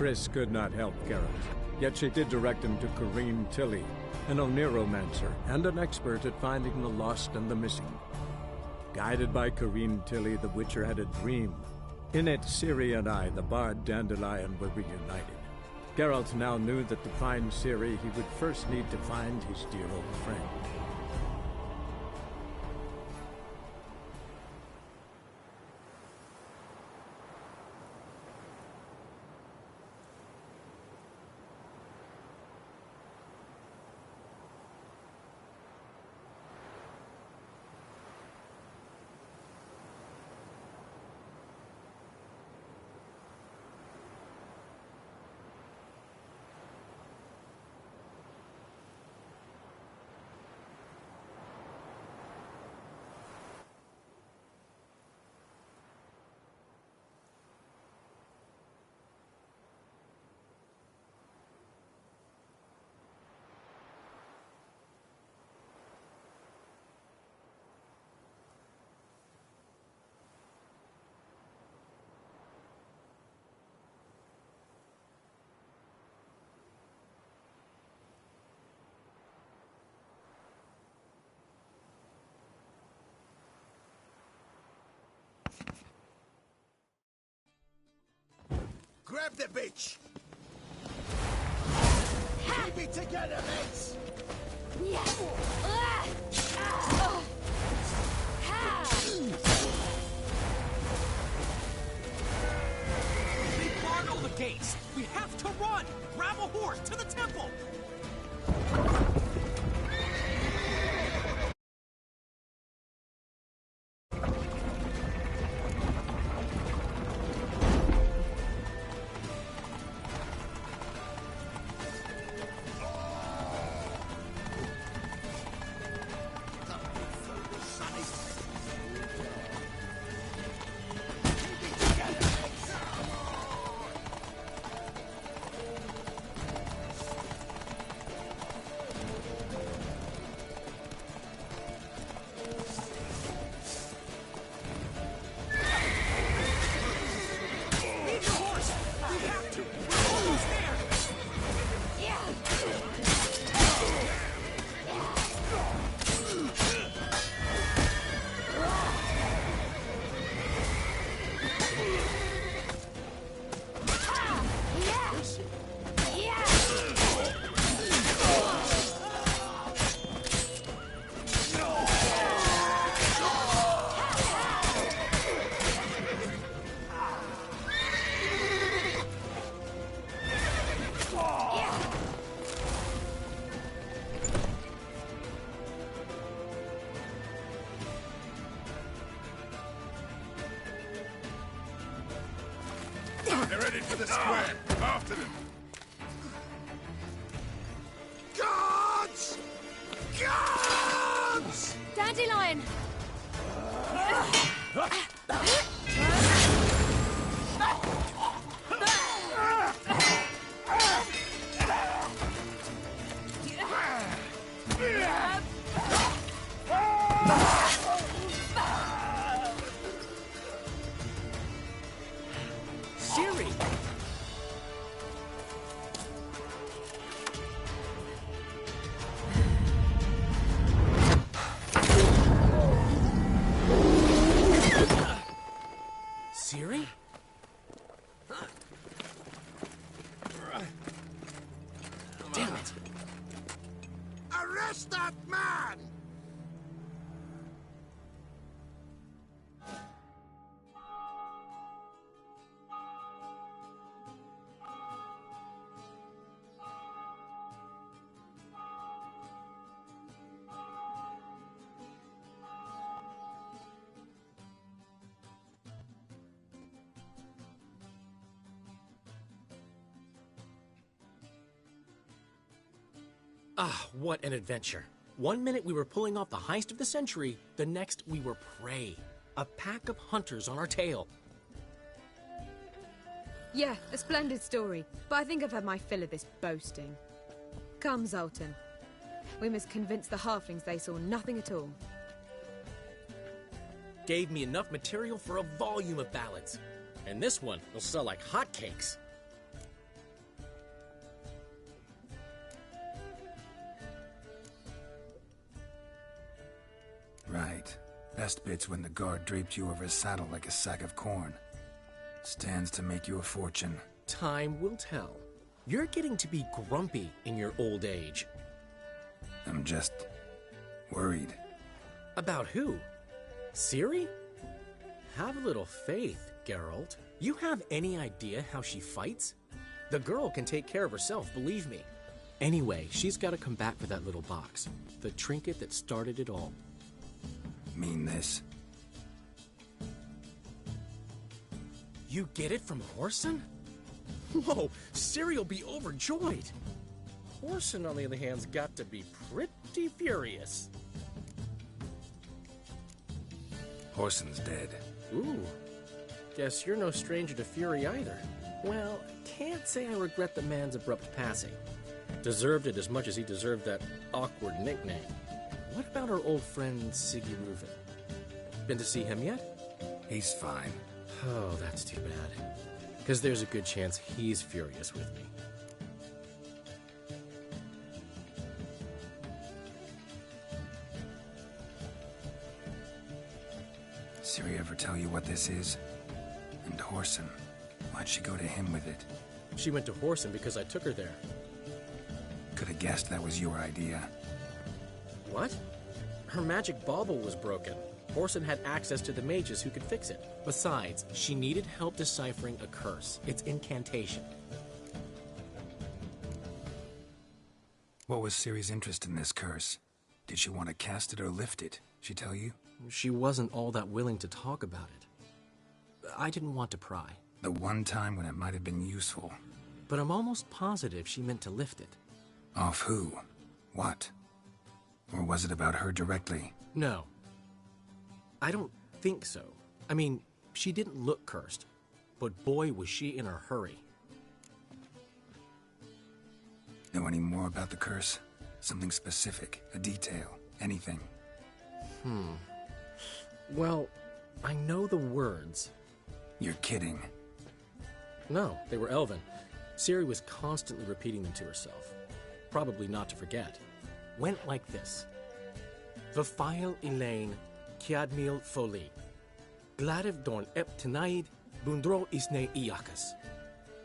Triss could not help Geralt, yet she did direct him to Corrine Tilly, an Oniromancer and an expert at finding the lost and the missing. Guided by Corrine Tilly, the Witcher had a dream. In it, Ciri and I, the bard Dandelion, were reunited. Geralt now knew that to find Ciri, he would first need to find his dear old friend. Grab the bitch! Keep it together, mates! They barred all the gates! We have to run! Grab a horse to the temple! They're headed for the square. After them. Guards! Guards! Dandelion! Ciri! Ciri? Damn it! Arrest that man! Ah, what an adventure. One minute we were pulling off the heist of the century, the next we were prey. A pack of hunters on our tail. Yeah, a splendid story, but I think I've had my fill of this boasting. Come, Zoltan. We must convince the halflings they saw nothing at all. Gave me enough material for a volume of ballads. And this one will sell like hotcakes. Right. Best bit's when the guard draped you over his saddle like a sack of corn. Stands to make you a fortune. Time will tell. You're getting to be grumpy in your old age. I'm just... worried. About who? Ciri? Have a little faith, Geralt. You have any idea how she fights? The girl can take care of herself, believe me. Anyway, she's got to come back for that little box. The trinket that started it all. Mean this? You get it from Whoreson? Whoa, Ciri will be overjoyed. Whoreson, on the other hand's got to be pretty furious. Whoreson's dead. Ooh, guess you're no stranger to fury either. Well, can't say I regret the man's abrupt passing. Deserved it as much as he deserved that awkward nickname. What about our old friend Siggy Reuven? Been to see him yet? He's fine. Oh, that's too bad. Because there's a good chance he's furious with me. Ciri ever tell you what this is? And Whoreson, why'd she go to him with it? She went to Whoreson because I took her there. Could have guessed that was your idea. What? Her magic bauble was broken. Whoreson had access to the mages who could fix it. Besides, she needed help deciphering a curse. It's incantation. What was Ciri's interest in this curse? Did she want to cast it or lift it? She tell you? She wasn't all that willing to talk about it. I didn't want to pry. The one time when it might have been useful. But I'm almost positive she meant to lift it. Off who? What? Or was it about her directly? No. I don't think so. I mean, she didn't look cursed. But boy, was she in a hurry. Know any more about the curse? Something specific, a detail, anything? Well, I know the words. You're kidding. No, they were Elven. Ciri was constantly repeating them to herself. Probably not to forget. Went like this. Vafile Elaine, Kiadmil Foli. Gladiv Dorn Ep Tenaid, Bundro Isne Iakas.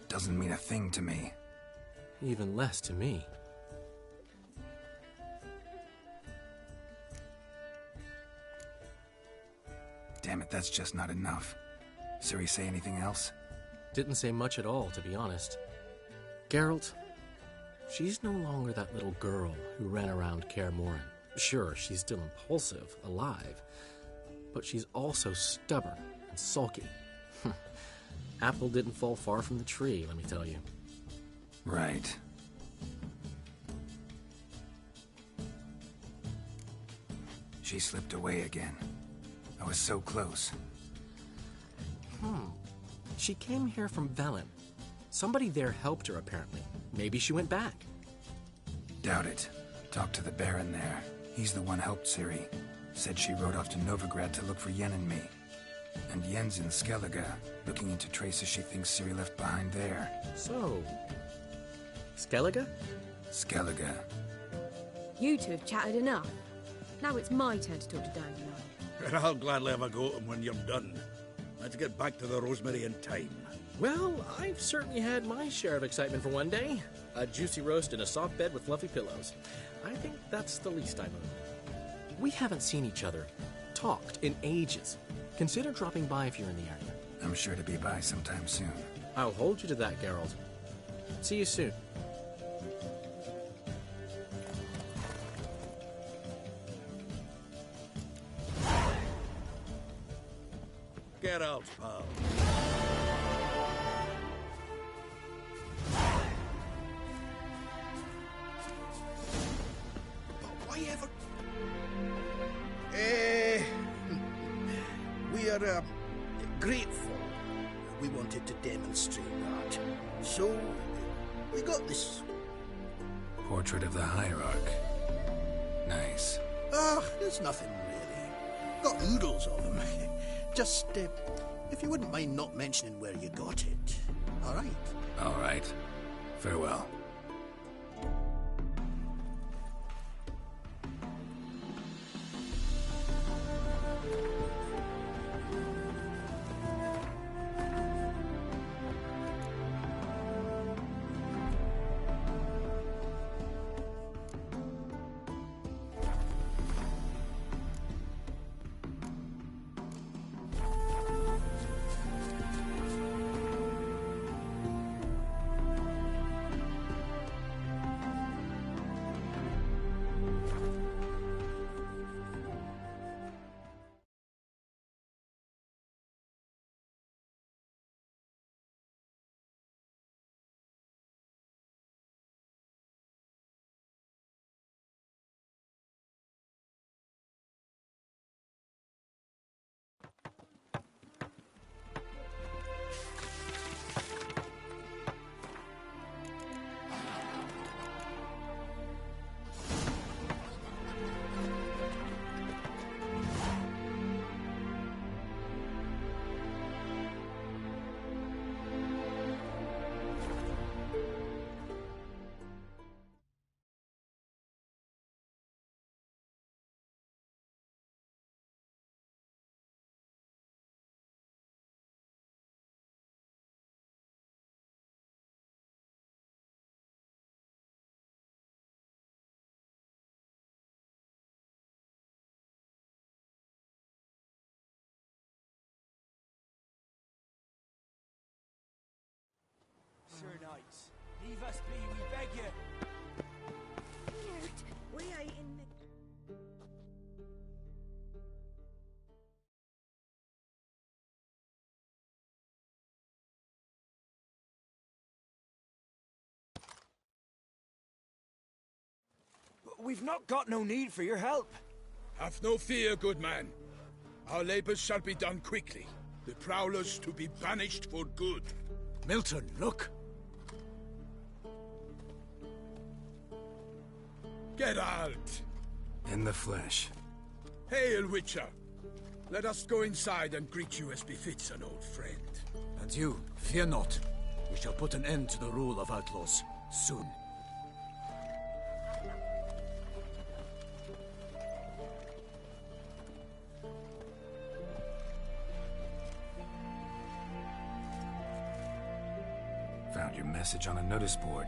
Doesn't mean a thing to me. Even less to me. Damn it, that's just not enough. Ciri say anything else? Didn't say much at all, to be honest. Geralt, she's no longer that little girl who ran around Kaer Morhen. Sure, she's still impulsive, alive, but she's also stubborn and sulky. Apple didn't fall far from the tree, let me tell you. Right. She slipped away again. I was so close. She came here from Velen. Somebody there helped her, apparently. Maybe she went back. Doubt it. Talked to the Baron there. He's the one helped Ciri. Said she rode off to Novigrad to look for Yen and me. And Yen's in Skellige, looking into traces she thinks Ciri left behind there. So, Skellige? Skellige. You two have chatted enough. Now it's my turn to talk to Dandelion. And I'll gladly have a go at him when you're done. Let's get back to the Rosemary in time. Well, I've certainly had my share of excitement for one day. A juicy roast in a soft bed with fluffy pillows. I think that's the least I'm owed. We haven't seen each other, talked in ages. Consider dropping by if you're in the area. I'm sure to be by sometime soon. I'll hold you to that, Geralt. See you soon. Get out, pal. But why ever... We are grateful. We wanted to demonstrate that. So, we got this. Portrait of the Hierarch. Nice. There's nothing really. Got oodles of them. Just, if you wouldn't mind not mentioning where you got it. All right? All right. Farewell. Gillespie, we beg you. We ain't in the... We've not got no need for your help. Have no fear, good man. Our labors shall be done quickly. The Prowlers to be banished for good. Milton, look! Geralt! In the flesh. Hail, Witcher! Let us go inside and greet you as befits an old friend. And you, fear not. We shall put an end to the rule of outlaws, soon. Found your message on a notice board.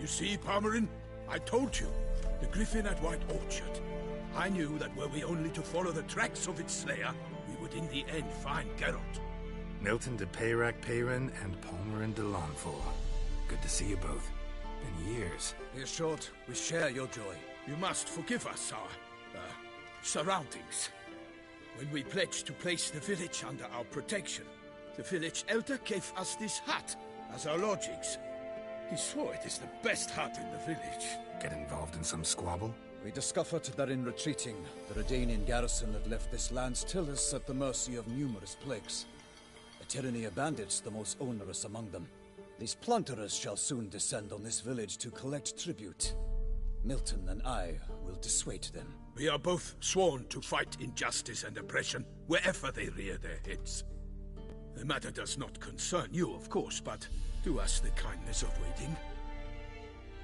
You see, Palmerin? I told you. The Griffin at White Orchard. I knew that were we only to follow the tracks of its slayer, we would in the end find Geralt. Milton de Peyrac Peyran and Palmerin de Launfal. Good to see you both. Been years. Be assured, we share your joy. You must forgive us our, surroundings. When we pledged to place the village under our protection, the village elder gave us this hut as our lodgings. He swore it is the best hut in the village. Get involved in some squabble? We discovered that in retreating, the Redanian garrison had left this land's tillers at the mercy of numerous plagues. A tyranny of bandits, the most onerous among them. These plunderers shall soon descend on this village to collect tribute. Milton and I will dissuade them. We are both sworn to fight injustice and oppression wherever they rear their heads. The matter does not concern you, of course, but do us the kindness of waiting.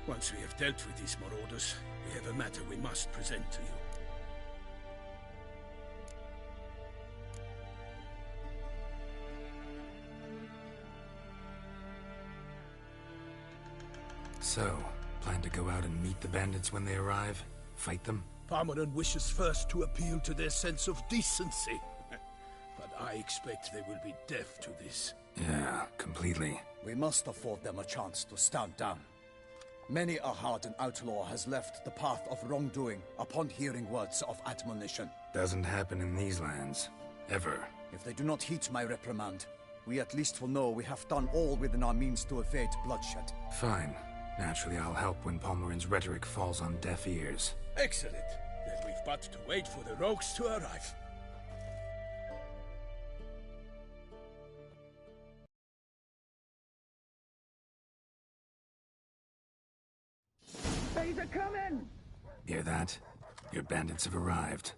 Once we have dealt with these marauders, we have a matter we must present to you. So, plan to go out and meet the bandits when they arrive? Fight them? Palmerin wishes first to appeal to their sense of decency. But I expect they will be deaf to this. Yeah, completely. We must afford them a chance to stand down. Many a hardened outlaw has left the path of wrongdoing upon hearing words of admonition. Doesn't happen in these lands. Ever. If they do not heed my reprimand, we at least will know we have done all within our means to evade bloodshed. Fine. Naturally, I'll help when Palmerin's rhetoric falls on deaf ears. Excellent. Then we've but to wait for the rogues to arrive. They's a coming! Hear that? Your bandits have arrived.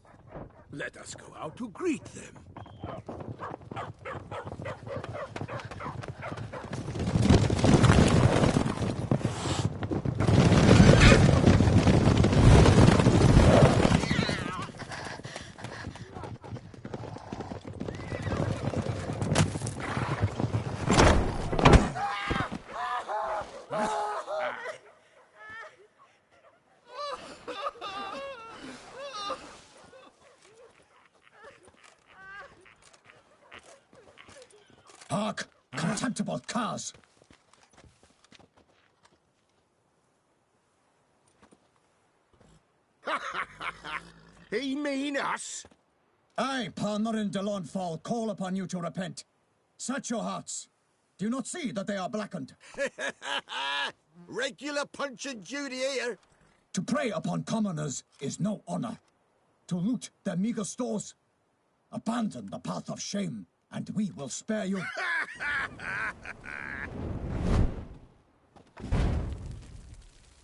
Let us go out to greet them. Hark! Contemptible curs! He mean us? I, Palmerin de Launfal, call upon you to repent. Set your hearts. Do you not see that they are blackened? Regular Punch and Judy here. To prey upon commoners is no honor. To loot their meager stores, abandon the path of shame, and we will spare you.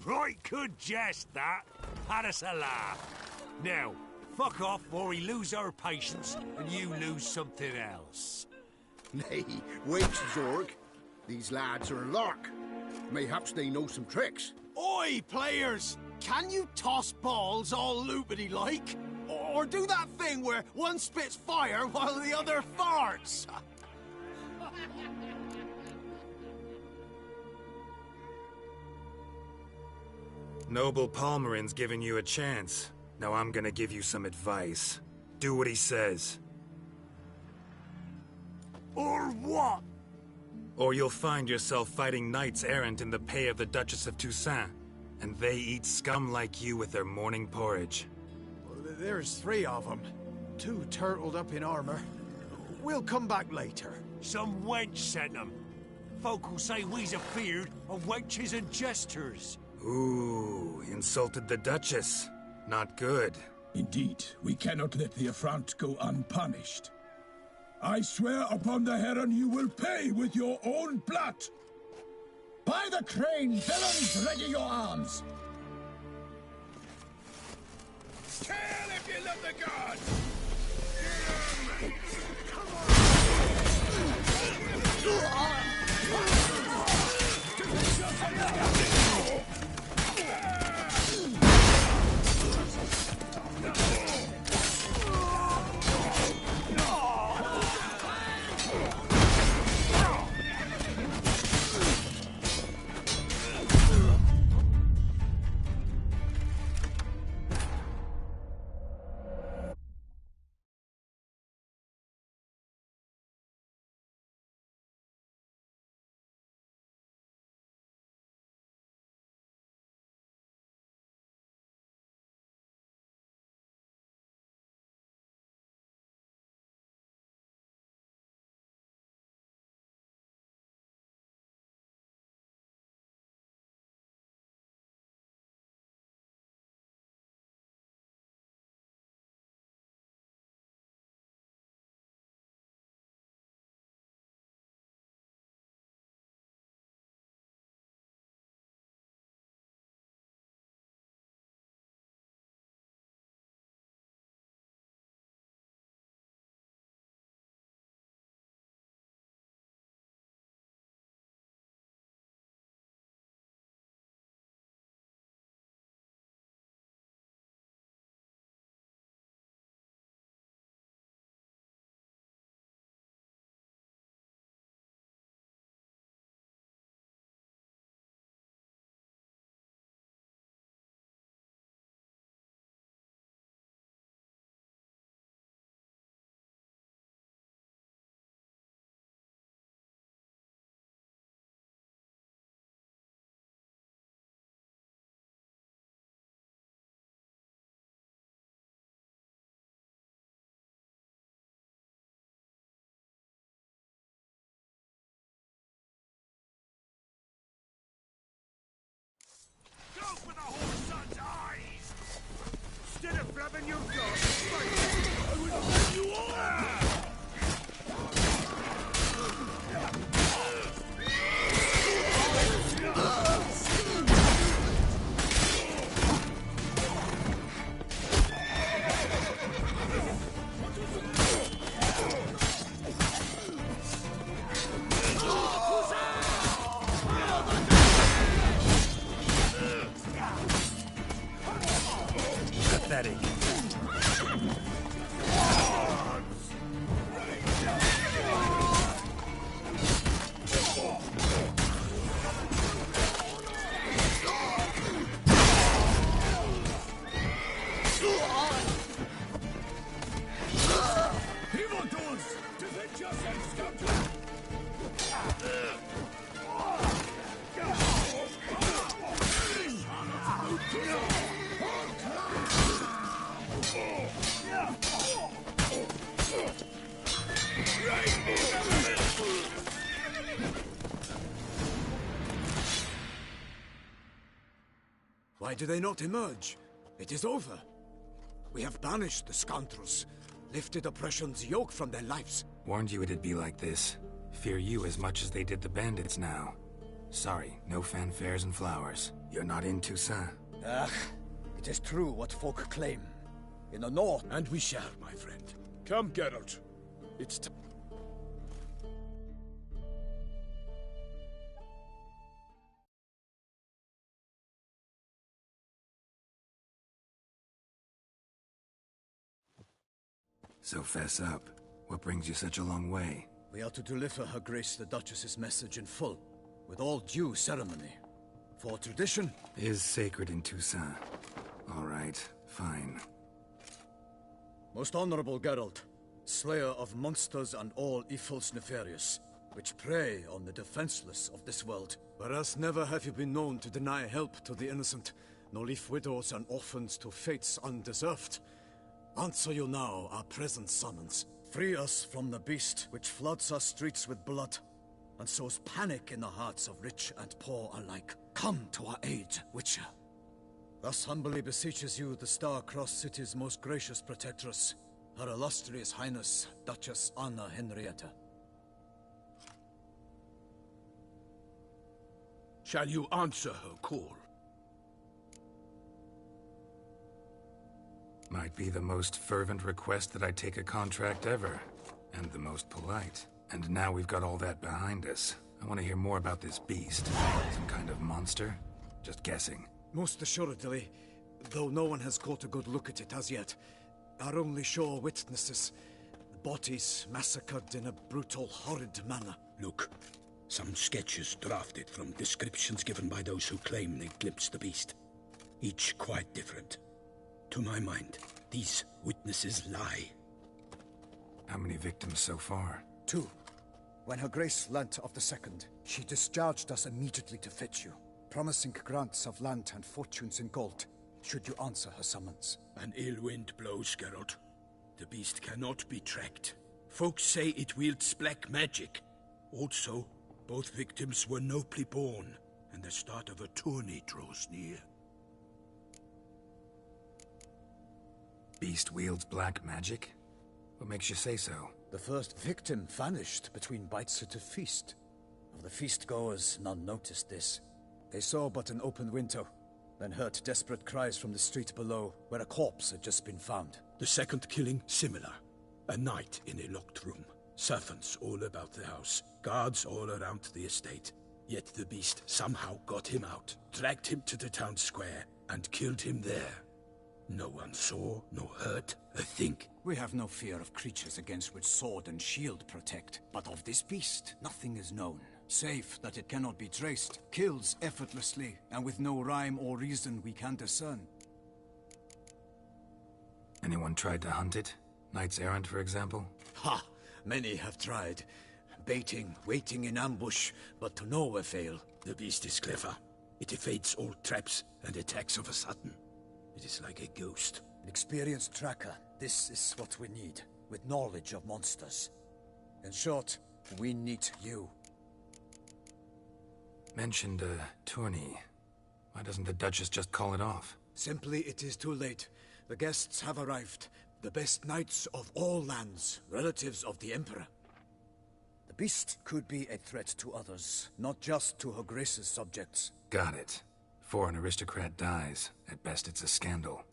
Right good jest, that. Had us a laugh. Now, fuck off or we lose our patience and you lose something else. Nay, wait, Zorg. These lads are a lark. Mayhaps they know some tricks. Oi, players! Can you toss balls all loopity-like? Or do that thing where one spits fire while the other farts? Noble Palmerin's giving you a chance. Now I'm gonna give you some advice. Do what he says. Or what? Or you'll find yourself fighting knights errant in the pay of the Duchess of Toussaint. And they eat scum like you with their morning porridge. Well, there's 3 of them. 2 turtled up in armor. We'll come back later. Some wench sent them. Folk will say we's afeard of wenches and jesters. Ooh, insulted the Duchess. Not good. Indeed, we cannot let the affront go unpunished. I swear upon the Heron you will pay with your own blood! By the crane, villains, ready your arms! Kill if you love the gods! Go for the whore's eyes! Instead of blabbing your gun, I will let you all! Pathetic. Evildoers! Defend yourselves, scoundrels! Why do they not emerge? It is over. We have banished the scoundrels, lifted oppression's yoke from their lives. Warned you it'd be like this. Fear you as much as they did the bandits now. Sorry, no fanfares and flowers. You're not in Toussaint. Ah, it is true what folk claim. In the north... And we shall, my friend. Come, Geralt. It's time. So fess up. What brings you such a long way? We are to deliver Her Grace the Duchess's message in full, with all due ceremony. For tradition... Is sacred in Toussaint. All right, fine. Most honorable Geralt, slayer of monsters and all evils nefarious. which prey on the defenseless of this world. Whereas never have you been known to deny help to the innocent, nor leave widows and orphans to fates undeserved. Answer you now our present summons. Free us from the beast which floods our streets with blood, and sows panic in the hearts of rich and poor alike. Come to our aid, Witcher. Thus humbly beseeches you the Star-Crossed City's most gracious protectress, Her Illustrious Highness, Duchess Anna Henrietta. Shall you answer her call? Might be the most fervent request that I take a contract ever, and the most polite. And now we've got all that behind us. I want to hear more about this beast. Some kind of monster? Just guessing. Most assuredly, though no one has caught a good look at it as yet. Our only sure witnesses. Bodies massacred in a brutal, horrid manner. Look, some sketches drafted from descriptions given by those who claim they glimpsed the beast. Each quite different. To my mind, these witnesses lie. How many victims so far? 2. When Her Grace learnt of the second, she discharged us immediately to fetch you, promising grants of land and fortunes in gold, should you answer her summons. An ill wind blows, Geralt. The beast cannot be tracked. Folks say it wields black magic. Also, both victims were nobly born, and the start of a tourney draws near. Beast wields black magic? What makes you say so? The first victim vanished between bites at a feast. Of the feast-goers, none noticed this. They saw but an open window, then heard desperate cries from the street below, where a corpse had just been found. The second killing, similar. A night in a locked room. Servants all about the house. Guards all around the estate. Yet the beast somehow got him out, dragged him to the town square, and killed him there. No one saw, nor heard a thing. We have no fear of creatures against which sword and shield protect. But of this beast, nothing is known. Save that it cannot be traced, kills effortlessly, and with no rhyme or reason we can discern. Anyone tried to hunt it? Knights errant, for example? Ha! Many have tried. Baiting, waiting in ambush, but to no avail. The beast is clever. It evades all traps and attacks of a sudden. It is like a ghost. An experienced tracker. This is what we need, with knowledge of monsters. In short, we need you. Mentioned a tourney. Why doesn't the Duchess just call it off? Simply, it is too late. The guests have arrived. The best knights of all lands, relatives of the Emperor. The beast could be a threat to others, not just to Her Grace's subjects. Got it. Before an aristocrat dies, at best it's a scandal.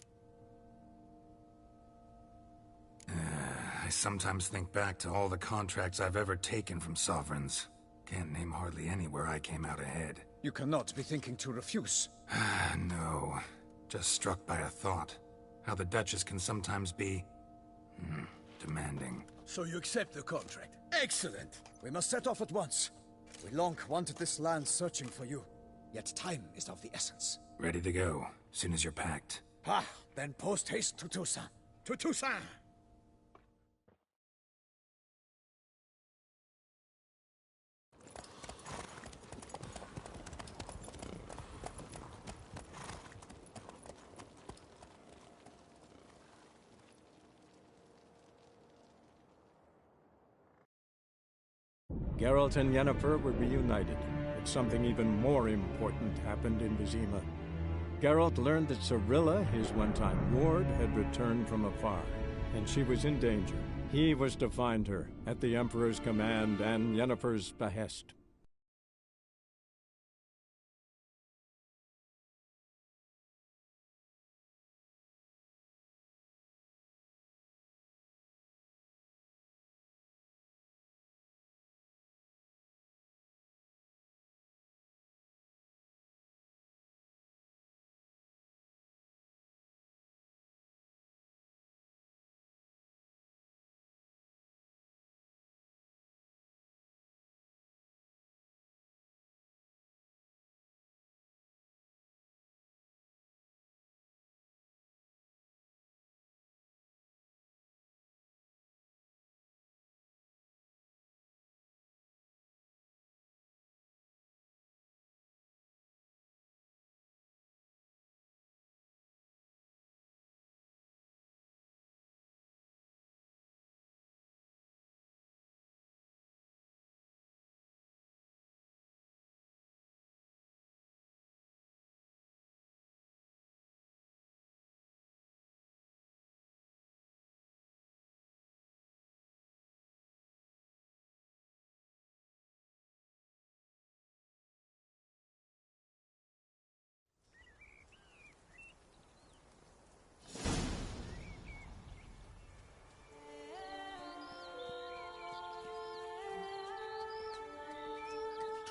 I sometimes think back to all the contracts I've ever taken from sovereigns. Can't name hardly any where I came out ahead. You cannot be thinking to refuse. No. Just struck by a thought. How the Duchess can sometimes be... demanding. So you accept the contract? Excellent! We must set off at once. We long wanted this land searching for you. Yet time is of the essence. Ready to go, soon as you're packed. Ah, then post-haste to Toussaint. To Toussaint! Geralt and Yennefer were reunited, but something even more important happened in Vizima. Geralt learned that Cirilla, his one-time ward, had returned from afar, and she was in danger. He was to find her, at the Emperor's command and Yennefer's behest.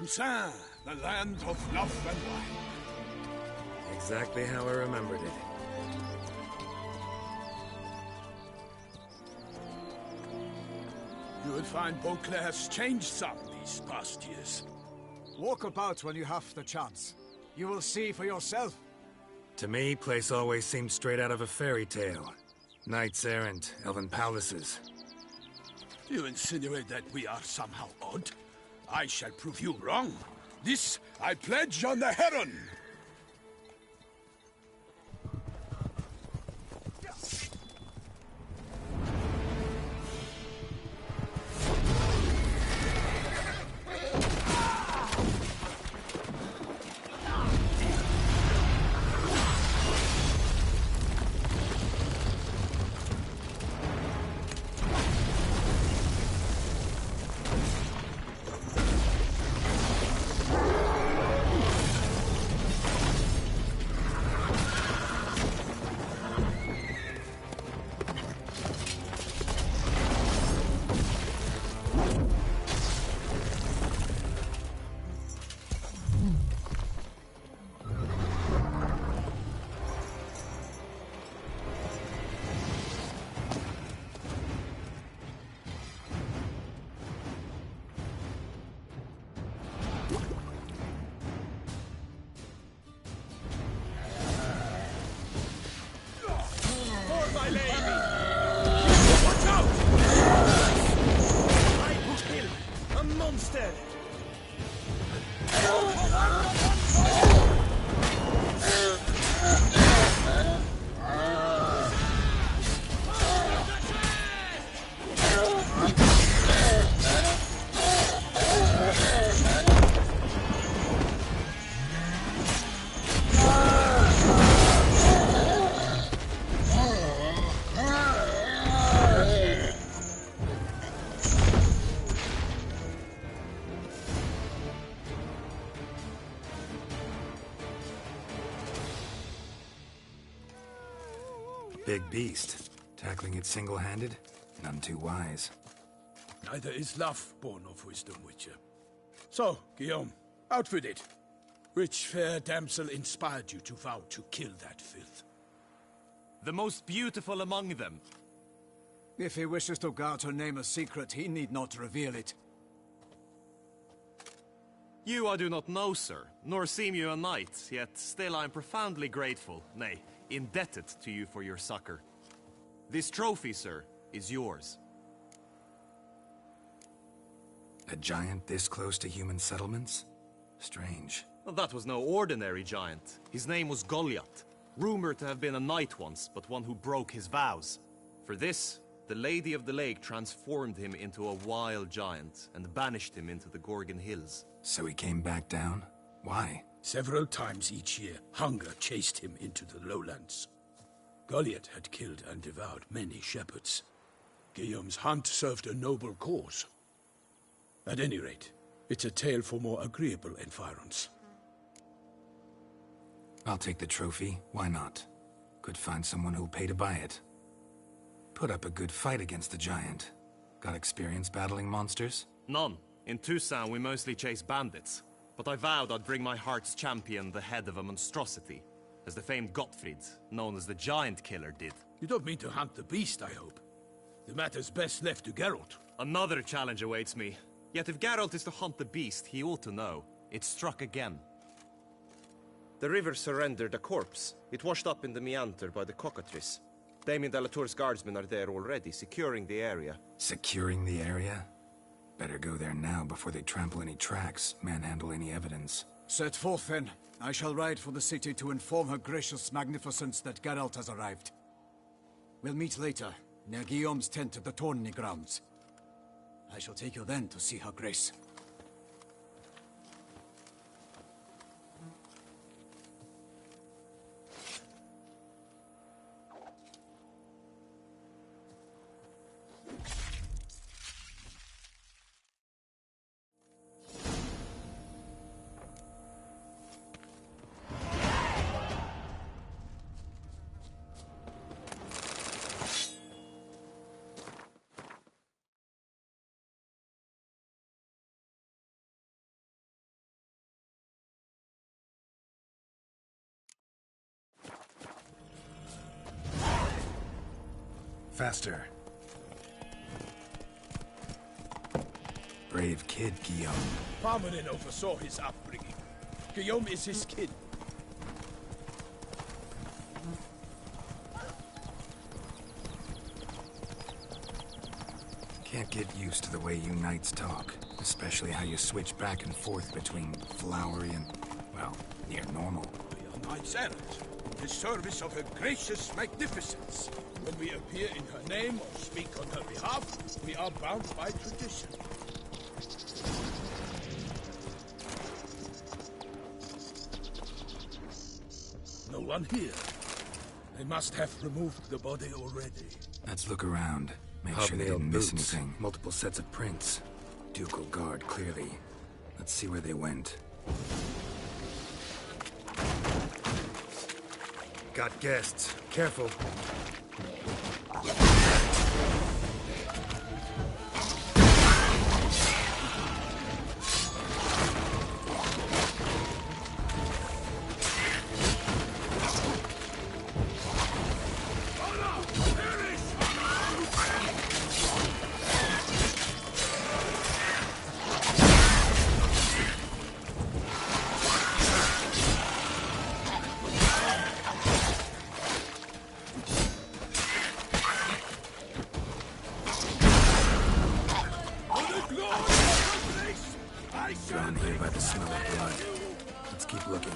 Toussaint, the land of love and wine. Exactly how I remembered it. You will find Beauclair has changed some these past years. Walk about when you have the chance. You will see for yourself. To me, place always seemed straight out of a fairy tale. Knights errant, elven palaces. You insinuate that we are somehow odd? I shall prove you wrong. This I pledge on the Heron! Big beast. Tackling it single-handed? None too wise. Neither is love born of wisdom, Witcher. So, Guillaume, out with it. Which fair damsel inspired you to vow to kill that filth? The most beautiful among them. If he wishes to guard her name a secret, he need not reveal it. You I do not know, sir, nor seem you a knight, yet still I am profoundly grateful, nay, indebted to you for your succor. This trophy, sir, is yours. A giant this close to human settlements? Strange. Well, that was no ordinary giant. His name was Goliath, rumored to have been a knight once, but one who broke his vows. For this, the Lady of the Lake transformed him into a wild giant and banished him into the Gorgon Hills. So he came back down? Why? Several times each year, hunger chased him into the lowlands. Goliath had killed and devoured many shepherds. Guillaume's hunt served a noble cause. At any rate, it's a tale for more agreeable environs. I'll take the trophy. Why not? Could find someone who'll pay to buy it. Put up a good fight against the giant. Got experience battling monsters? None. In Toussaint, we mostly chase bandits. But I vowed I'd bring my heart's champion the head of a monstrosity, as the famed Gottfried, known as the Giant Killer, did. You don't mean to hunt the beast, I hope. The matter's best left to Geralt. Another challenge awaits me. Yet if Geralt is to hunt the beast, he ought to know. It struck again. The river surrendered a corpse. It washed up in the meander by the cockatrice. Damien de la Tour's guardsmen are there already, securing the area. Securing the area? Better go there now before they trample any tracks, manhandle any evidence. Set forth then. I shall ride for the city to inform her gracious magnificence that Geralt has arrived. We'll meet later, near Guillaume's tent at the tourney grounds. I shall take you then to see her grace. faster. Brave kid, Guillaume. Parmanin oversaw his upbringing. Guillaume is his kid. Can't get used to the way you knights talk. Especially how you switch back and forth between flowery and, well, near normal. We are knights errant, in the service of her gracious magnificence. When we appear in her name or speak on her behalf, we are bound by tradition. No one here. They must have removed the body already. Let's look around. Make sure they didn't miss anything. Multiple sets of prints. Ducal guard, clearly. Let's see where they went. Got guests. Careful. Drawn here by the smell of blood. Let's keep looking.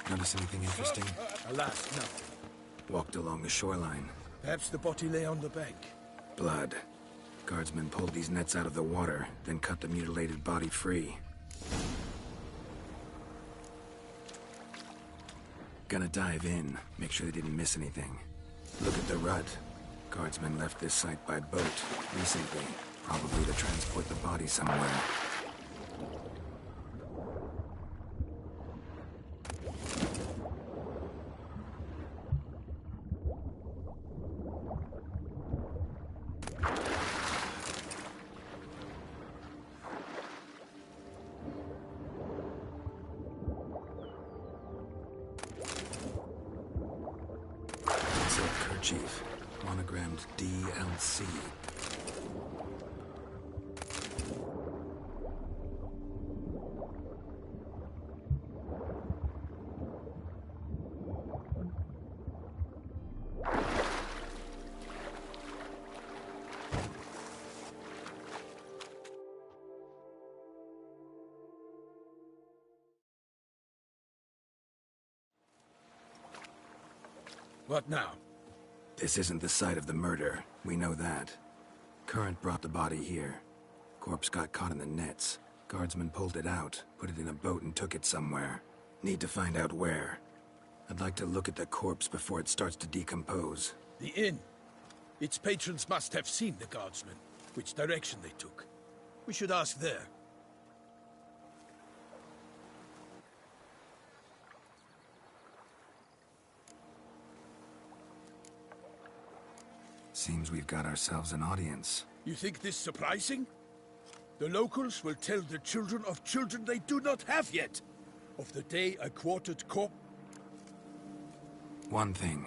Notice anything interesting? Alas, nothing. Walked along the shoreline. Perhaps the body lay on the bank. Blood. Guardsmen pulled these nets out of the water, then cut the mutilated body free. Gonna dive in, make sure they didn't miss anything. Look at the rut. Guardsmen left this site by boat recently, probably to transport the body somewhere. Silk kerchief. Monogrammed DLC. What now? This isn't the site of the murder. We know that. Current brought the body here. Corpse got caught in the nets. Guardsmen pulled it out, put it in a boat and took it somewhere. Need to find out where. I'd like to look at the corpse before it starts to decompose. The inn. Its patrons must have seen the guardsmen, which direction they took. We should ask there. Seems we've got ourselves an audience. You think this surprising? The locals will tell the children of children they do not have yet, of the day a quartered corpse. One thing.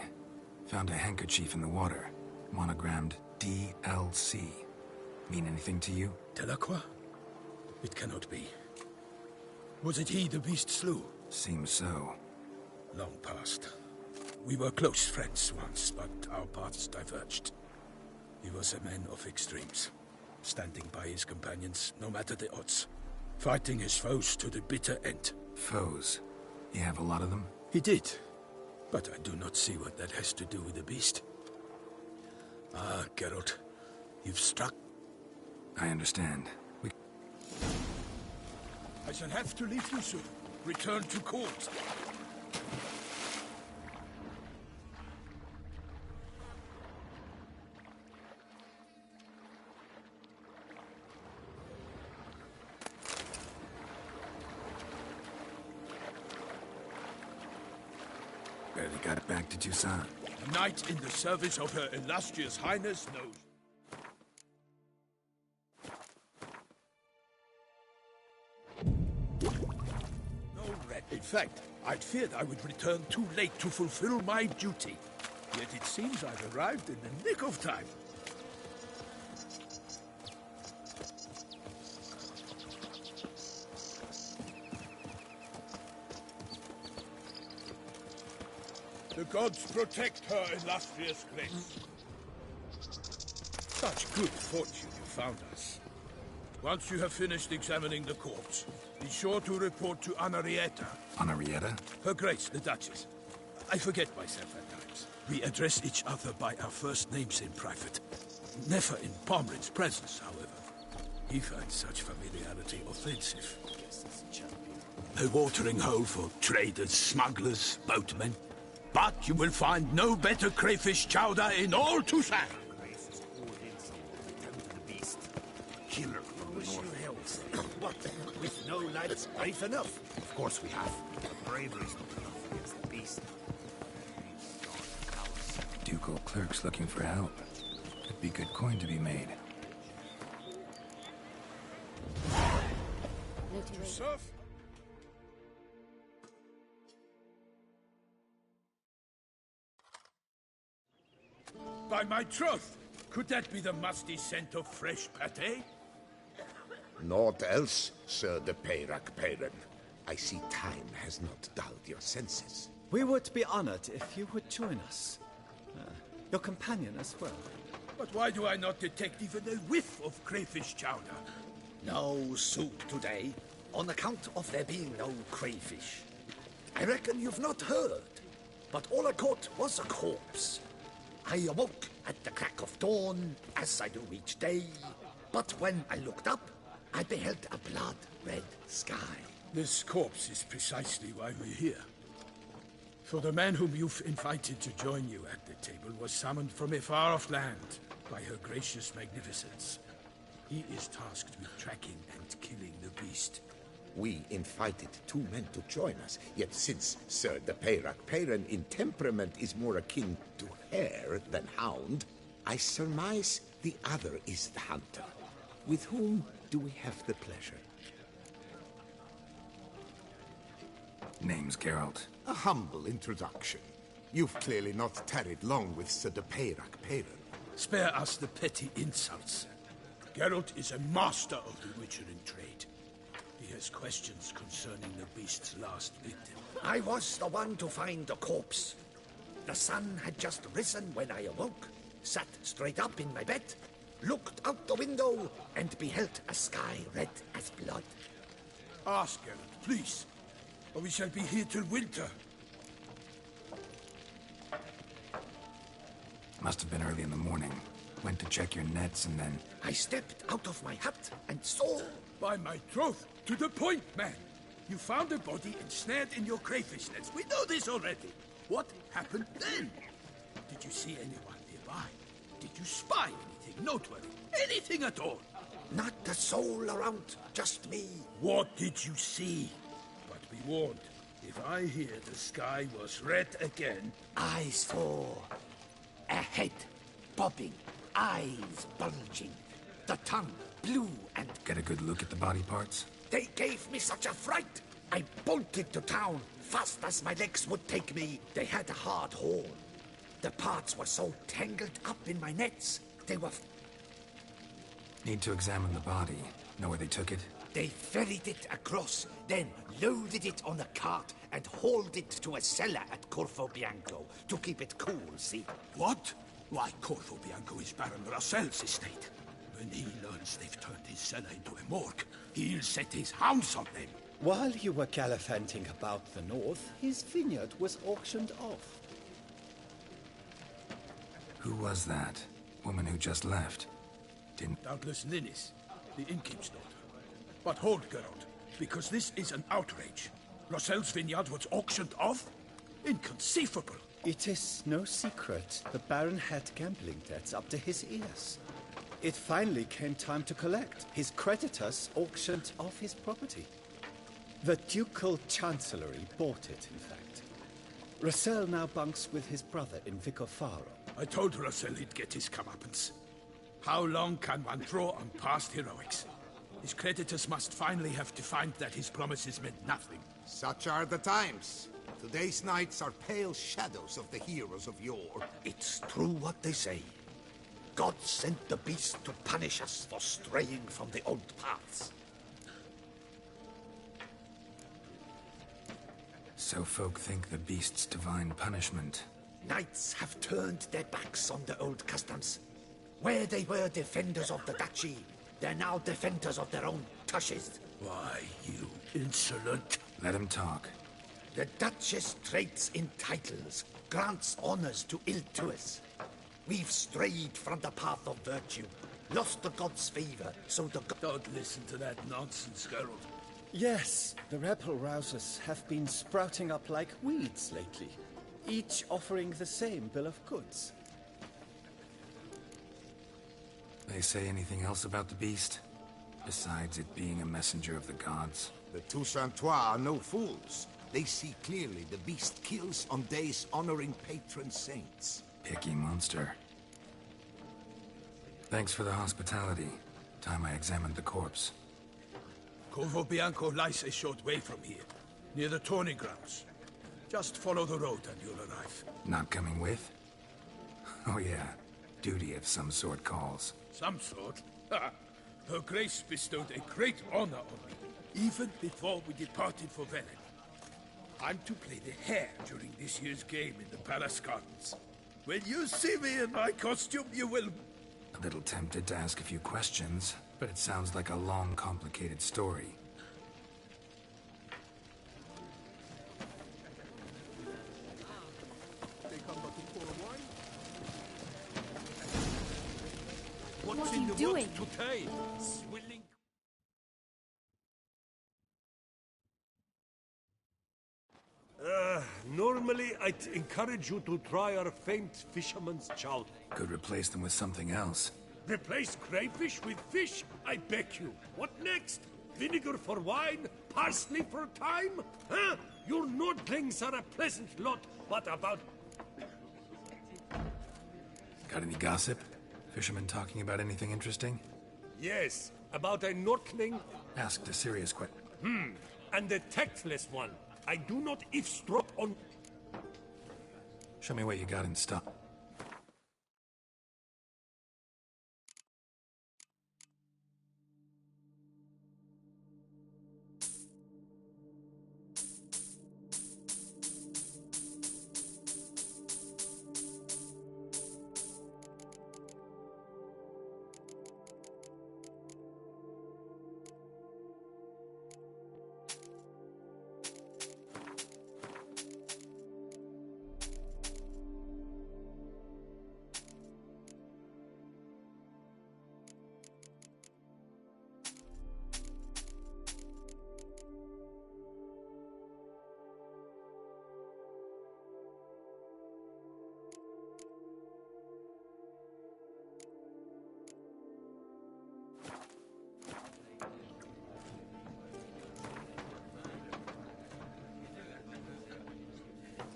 Found a handkerchief in the water. Monogrammed DLC. Mean anything to you? Delacroix? It cannot be. Was it he the beast slew? Seems so. Long past. We were close friends once, but our paths diverged. He was a man of extremes, standing by his companions, no matter the odds, fighting his foes to the bitter end. Foes? You have a lot of them? He did, but I do not see what that has to do with the beast. Ah, Geralt, you've struck. I understand. I shall have to leave you soon. Return to court. Barely got it back to Toussaint. A knight in the service of Her Illustrious Highness knows. No red. In fact, I'd feared I would return too late to fulfill my duty. Yet it seems I've arrived in the nick of time. The gods protect her illustrious grace. Such good fortune you found us. Once you have finished examining the corpse, be sure to report to Anarietta. Anarietta? Her Grace, the Duchess. I forget myself at times. We address each other by our first names in private. Never in Pomrin's presence, however. He finds such familiarity offensive. A watering hole for traders, smugglers, boatmen. But you will find no better crayfish chowder in all Toussaint. Killer from the north. What? With no lads brave enough? Of course we have. But bravery's not enough against the beast. Ducal clerks looking for help. Could be good coin to be made. Surf? By my troth, could that be the musty scent of fresh pâté? Naught else, Sir de Peyrac Peyran. I see time has not dulled your senses. We would be honored if you would join us. Your companion as well. But why do I not detect even a whiff of crayfish chowder? No soup today, on account of there being no crayfish. I reckon you've not heard, but all I caught was a corpse. I awoke at the crack of dawn, as I do each day, but when I looked up, I beheld a blood-red sky. This corpse is precisely why we're here. For the man whom you've invited to join you at the table was summoned from a far-off land by her gracious magnificence. He is tasked with tracking and killing the beast. We invited two men to join us, yet since Sir de Peyrac Peyran in temperament is more akin to hare than hound, I surmise the other is the hunter. With whom do we have the pleasure? Name's Geralt. A humble introduction. You've clearly not tarried long with Sir de Peyrac Peyran. Spare us the petty insults. Geralt is a master of the witchering trade. He has questions concerning the beast's last victim. I was the one to find the corpse. The sun had just risen when I awoke, sat straight up in my bed, looked out the window, and beheld a sky red as blood. Ask Geralt, please, or we shall be here till winter. Must have been early in the morning. Went to check your nets and then... I stepped out of my hut and saw... By my troth, to the point, man. You found a body ensnared in your crayfish nets. We know this already. What happened then? Did you see anyone nearby? Did you spy anything noteworthy? Anything at all? Not a soul around, just me. What did you see? But be warned, if I hear the sky was red again... I saw a head bobbing, eyes bulging, the tongue blue and... Get a good look at the body parts? They gave me such a fright. I bolted to town, fast as my legs would take me. They had a hard haul. The parts were so tangled up in my nets, they were... Need to examine the body. Know where they took it? They ferried it across, then loaded it on a cart and hauled it to a cellar at Corvo Bianco to keep it cool, see? What? Why, Corvo Bianco is Baron Rossel's estate. When he learns they've turned his cellar into a morgue, he'll set his hounds on them. While you were gallivanting about the north, his vineyard was auctioned off. Who was that? Woman who just left? Didn't... Doubtless Ninnis, the innkeep's daughter. But hold, Geralt, because this is an outrage. Rossel's vineyard was auctioned off? Inconceivable. It is no secret. The Baron had gambling debts up to his ears. It finally came time to collect. His creditors auctioned off his property. The Ducal Chancellery bought it, in fact. Rossel now bunks with his brother in Vicofaro. I told Rossel he'd get his comeuppance. How long can one draw on past heroics? His creditors must finally have to find that his promises meant nothing. Such are the times. Today's knights are pale shadows of the heroes of yore. It's true what they say. God sent the beast to punish us for straying from the old paths. So folk think the beast's divine punishment. Knights have turned their backs on the old customs. Where they were defenders of the duchy, they're now defenders of their own tushes. Why, you insolent... Let him talk. The Duchess trades in titles, grants honors to ill-doers. We've strayed from the path of virtue, lost the god's favor, so the Don't listen to that nonsense, Geralt. Yes, the rebel rousers have been sprouting up like weeds lately, each offering the same bill of goods. They say anything else about the beast? Besides it being a messenger of the gods? The Toussaintois are no fools. They see clearly the beast kills on days honoring patron saints. Picky monster. Thanks for the hospitality. Time I examined the corpse. Corvo Bianco lies a short way from here, near the tourney grounds. Just follow the road and you'll arrive. Not coming with? Oh yeah, duty of some sort calls. Some sort? Ha! Her Grace bestowed a great honor on me, even before we departed for Velen. I'm to play the hare during this year's game in the palace gardens. When you see me in my costume, you will... A little tempted to ask a few questions, but it sounds like a long, complicated story. What's What are in you the doing? works today? Swilling... Normally, I'd encourage you to try our famed fisherman's chow. Could replace them with something else. Replace crayfish with fish, I beg you. What next? Vinegar for wine? Parsley for thyme? Huh? Your Nordlings are a pleasant lot, but about... Got any gossip? Fishermen talking about anything interesting? Yes, about a Nordling... Asked a serious question. And a tactless one. I do not eavesdrop on... Show me what you got in stock.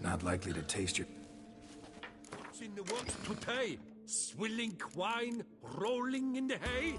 Not likely to taste your... What's in the works today? Swilling wine, rolling in the hay?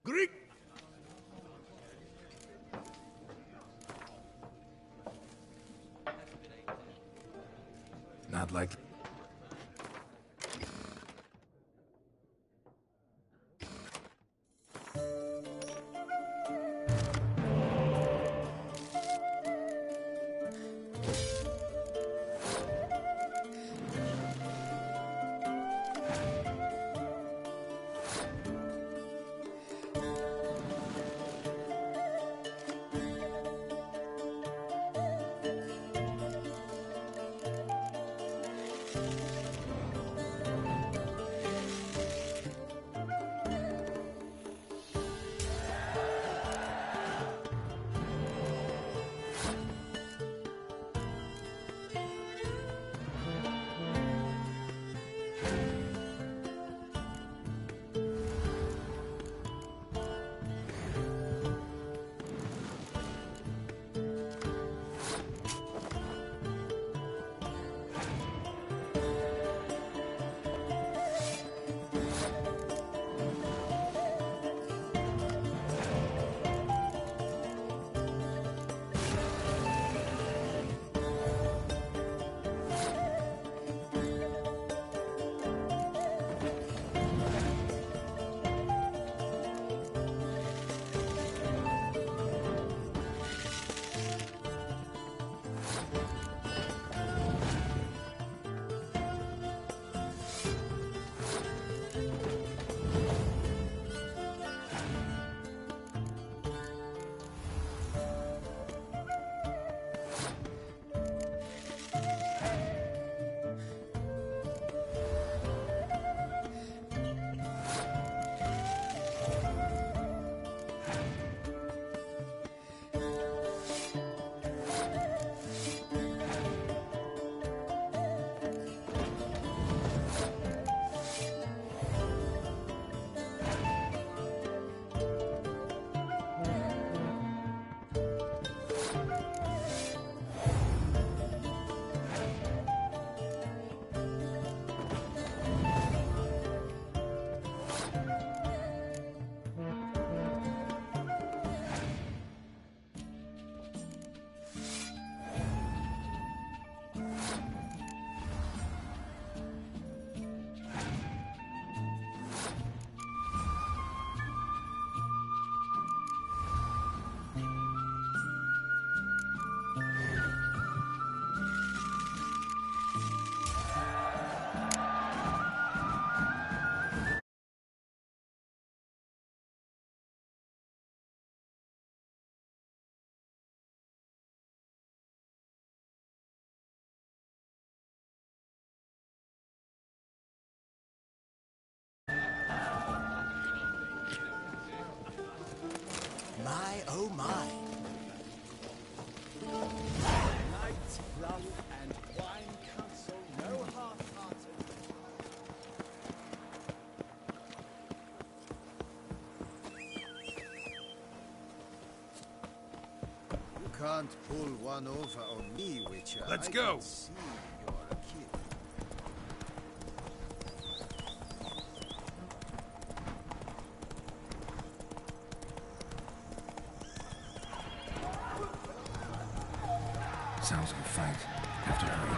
Greek! Not like... Oh my. Light, love, and wine counsel no half-hearted. You can't pull one over on me, Witcher. Let's I go. can see you're a kid. Sounds like a fight. Have to hurry.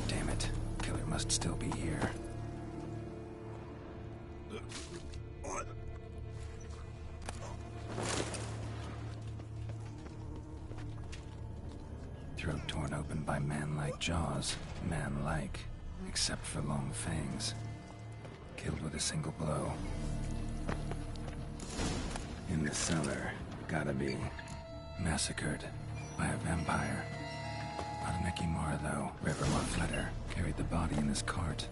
Damn it. Killer must still be here. Throat torn open by man-like jaws. Man-like. Except for long fangs. Killed with a single blow. In the cellar. Gotta be. Massacred by a vampire. Not an Ekimara, though. Reverend Fletter carried the body in his cart.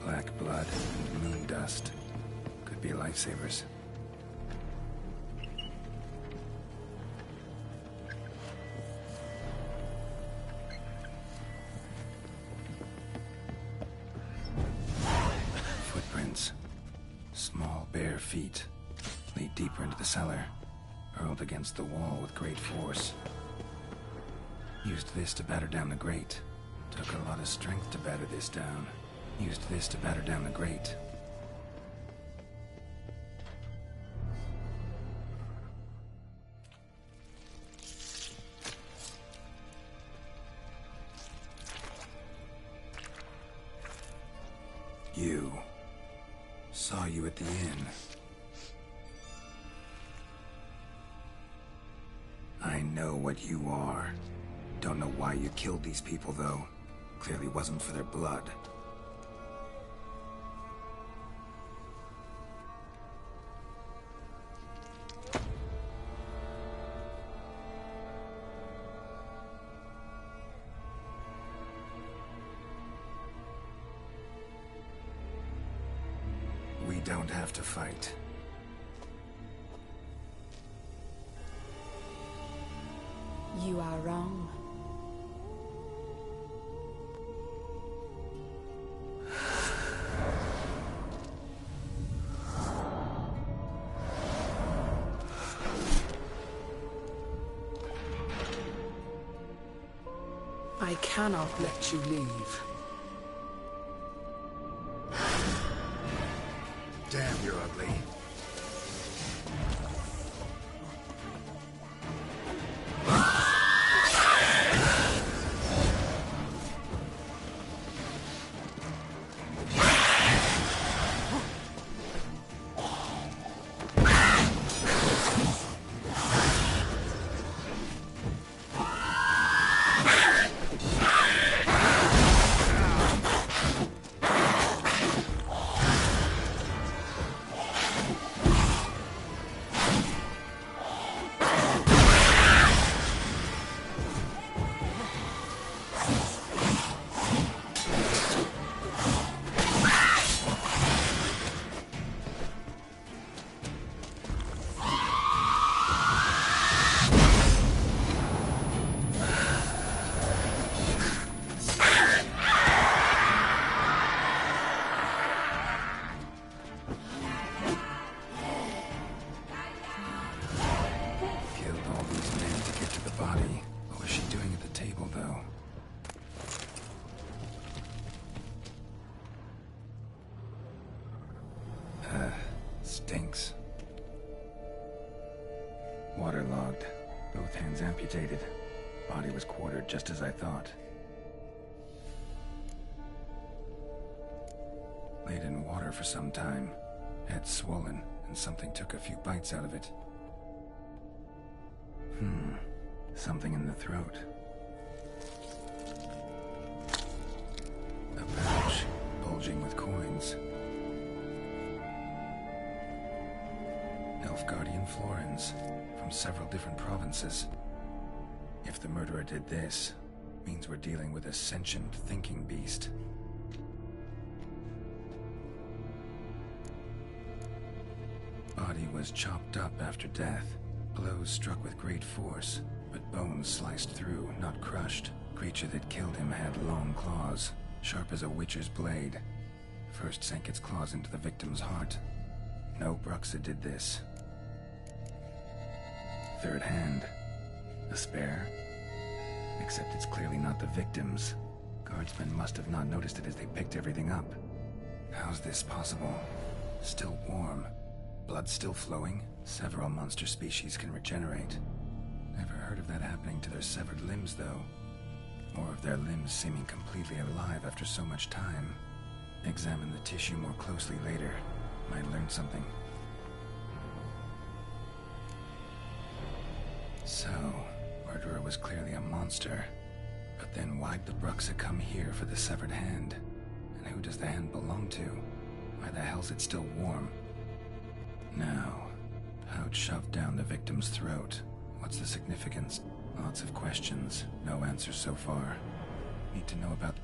Black blood and moon dust. Could be lifesavers. Footprints. Small, bare feet. Lead deeper into the cellar. Hurled against the wall with great force. Used this to batter down the grate. Took a lot of strength to batter this down. Used this to batter down the grate. You. Saw you at the inn. I know what you are. Don't know why you killed these people, though. Clearly wasn't for their blood. We don't have to fight. You are wrong. I cannot let you leave. Damn, you're ugly. stinks. Waterlogged. Both hands amputated. Body was quartered just as I thought. Laid in water for some time. Head swollen, and something took a few bites out of it. Something in the throat. A pouch, bulging with coins. Nilfgaardian florins, from several different provinces. If the murderer did this, means we're dealing with a sentient thinking beast. Body was chopped up after death. Blows struck with great force, but bones sliced through, not crushed. Creature that killed him had long claws, sharp as a witcher's blade. First sank its claws into the victim's heart. No Bruxa did this. Third hand. A spare? Except it's clearly not the victim's. Guardsmen must have not noticed it as they picked everything up. How's this possible? Still warm. Blood still flowing? Several monster species can regenerate. Never heard of that happening to their severed limbs, though. Or of their limbs seeming completely alive after so much time. Examine the tissue more closely later. Might learn something. So, murderer was clearly a monster. But then why'd the Bruxa come here for the severed hand? And who does the hand belong to? Why the hell's it still warm? Now, pouch shoved down the victim's throat. What's the significance? Lots of questions, no answers so far. Need to know about...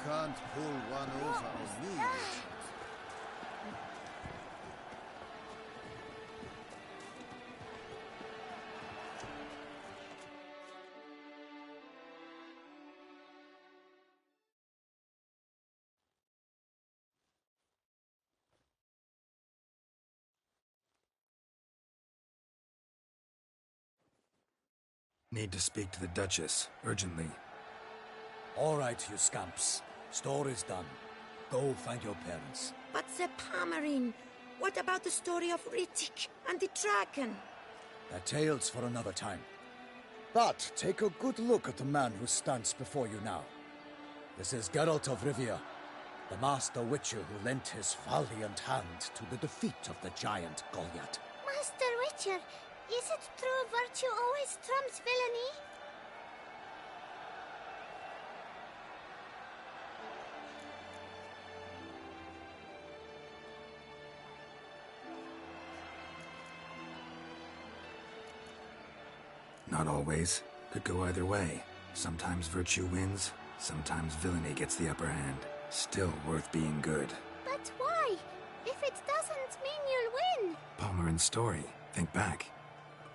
Can't pull one over on me. Need to speak to the Duchess, urgently. All right, you scamps. Story's done. Go find your parents. But the Palmerine, what about the story of Rittik and the dragon? They're tales for another time. But take a good look at the man who stands before you now. This is Geralt of Rivia, the master witcher who lent his valiant hand to the defeat of the giant Goliath. Master Witcher, is it true virtue always trumps villainy? Not always. Could go either way. Sometimes virtue wins, sometimes villainy gets the upper hand. Still worth being good. But why? If it doesn't mean you'll win. Palmerin's story. Think back.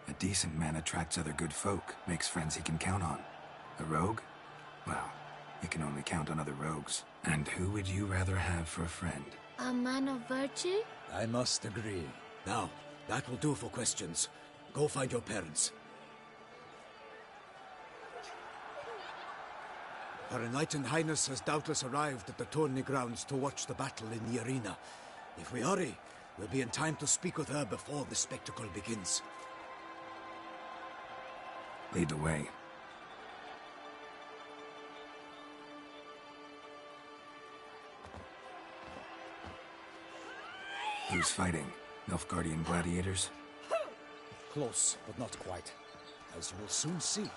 A decent man attracts other good folk, makes friends he can count on. A rogue? Well, you can only count on other rogues. And who would you rather have for a friend? A man of virtue? I must agree. Now, that will do for questions. Go find your parents. Her Enlightened Highness has doubtless arrived at the tourney grounds to watch the battle in the arena. If we hurry, we'll be in time to speak with her before the spectacle begins. Lead the way. Who's fighting? Nilfgaardian gladiators? Close, but not quite. As you will soon see.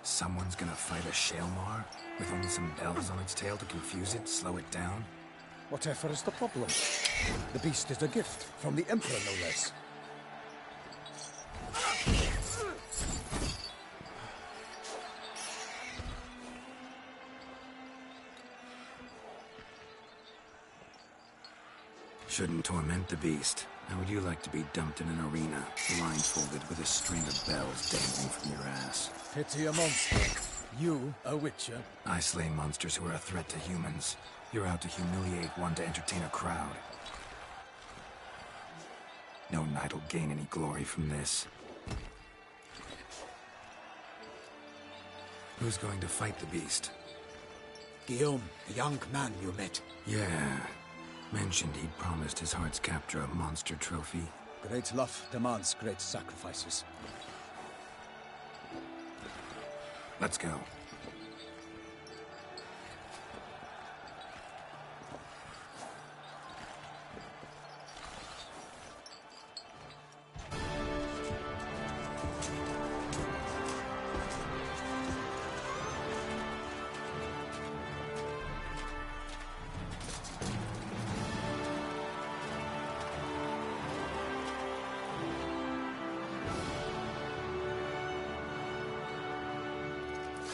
Someone's gonna fight a Shaelmar? With only some bells on its tail to confuse it, slow it down? Whatever is the problem? The beast is a gift, from the Emperor no less. Shouldn't torment the beast. How would you like to be dumped in an arena, blindfolded with a string of bells dangling from your ass? Pity a monster. You, a witcher? I slay monsters who are a threat to humans. You're out to humiliate one to entertain a crowd. No knight will gain any glory from this. Who's going to fight the beast? Guillaume, the young man you met. Yeah. Mentioned he'd promised his heart's captor a monster trophy. Great love demands great sacrifices. Let's go.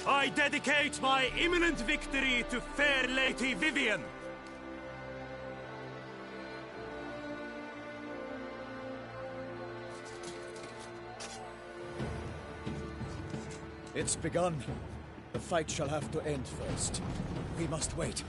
I dedicate my imminent victory to fair Lady Vivienne. It's begun. The fight shall have to end first. We must wait.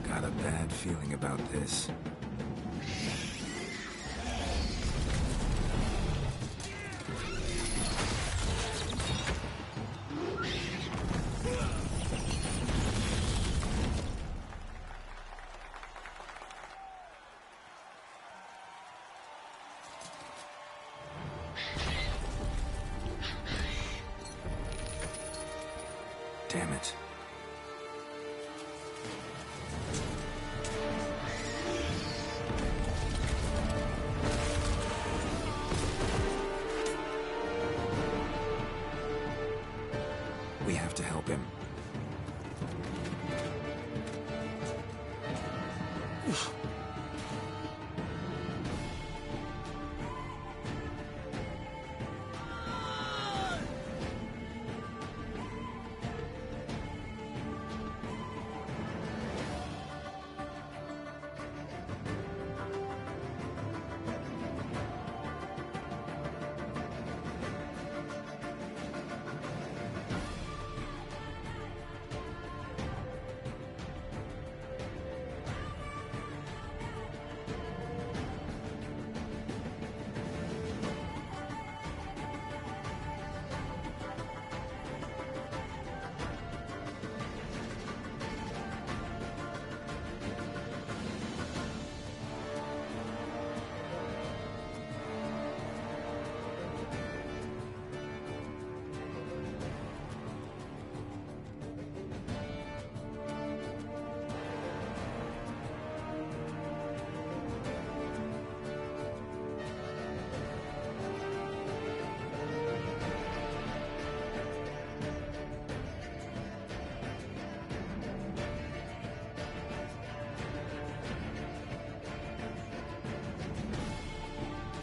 Got a bad feeling about this. Damn it. We have to help him.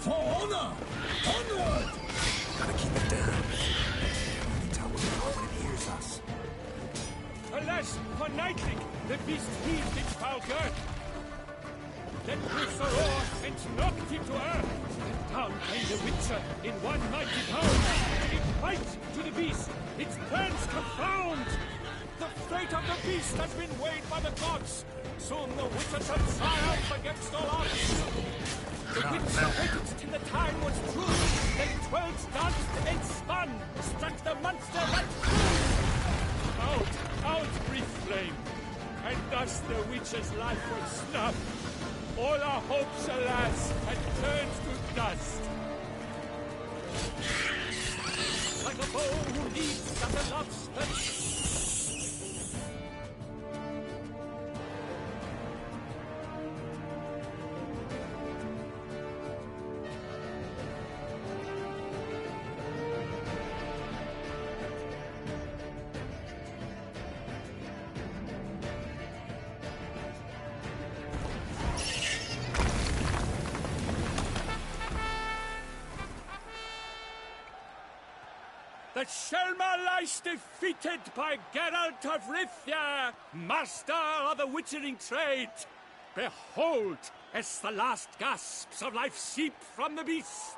For honor! Onward! Gotta keep it down. Can only tell where we are when it hears us. Alas, for Nightling, the beast heaved its foul girth. Then Bruce roared and knocked him to earth. And down came the Witcher in one mighty pound. It bites to the beast, its plans confound. The fate of the beast has been weighed by the gods. Soon the Witcher shall triumph against all odds. The Witcher waited till the time was true. Then 12 danced and spun, struck the monster that flew. Out, brief flame, and thus the Witcher's life was snuffed. All our hopes, alas, had turned to dust. Like a bow who leaps at a lobster. The Shelma lies defeated by Geralt of Rivia, master of the witchering trade. Behold, as the last gasps of life seep from the beast.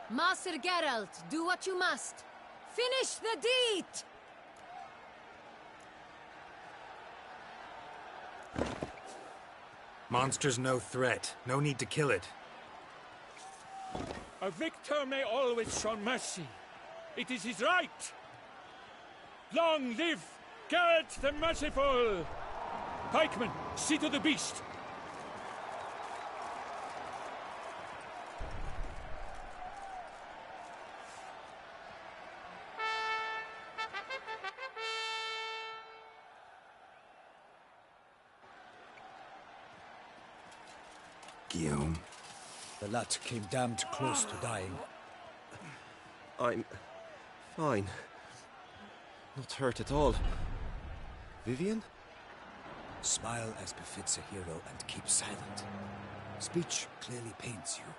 Master Geralt, do what you must. Finish the deed! Monster's no threat. No need to kill it. A victor may always show mercy. It is his right. Long live Geralt the Merciful! Pikemen, see to the beast. Guillaume. The lad came damned close to dying. I'm fine. Not hurt at all. Vivian? Smile as befits a hero and keep silent. Speech clearly pains you.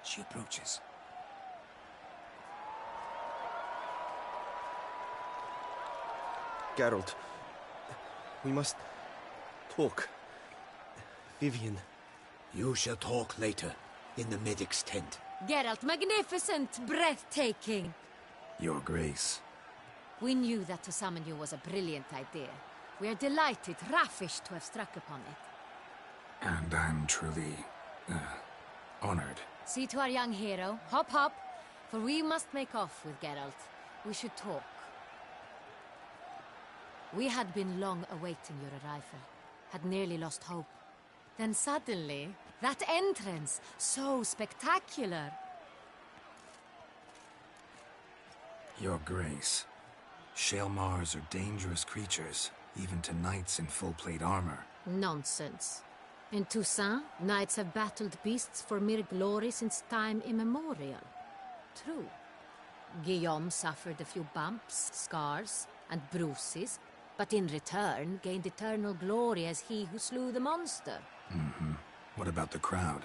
She approaches. Geralt, we must talk. Vivian. You shall talk later, in the medic's tent. Geralt, magnificent, breathtaking. Your Grace. We knew that to summon you was a brilliant idea. We are delighted, ravished to have struck upon it. And I'm truly, honored. See to our young hero. Hop, hop. For we must make off with Geralt. We should talk. We had been long awaiting your arrival. Had nearly lost hope. Then suddenly, that entrance, so spectacular. Your Grace. Shaelmars are dangerous creatures, even to knights in full plate armor. Nonsense. In Toussaint, knights have battled beasts for mere glory since time immemorial. True. Guillaume suffered a few bumps, scars, and bruises, but in return gained eternal glory as he who slew the monster. What about the crowd?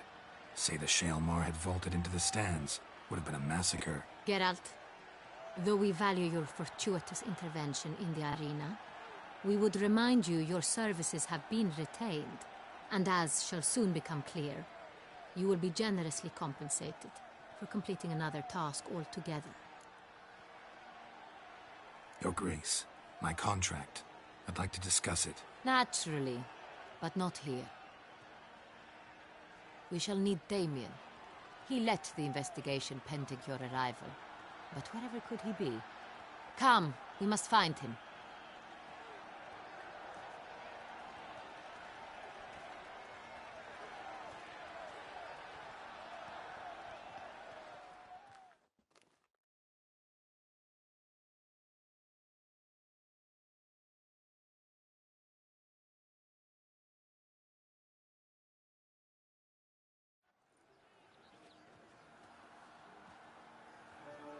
Say the Shaelmar had vaulted into the stands. Would have been a massacre. Geralt, though we value your fortuitous intervention in the arena, we would remind you your services have been retained, and as shall soon become clear, you will be generously compensated for completing another task altogether. Your Grace, my contract. I'd like to discuss it. Naturally, but not here. We shall need Damien. He led the investigation pending your arrival. But wherever could he be? Come, we must find him.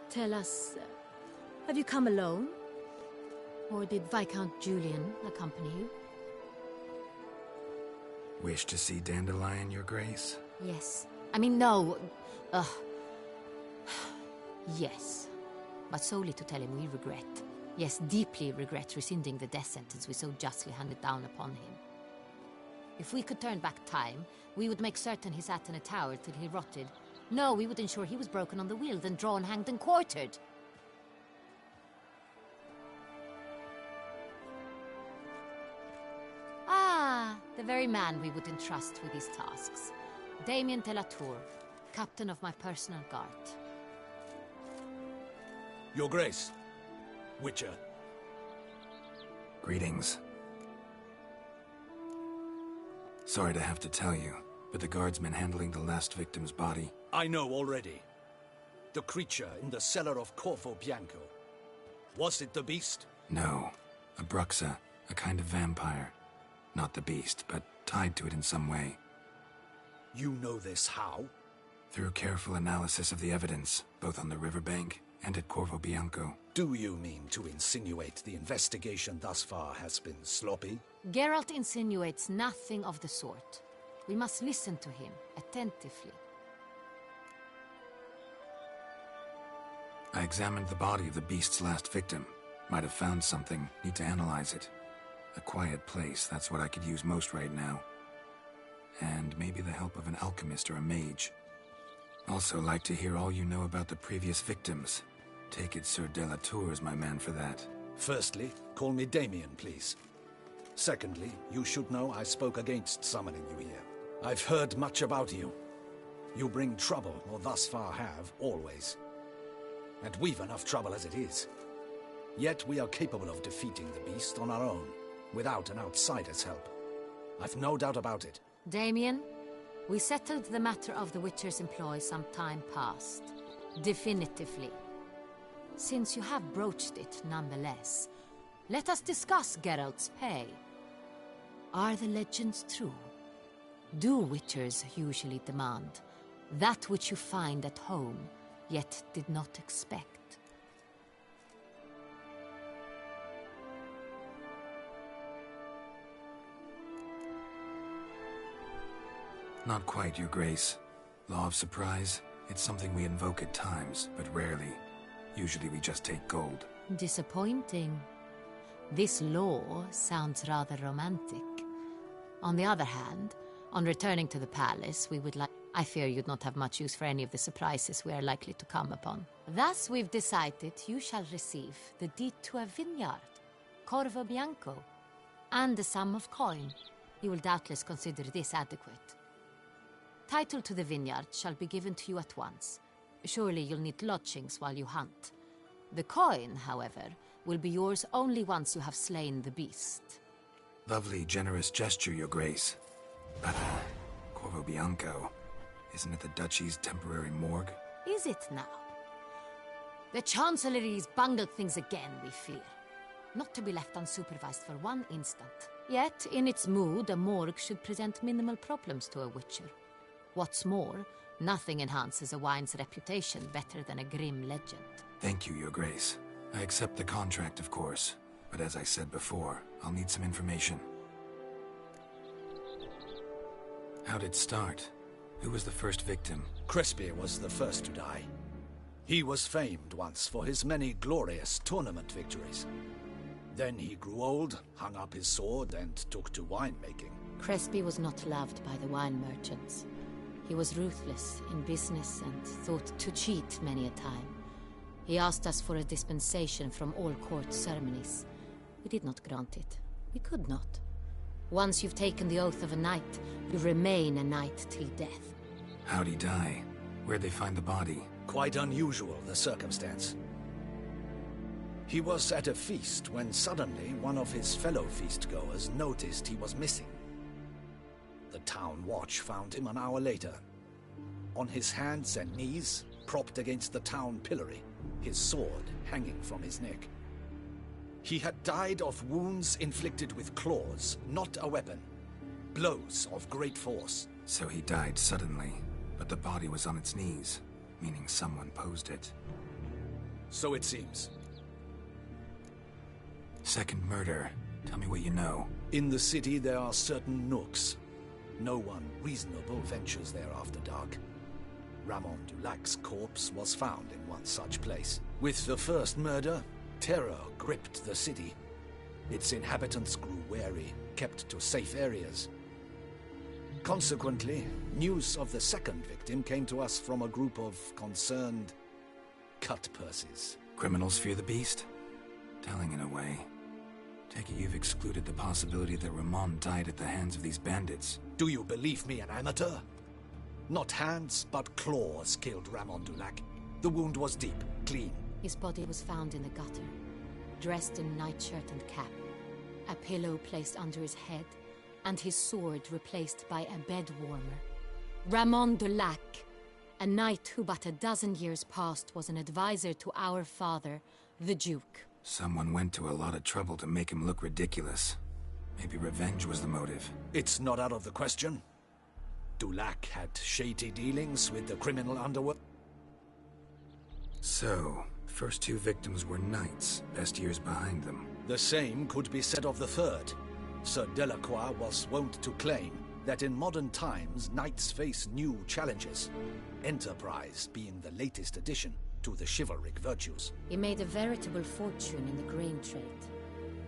Tell us, have you come alone? Or did Viscount Julian accompany you? Wish to see Dandelion, Your Grace? Yes. I mean, no. Yes. But solely to tell him we regret. Yes, deeply regret rescinding the death sentence we so justly handed down upon him. If we could turn back time, we would make certain he sat in a tower till he rotted. No, we would ensure he was broken on the wheel, then drawn, hanged, and quartered. Ah, the very man we would entrust with these tasks. Damien de la Tour, captain of my personal guard. Your Grace. Witcher. Greetings. Sorry to have to tell you, but the guardsman handling the last victim's body... I know already. The creature in the cellar of Corvo Bianco. Was it the beast? No. A Bruxa, a kind of vampire. Not the beast, but tied to it in some way. You know this how? Through careful analysis of the evidence, both on the riverbank and at Corvo Bianco. Do you mean to insinuate the investigation thus far has been sloppy? Geralt insinuates nothing of the sort. We must listen to him attentively. I examined the body of the beast's last victim. Might have found something. Need to analyze it. A quiet place, that's what I could use most right now. And maybe the help of an alchemist or a mage. Also like to hear all you know about the previous victims. Take it Sir de la Tour is my man for that. Firstly, call me Damien, please. Secondly, you should know I spoke against summoning you here. I've heard much about you. You bring trouble, or thus far have, always. And we've enough trouble as it is. Yet we are capable of defeating the beast on our own, without an outsider's help. I've no doubt about it. Damien, we settled the matter of the Witcher's employ some time past. Definitively. Since you have broached it nonetheless, let us discuss Geralt's pay. Are the legends true? Do Witchers usually demand that which you find at home, yet did not expect? Not quite, Your Grace. Law of surprise, it's something we invoke at times, but rarely. Usually we just take gold. Disappointing. This law sounds rather romantic. On the other hand, on returning to the palace, we would like... I fear you'd not have much use for any of the surprises we are likely to come upon. Thus, we've decided you shall receive the deed to a vineyard, Corvo Bianco, and the sum of coin. You will doubtless consider this adequate. Title to the vineyard shall be given to you at once. Surely you'll need lodgings while you hunt. The coin, however, will be yours only once you have slain the beast. Lovely, generous gesture, Your Grace. But, Corvo Bianco, isn't it the Duchy's temporary morgue? Is it now? The Chancellery's bungled things again, we fear. Not to be left unsupervised for one instant. Yet, in its mood, a morgue should present minimal problems to a Witcher. What's more, nothing enhances a wine's reputation better than a grim legend. Thank you, Your Grace. I accept the contract, of course. But as I said before, I'll need some information. How'd it start? Who was the first victim? Crespy was the first to die. He was famed once for his many glorious tournament victories. Then he grew old, hung up his sword, and took to winemaking. Crespy was not loved by the wine merchants. He was ruthless in business and thought to cheat many a time. He asked us for a dispensation from all court ceremonies. We did not grant it. We could not. Once you've taken the oath of a knight, you remain a knight till death. How'd he die? Where'd they find the body? Quite unusual, the circumstance. He was at a feast when suddenly one of his fellow feastgoers noticed he was missing. The town watch found him an hour later. On his hands and knees, propped against the town pillory, his sword hanging from his neck. He had died of wounds inflicted with claws, not a weapon. Blows of great force. So he died suddenly, but the body was on its knees, meaning someone posed it. So it seems. Second murder. Tell me what you know. In the city, there are certain nooks. No one reasonable ventures there after dark. Ramon Dulac's corpse was found in one such place. With the first murder, terror gripped the city. Its inhabitants grew wary, kept to safe areas. Consequently, news of the second victim came to us from a group of concerned cut-purses. Criminals fear the beast? Telling in a way. Take it you've excluded the possibility that Ramon died at the hands of these bandits. Do you believe me, an amateur? Not hands, but claws killed Ramon Dulac. The wound was deep, clean. His body was found in the gutter, dressed in nightshirt and cap, a pillow placed under his head, and his sword replaced by a bed warmer. Ramon Dulac, a knight who but a dozen years past was an advisor to our father, the Duke. Someone went to a lot of trouble to make him look ridiculous. Maybe revenge was the motive. It's not out of the question. Dulac had shady dealings with the criminal underworld. So, first two victims were knights, best years behind them. The same could be said of the third. Sir Delacroix was wont to claim that in modern times, knights face new challenges, enterprise being the latest addition to the chivalric virtues. He made a veritable fortune in the grain trade.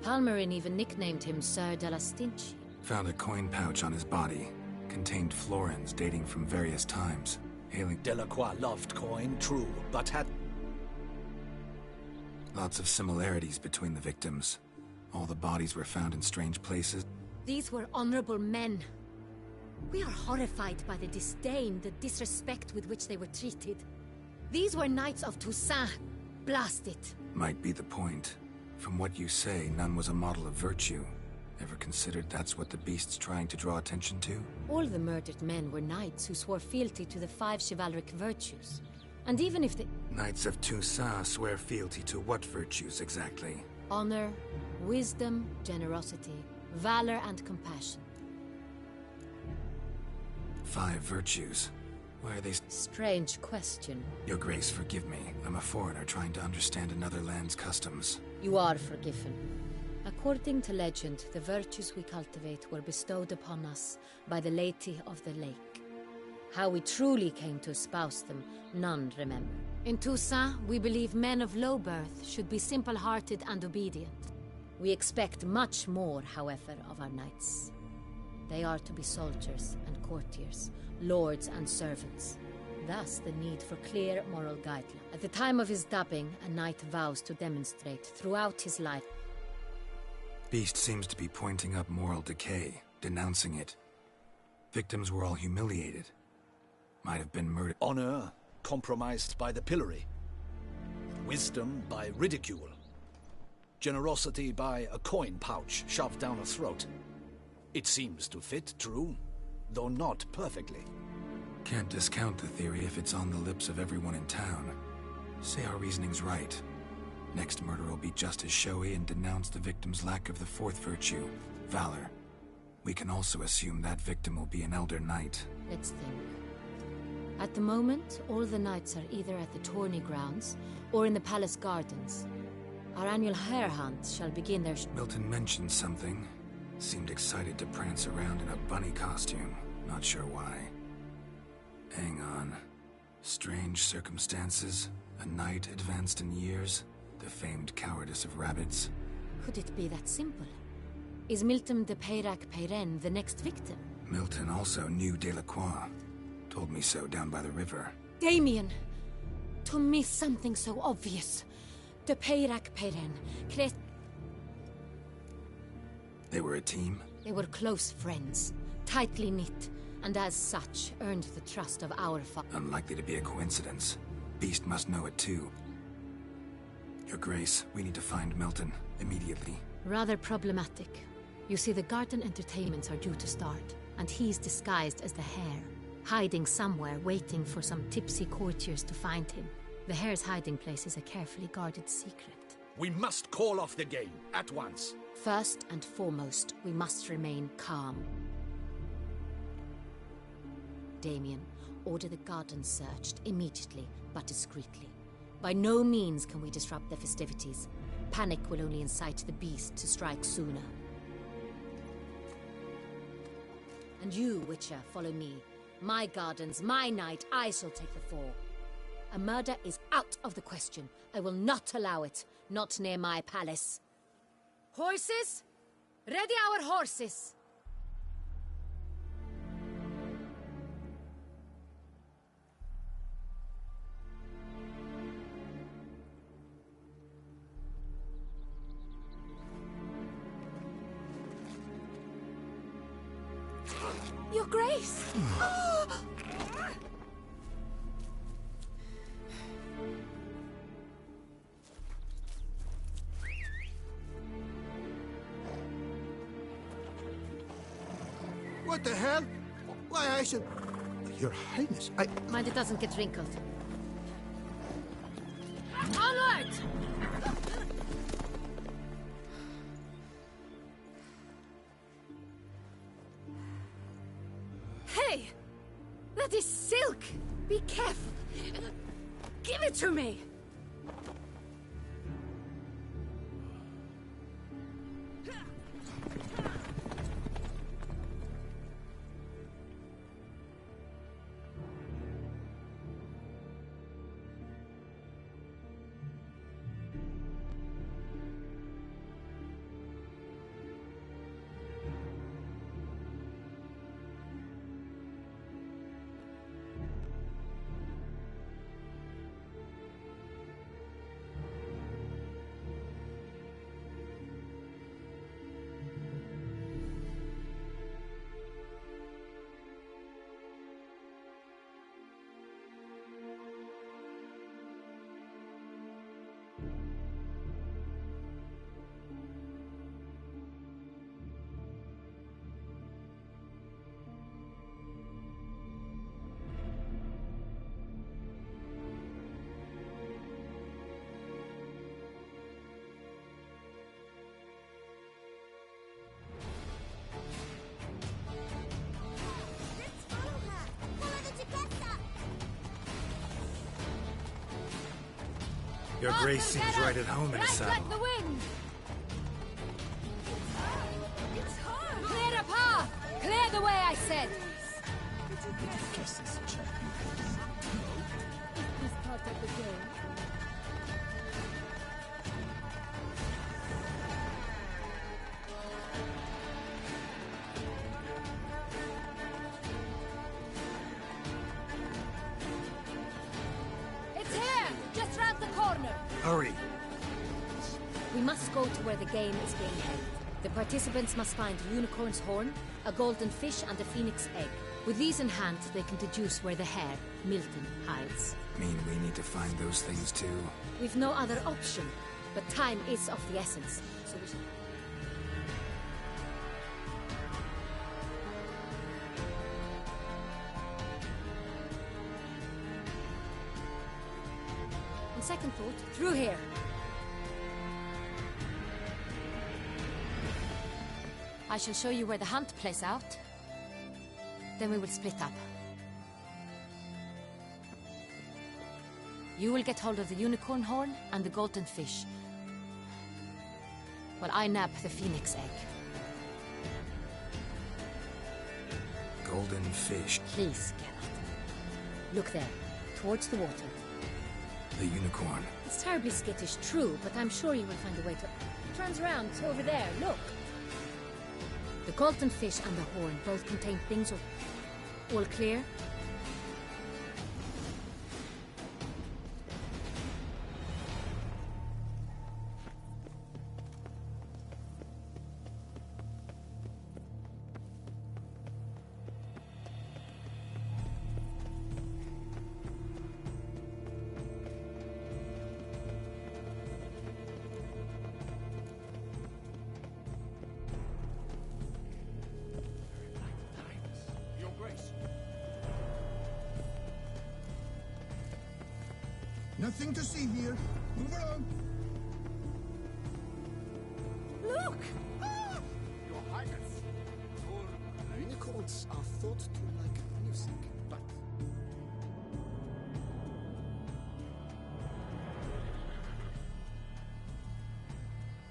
Palmerin even nicknamed him Sir de la Stinchi. Found a coin pouch on his body. Contained florins dating from various times, hailing... Delacroix loved coin, true, but had... Lots of similarities between the victims. All the bodies were found in strange places. These were honorable men. We are horrified by the disdain, the disrespect with which they were treated. These were knights of Toussaint. Blast it. Might be the point. From what you say, none was a model of virtue. Ever considered that's what the beast's trying to draw attention to? All the murdered men were knights who swore fealty to the 5 chivalric virtues. And even if the... Knights of Toussaint swear fealty to what virtues exactly? Honor, wisdom, generosity, valor, and compassion. 5 virtues. Why are they... Strange question. Your Grace, forgive me. I'm a foreigner trying to understand another land's customs. You are forgiven. According to legend, the virtues we cultivate were bestowed upon us by the Lady of the Lake. How we truly came to espouse them, none remember. In Toussaint, we believe men of low birth should be simple-hearted and obedient. We expect much more, however, of our knights. They are to be soldiers and courtiers, lords and servants. Thus, the need for clear moral guidelines. At the time of his dubbing, a knight vows to demonstrate throughout his life. Beast seems to be pointing up moral decay, denouncing it. Victims were all humiliated. Might have been murdered. Honor compromised by the pillory. Wisdom by ridicule. Generosity by a coin pouch shoved down a throat. It seems to fit, true, though not perfectly. Can't discount the theory if it's on the lips of everyone in town. Say our reasoning's right. Next murder will be just as showy and denounce the victim's lack of the 4th virtue, valor. We can also assume that victim will be an elder knight. Let's think. At the moment, all the knights are either at the tourney grounds or in the palace gardens. Our annual hare hunt shall begin there. Milton mentioned something. Seemed excited to prance around in a bunny costume. Not sure why. Hang on. Strange circumstances. A knight advanced in years. The famed cowardice of rabbits. Could it be that simple? Is Milton de Peyrac-Peyren the next victim? Milton also knew Delacroix. Told me so down by the river. Damien! To miss something so obvious. De Peyrac-Peyren, They were a team? They were close friends, tightly knit, and as such, earned the trust of our father. Unlikely to be a coincidence. Beast must know it too. Your Grace, we need to find Milton, immediately. Rather problematic. You see, the garden entertainments are due to start, and he's disguised as the hare, hiding somewhere, waiting for some tipsy courtiers to find him. The hare's hiding place is a carefully guarded secret. We must call off the game, at once. First and foremost, we must remain calm. Damien, order the garden searched immediately, but discreetly. By no means can we disrupt the festivities. Panic will only incite the beast to strike sooner. And you, Witcher, follow me. My gardens, my night, I shall take the fall. A murder is out of the question. I will not allow it. Not near my palace. Horses? Ready our horses! Your Grace! What the hell? Why, I should... Your Highness, I... Mind it doesn't get wrinkled. Onward! Hey! That is silk! Be careful! Give it to me! Your Grace seems right at home in the saddle. Like the wind! Clear a path! Clear the way, I said! Is this part of the game? It's here! Just round the corner! Hurry! We must go to where the game is being held. The participants must find a unicorn's horn, a golden fish, and a phoenix egg. With these in hand, they can deduce where the hare, Milton, hides. Mean we need to find those things too? We've no other option, but time is of the essence, so we should... On second thought, through here. I shall show you where the hunt plays out. Then we will split up. You will get hold of the unicorn horn and the golden fish, while I nab the phoenix egg. Golden fish. Please, Geralt. Look there, towards the water. The unicorn. It's terribly skittish, true, but I'm sure you will find a way to... It turns around, over there, look. The golden fish and the horn both contain things of... All clear? Nothing to see here. Move along. Look! Your Highness. Unicorns are thought to like music, but...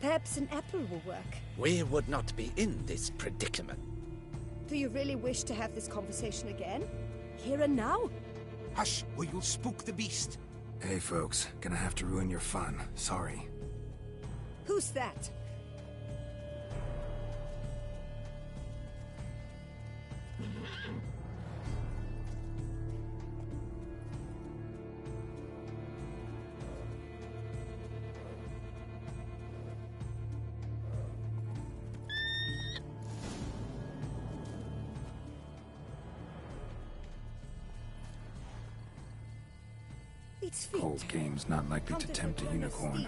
Perhaps an apple will work. We would not be in this predicament. Do you really wish to have this conversation again? Here and now? Hush, or you'll spook the beast. Hey folks, gonna have to ruin your fun. Sorry. Who's that? Cold game's not likely to tempt a unicorn.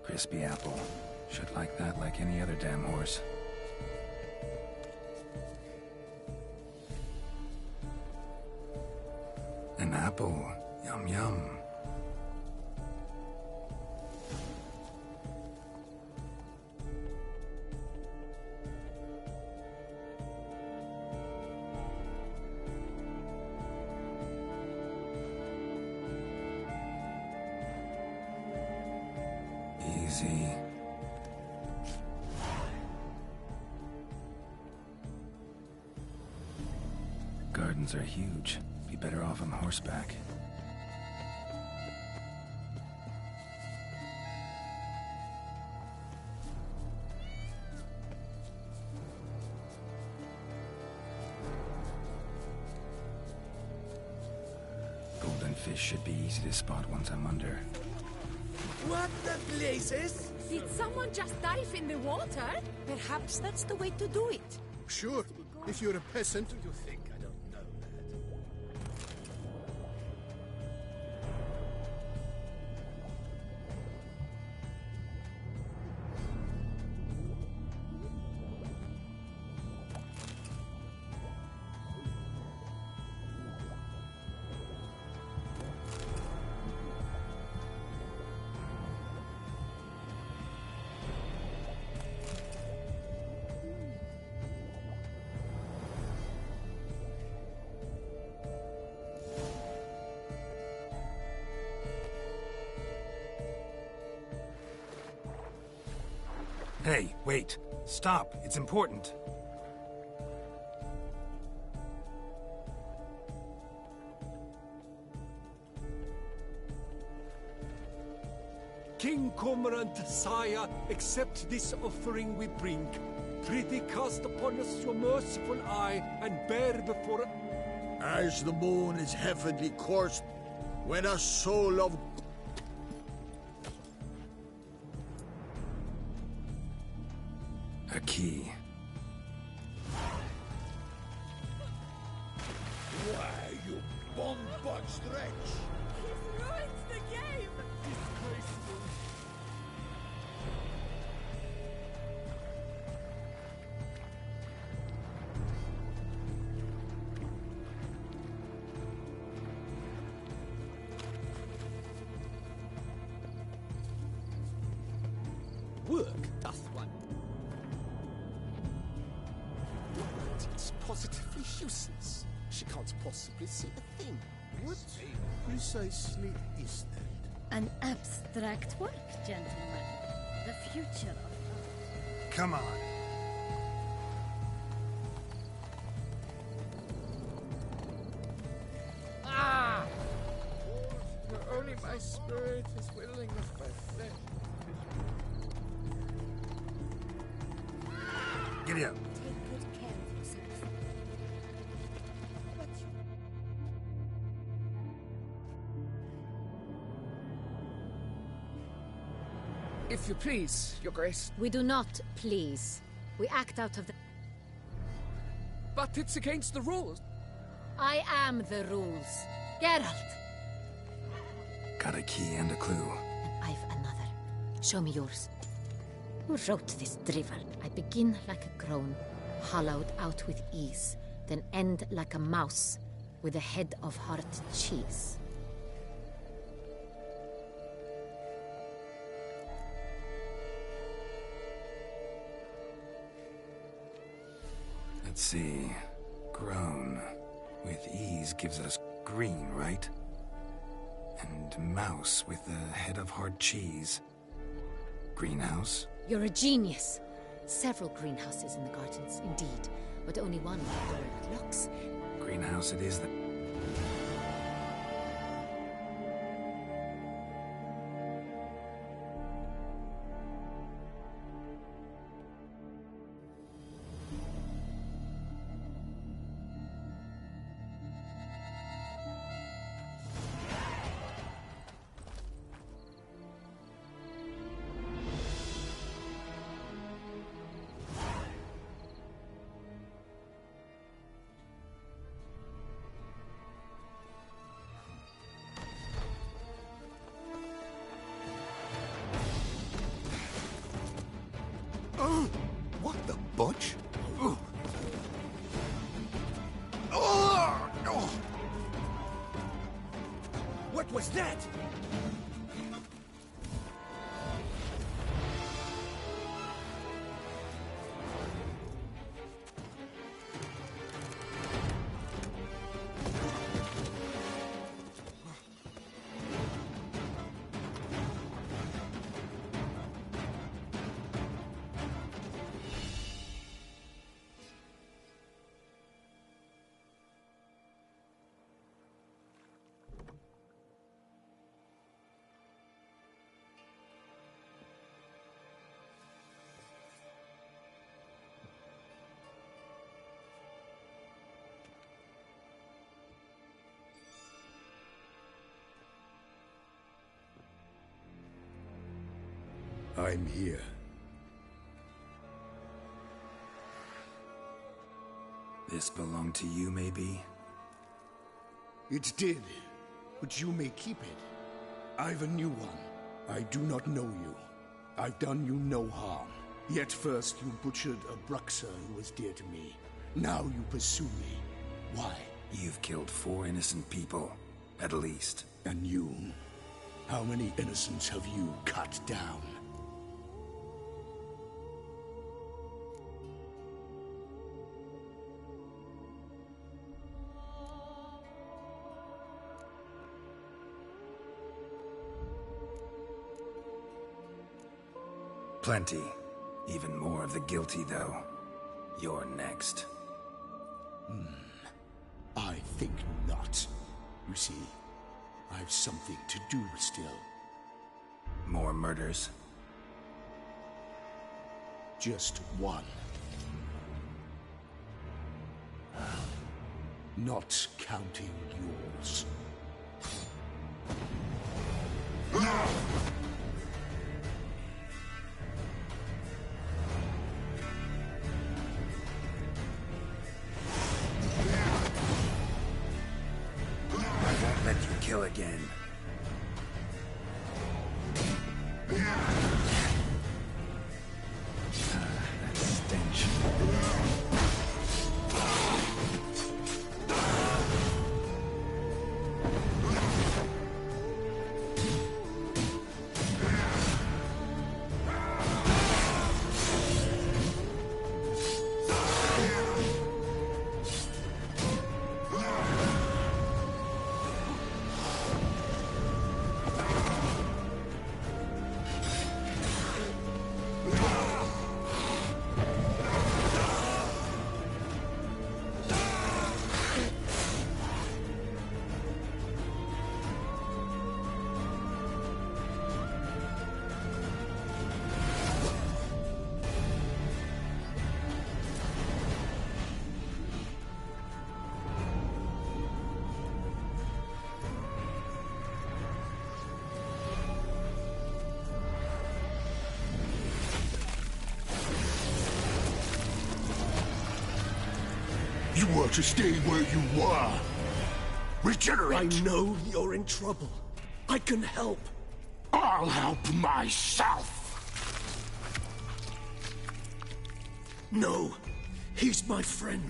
Crispy apple. Should like that like any other damn horse. An apple. Yum yum. Easy. Gardens are huge. Be better off on horseback. Golden fish should be easy to spot once I'm under. What the blazes? Did someone just dive in the water? Perhaps that's the way to do it. Sure, if you're a peasant. You think I don't know that? Hey, wait. Stop. It's important. King Cormorant, sire, accept this offering we bring. Prithee cast upon us your merciful eye, and bear before... As the moon is heavenly coursed, when a soul of... A key. Why, you bomb-boxed wretch! He's ruined the game! Disgraceful. Work doth one. It's positively useless. She can't possibly see a thing. What precisely is that? An abstract work, gentlemen. The future of... Come on. Ah! For only my spirit is willing as my flesh. Giddy up. Take good care of yourself. If you please, Your Grace. We do not please. We act out of the... But it's against the rules. I am the rules. Geralt! Got a key and a clue. And I've another. Show me yours. Who wrote this drivel? I begin like a crone, hollowed out with ease, then end like a mouse, with a head of hard cheese. Let's see. Grown. With ease gives us green, right? And mouse with a head of hard cheese. Greenhouse? You're a genius. Several greenhouses in the gardens, indeed, but only one where it looks. Greenhouse it is that... What the butch? What was that? I'm here. This belonged to you, maybe? It did, but you may keep it. I've a new one. I do not know you. I've done you no harm. Yet first you butchered a Bruxer who was dear to me. Now you pursue me. Why? You've killed 4 innocent people, at least. And you? How many innocents have you cut down? Plenty. Even more of the guilty, though. You're next. I think not. You see, I've something to do still. More murders? Just one. Not counting yours. Let you kill again. That stench. You were to stay where you were. Regenerate! I know you're in trouble. I can help. I'll help myself! No, he's my friend.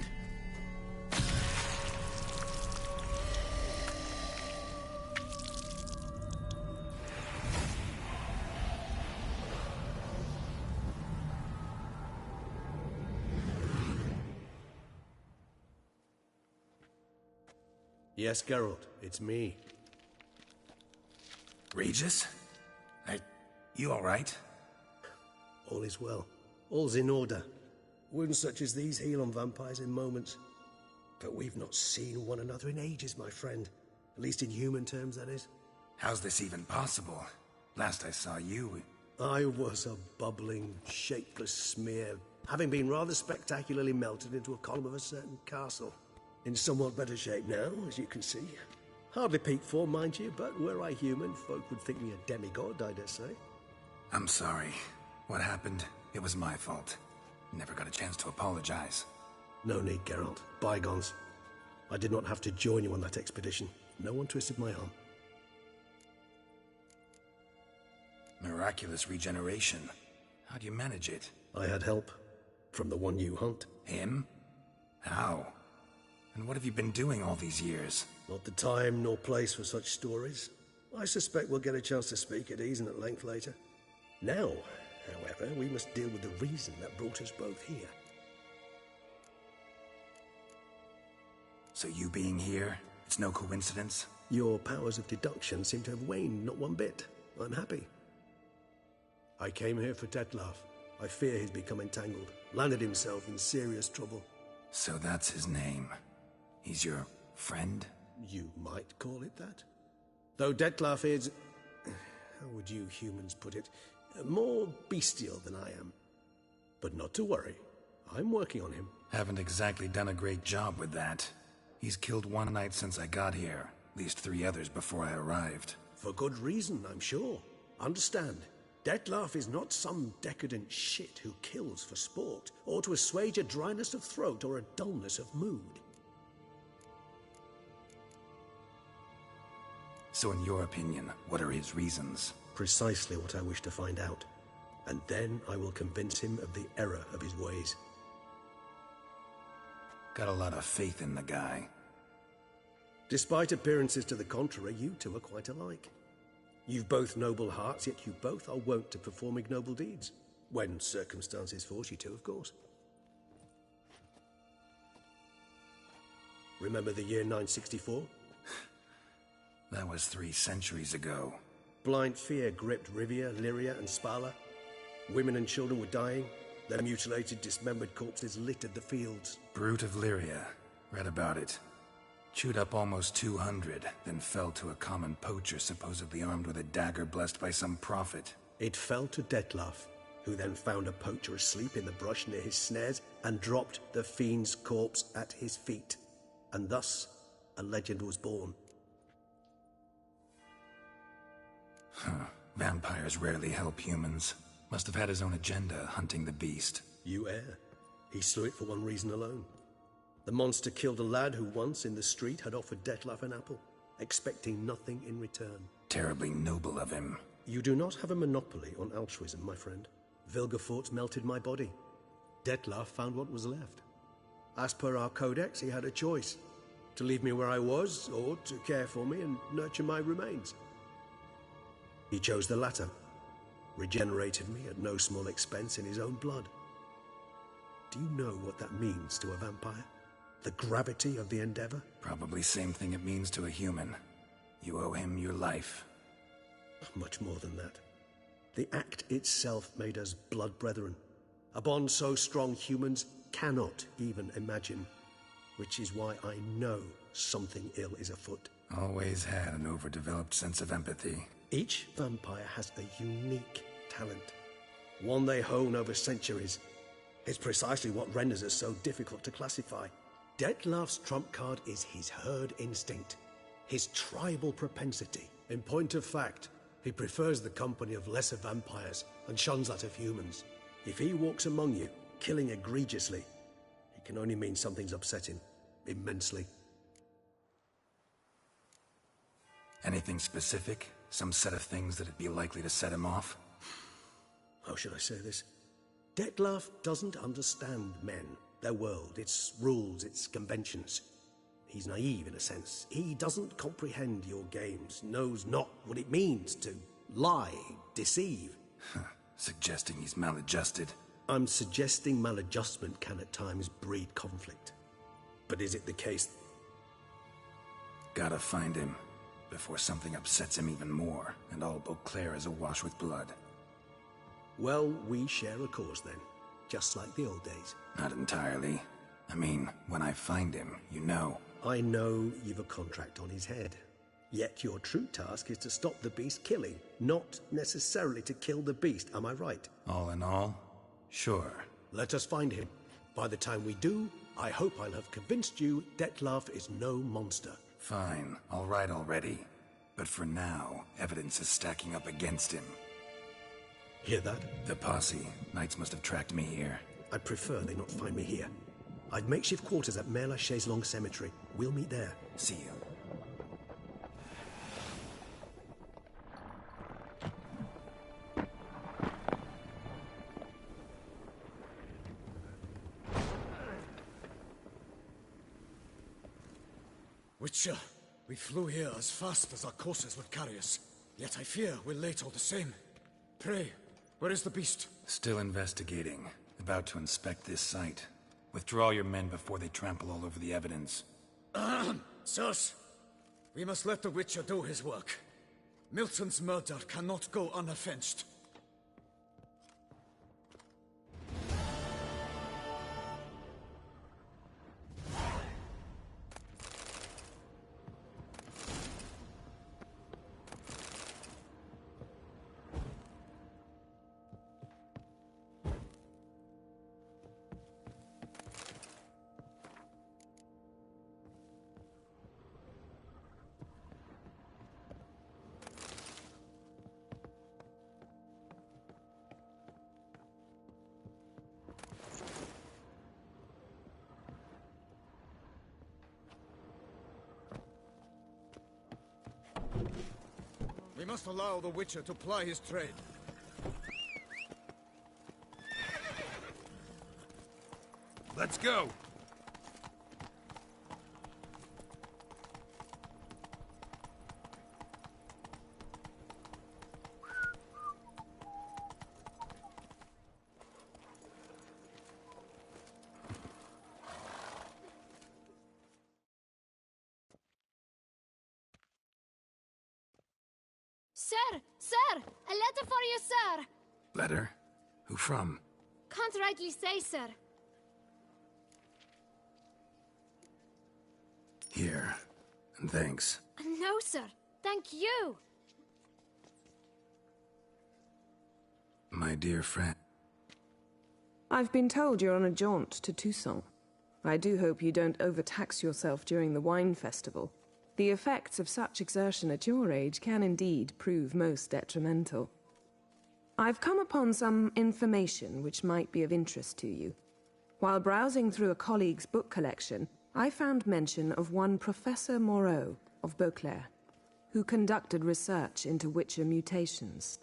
Yes, Geralt, it's me. Regis? You all right? All is well. All's in order. Wounds such as these heal on vampires in moments. But we've not seen one another in ages, my friend. At least in human terms, that is. How's this even possible? Last I saw you... I was a bubbling, shapeless smear, having been rather spectacularly melted into a column of a certain castle. In somewhat better shape now, as you can see. Hardly peak form, mind you, but were I human, folk would think me a demigod, I dare say. I'm sorry. What happened, it was my fault. Never got a chance to apologize. No need, Geralt. Bygones. I did not have to join you on that expedition. No one twisted my arm. Miraculous regeneration. How'd you manage it? I had help. From the one you hunt. Him? How? And what have you been doing all these years? Not the time nor place for such stories. I suspect we'll get a chance to speak at ease and at length later. Now, however, we must deal with the reason that brought us both here. So you being here, it's no coincidence? Your powers of deduction seem to have waned not one bit. I'm happy. I came here for Dettlaff. I fear he's become entangled, landed himself in serious trouble. So that's his name. He's your friend? You might call it that. Though Dettlaff is... how would you humans put it? More bestial than I am. But not to worry. I'm working on him. Haven't exactly done a great job with that. He's killed one knight since I got here. At least 3 others before I arrived. For good reason, I'm sure. Understand, Dettlaff is not some decadent shit who kills for sport, or to assuage a dryness of throat or a dullness of mood. So in your opinion, what are his reasons? Precisely what I wish to find out. And then I will convince him of the error of his ways. Got a lot of faith in the guy. Despite appearances to the contrary, you two are quite alike. You've both noble hearts, yet you both are wont to perform ignoble deeds. When circumstances force you to, of course. Remember the year 964? That was 3 centuries ago. Blind fear gripped Rivia, Lyria, and Spala. Women and children were dying. Their mutilated, dismembered corpses littered the fields. Brute of Lyria. Read about it. Chewed up almost 200, then fell to a common poacher supposedly armed with a dagger blessed by some prophet. It fell to Dettlaff, who then found a poacher asleep in the brush near his snares and dropped the fiend's corpse at his feet. And thus, a legend was born. Vampires rarely help humans. Must have had his own agenda, hunting the beast. You err. He slew it for one reason alone. The monster killed a lad who once, in the street, had offered Dettlaff an apple, expecting nothing in return. Terribly noble of him. You do not have a monopoly on altruism, my friend. Vilgefortz melted my body. Dettlaff found what was left. As per our codex, he had a choice. To leave me where I was, or to care for me and nurture my remains. He chose the latter. Regenerated me at no small expense in his own blood. Do you know what that means to a vampire? The gravity of the endeavor? Probably same thing it means to a human. You owe him your life. Much more than that. The act itself made us blood brethren. A bond so strong humans cannot even imagine. Which is why I know something ill is afoot. Always had an overdeveloped sense of empathy. Each vampire has a unique talent. One they hone over centuries. It's precisely what renders us so difficult to classify. Dettlaff's trump card is his herd instinct, his tribal propensity. In point of fact, he prefers the company of lesser vampires and shuns that of humans. If he walks among you, killing egregiously, it can only mean something's upset him, immensely. Anything specific? Some set of things that'd be likely to set him off? How should I say this? Dettlaff doesn't understand men, their world, its rules, its conventions. He's naive in a sense. He doesn't comprehend your games, knows not what it means to lie, deceive. Suggesting he's maladjusted. I'm suggesting maladjustment can at times breed conflict. But is it the case? Gotta find him, before something upsets him even more, and all Beauclair is awash with blood. Well, we share a cause then. Just like the old days. Not entirely. I mean, when I find him, you know. I know you've a contract on his head. Yet your true task is to stop the beast killing, not necessarily to kill the beast, am I right? All in all, sure. Let us find him. By the time we do, I hope I'll have convinced you Dettlaff is no monster. Fine, all right already. But for now, evidence is stacking up against him. Hear that? The posse. Knights must have tracked me here. I'd prefer they not find me here. I'd makeshift quarters at Mère Lachaise Long Cemetery. We'll meet there. See you. Witcher, we flew here as fast as our courses would carry us. Yet I fear we're late all the same. Pray, where is the beast? Still investigating. About to inspect this site. Withdraw your men before they trample all over the evidence. Sirs, we must let the Witcher do his work. Milton's murder cannot go unoffensed. We must allow the Witcher to ply his trade. Let's go! Sir! Sir! A letter for you, sir! Letter? Who from? Can't rightly say, sir. Here. And thanks. No, sir. Thank you. My dear friend. I've been told you're on a jaunt to Toussaint. I do hope you don't overtax yourself during the wine festival. The effects of such exertion at your age can indeed prove most detrimental. I've come upon some information which might be of interest to you. While browsing through a colleague's book collection, I found mention of one Professor Moreau of Beauclair, who conducted research into Witcher mutations.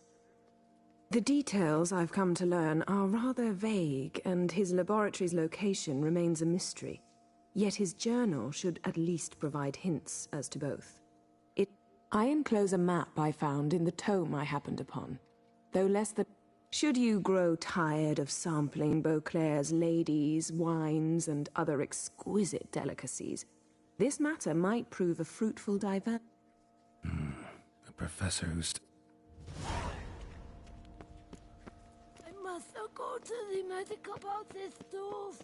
The details I've come to learn are rather vague, and his laboratory's location remains a mystery. Yet his journal should at least provide hints as to both. I enclose a map I found in the tome I happened upon, though less than... Should you grow tired of sampling Beauclair's ladies, wines, and other exquisite delicacies, this matter might prove a fruitful diversion. A professor who's... I must go to the medic about this stove.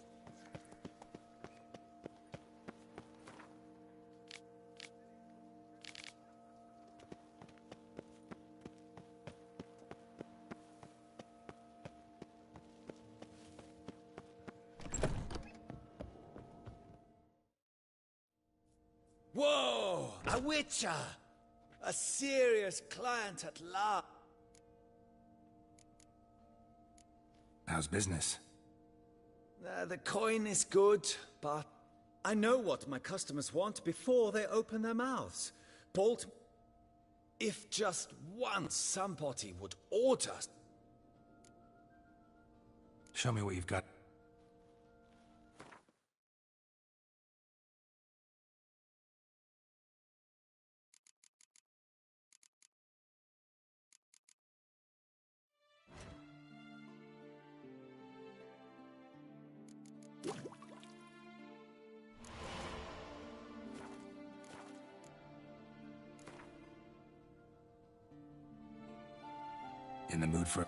Whoa! A Witcher! A serious client at last. How's business? The coin is good, but I know what my customers want before they open their mouths. Bolt, if just once somebody would order... Show me what you've got. In the mood for...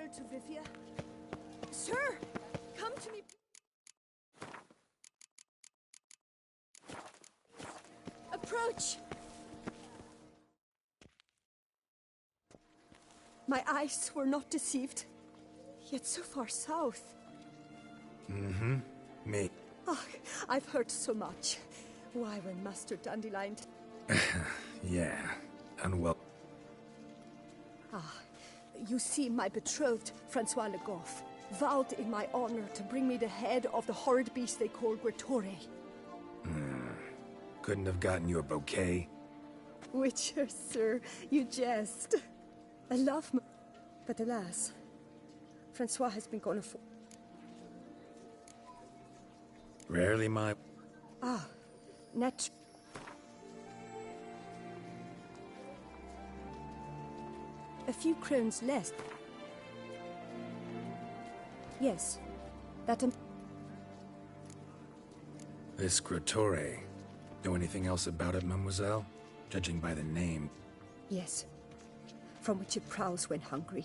Earl to Vivia. Sir, come to me. Approach. My eyes were not deceived, yet so far south. Mm-hmm. Me. Oh, I've heard so much. Why, when Master Dandelion... Yeah, and well... Ah, you see, my betrothed, Francois Le Goff, vowed in my honor to bring me the head of the horrid beast they call Gretore. Couldn't have gotten you a bouquet? Witcher, sir, you jest. I love my... But alas, Francois has been gone for... Rarely my... Ah, net... A few crowns less. Yes, that... This Gretore. Know anything else about it, mademoiselle? Judging by the name. Yes, from which it prowls when hungry.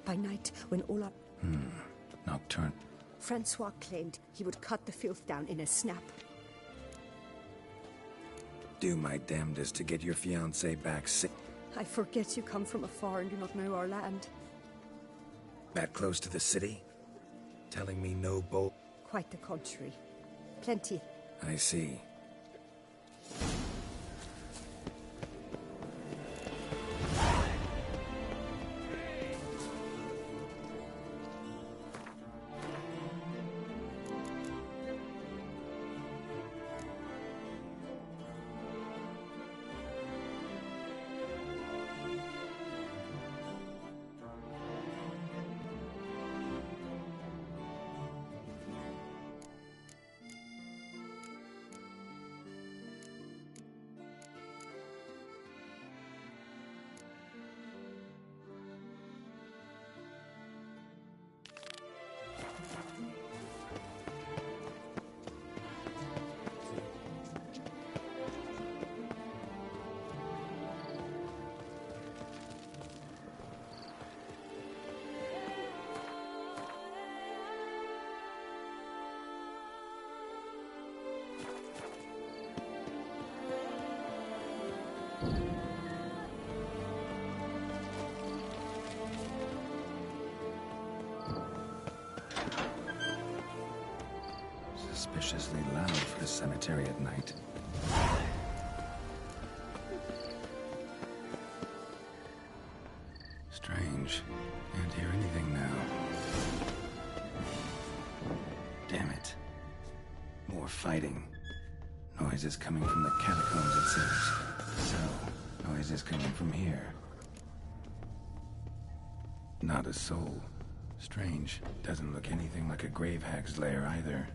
By night, when all our... Nocturne. Francois claimed he would cut the filth down in a snap. Do my damnedest to get your fiancé back safe. I forget you come from afar and do not know our land. That close to the city? Telling me no bolt? Quite the contrary. Plenty. I see. Suspiciously loud for a cemetery at night. Strange. Can't hear anything now. Damn it. More fighting. Noises coming from the catacombs, it seems. So, noises coming from here. Not a soul. Strange. Doesn't look anything like a grave hag's lair either.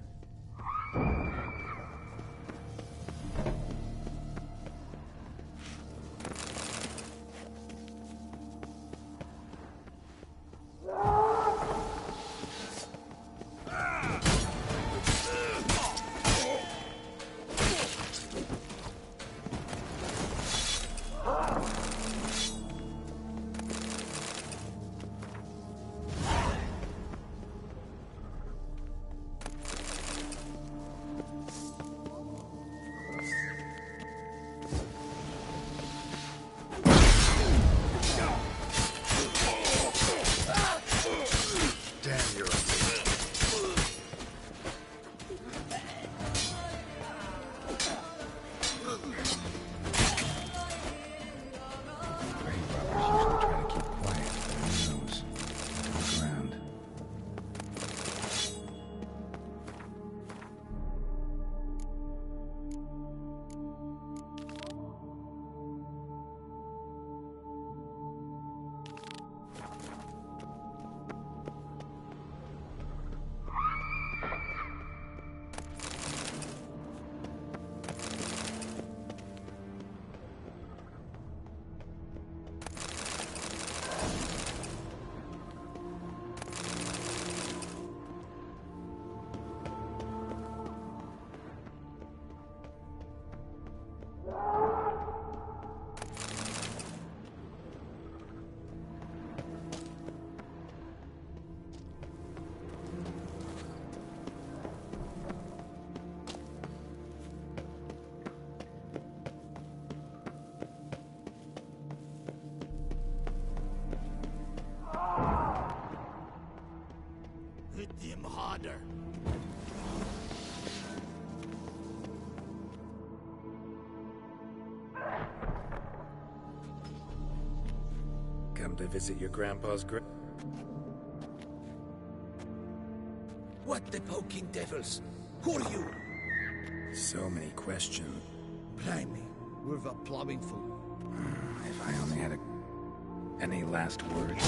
Come to visit your grandpa's grave? What the poking devils? Who are you? So many questions. Blimey, we're the plumbing fool. If I only had any last words.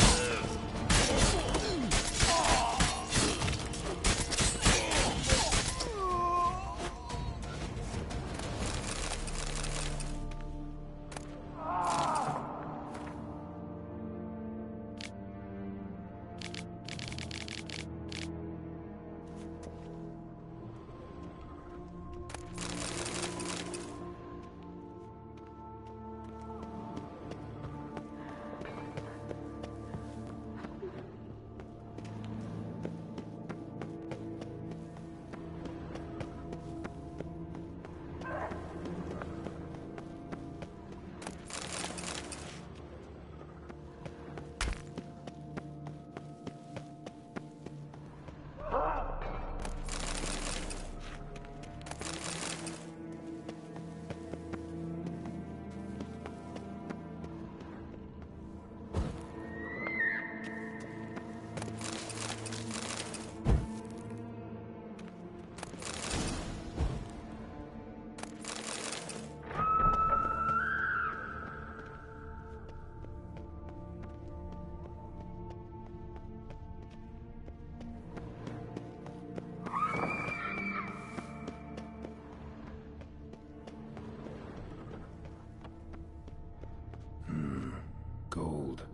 Gold.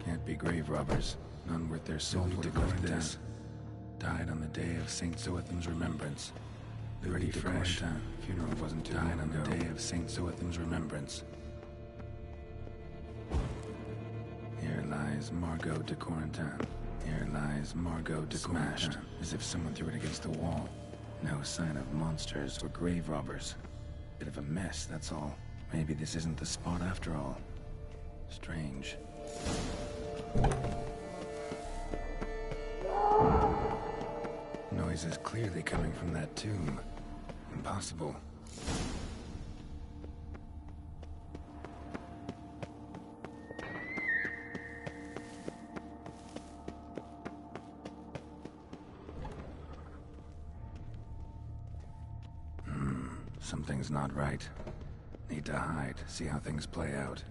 Can't be grave robbers. None worth their salt would have got this. Died on the day of St. Zoetham's remembrance. Pretty fresh. Funeral wasn't too long ago. Died on the day of St. Zoetham's remembrance. Here lies Margot de Corentin. Here lies Margot de Smashed, as if someone threw it against the wall. No sign of monsters or grave robbers. Bit of a mess, that's all. Maybe this isn't the spot after all. Strange. Noise is clearly coming from that tomb. Impossible. Something's not right. Need to hide, see how things play out.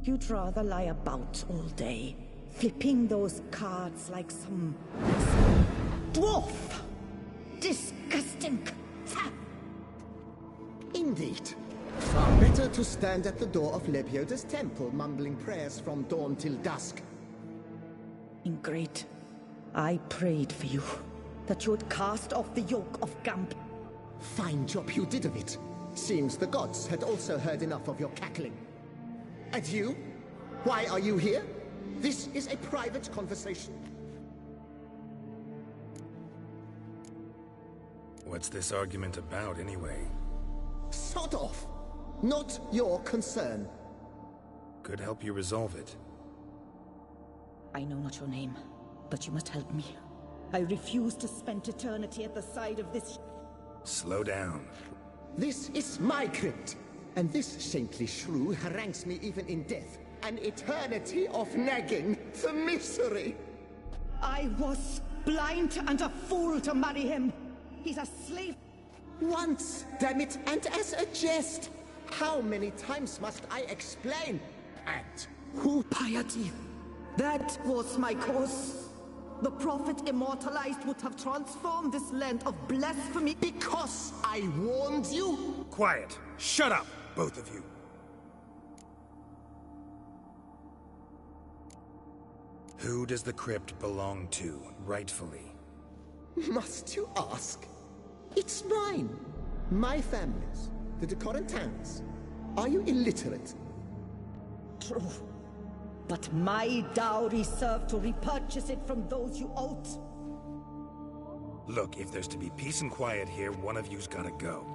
You'd rather lie about all day, flipping those cards like some dwarf. Disgusting. Indeed. Far better to stand at the door of Lebioda's temple, mumbling prayers from dawn till dusk. Ingrid, I prayed for you, that you would cast off the yoke of Gamp. Fine job you did of it. Seems the gods had also heard enough of your cackling. And you? Why are you here? This is a private conversation. What's this argument about, anyway? Sod off! Not your concern. Could help you resolve it. I know not your name, but you must help me. I refuse to spend eternity at the side of this... Slow down. This is my crypt, and this saintly shrew harangues me even in death. An eternity of nagging, the misery! I was blind and a fool to marry him. He's a slave. Once, damn it, and as a jest. How many times must I explain? And who piety? That was my cause. The prophet immortalized would have transformed this land of blasphemy. Because I warned you? Quiet. Shut up, both of you. Who does the crypt belong to, rightfully? Must you ask? It's mine. My family's. The de Corentins. Are you illiterate? True. But my dowry served to repurchase it from those you owed. Look, if there's to be peace and quiet here, one of you's gotta go.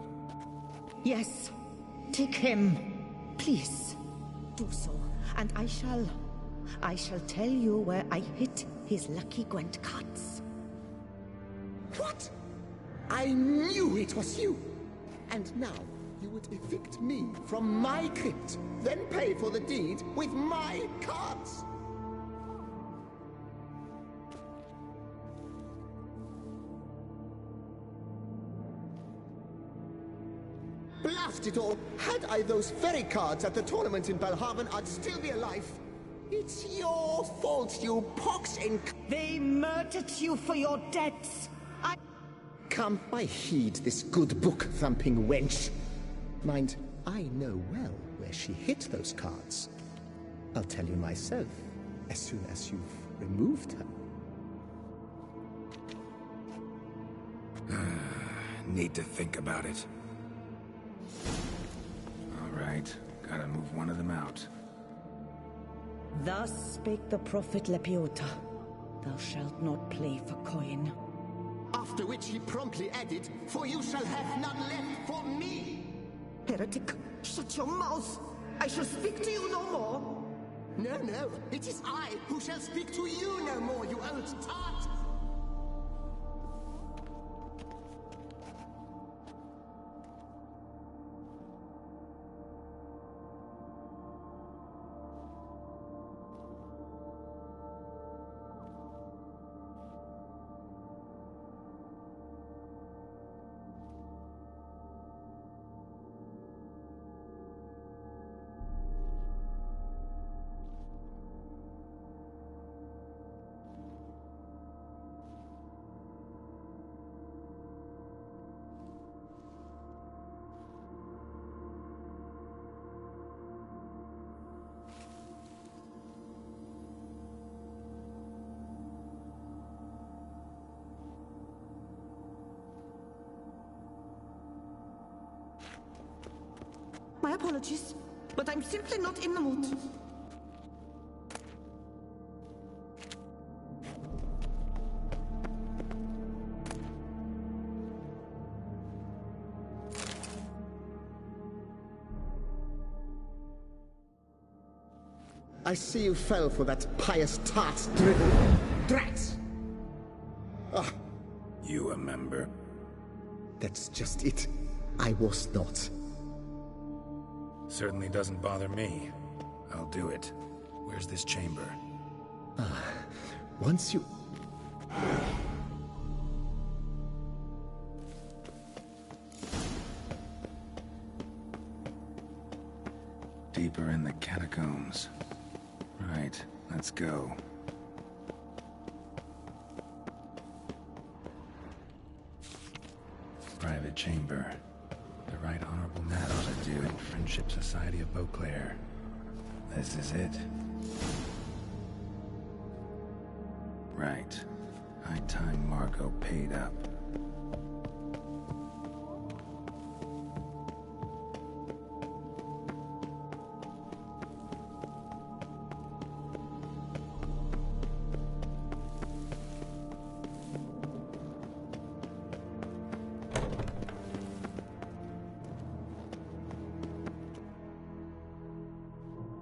Yes. Take him. Please. Do so. And I shall tell you where I hid his lucky Gwent cards. What? I knew it was you! And now, you would evict me from my crypt, then pay for the deed with my cards! Blast it all! Had I those very cards at the tournament in Belhaven, I'd still be alive. It's your fault, you pox and... They murdered you for your debts. Come, I heed this good book-thumping wench. Mind, I know well where she hid those cards. I'll tell you myself, as soon as you've removed her. Need to think about it. All right, gotta move one of them out. Thus spake the prophet Lepiota. Thou shalt not play for coin. After which he promptly added, "For you shall have none left for me!" Heretic, shut your mouth! I shall speak to you no more! No, no, it is I who shall speak to you no more, you old tart! My apologies, but I'm simply not in the mood. I see you fell for that pious tart's drivel. Drats! Ah. You a member? That's just it. I was not. Certainly doesn't bother me. I'll do it. Where's this chamber? Once you... Deeper in the catacombs. Right, let's go. Private chamber. The Right Honorable Nat ought to do. Friendship Society of Beauclair. This is it. Right. High time Margot paid up.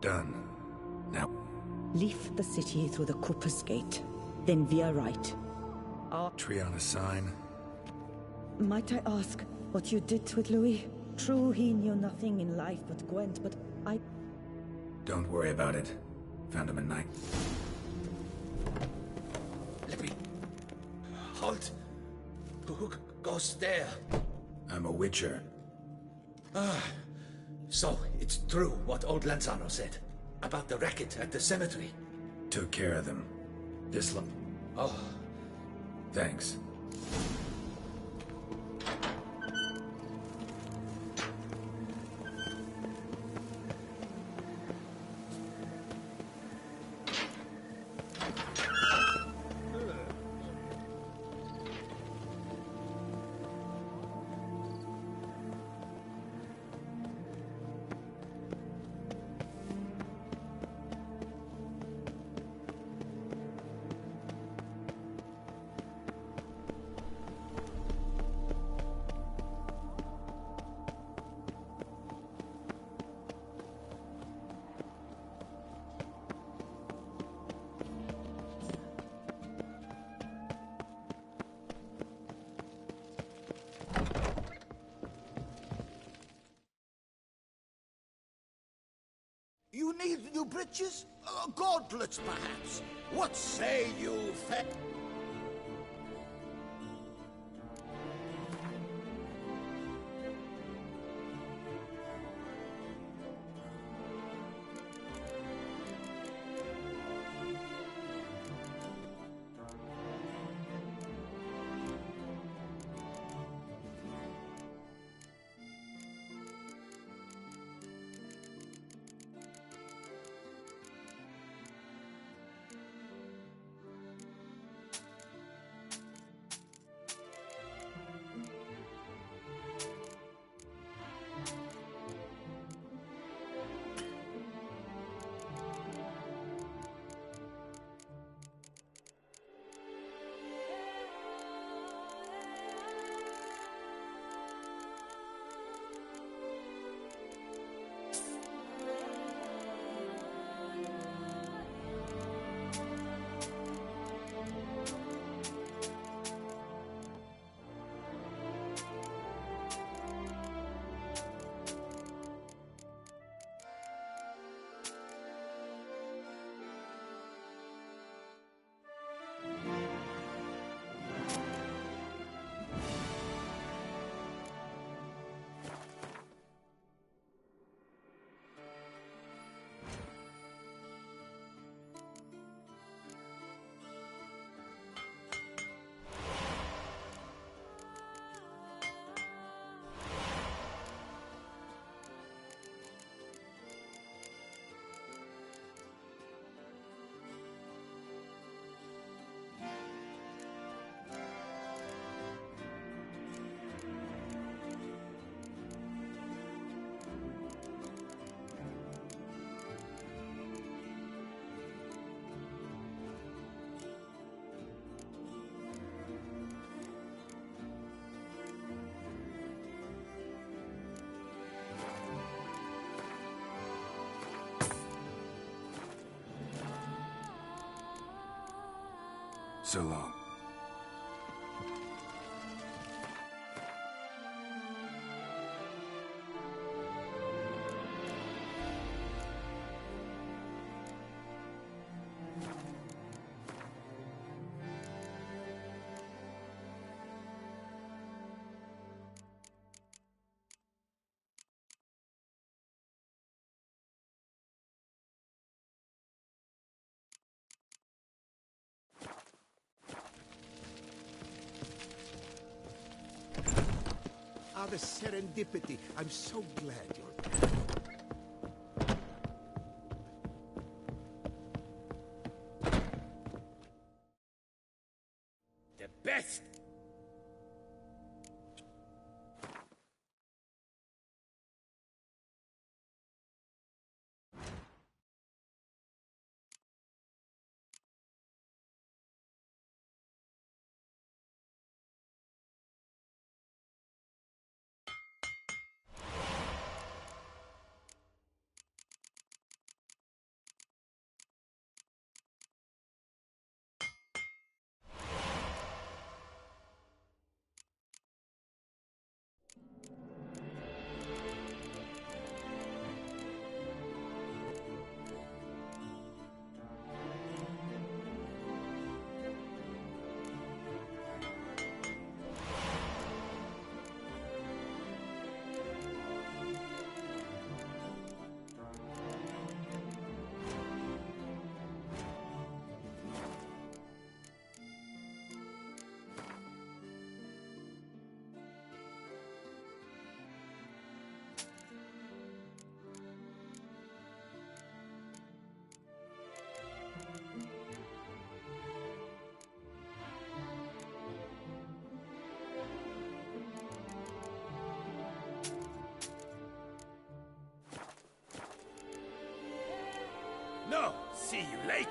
Done. Now... Leave the city through the Corpus Gate. Then via right. Tree on a sign. Might I ask what you did with Louis? True, he knew nothing in life but Gwent, but I... Don't worry about it. Found him at night. Libby. Halt. Who goes there? I'm a witcher. So, it's true what old Lanzano said about the racket at the cemetery. Took care of them. Oh. Thanks. britches? Gauntlets, perhaps? What say you, So long. The serendipity. I'm so glad you're back. The best! No, see you later.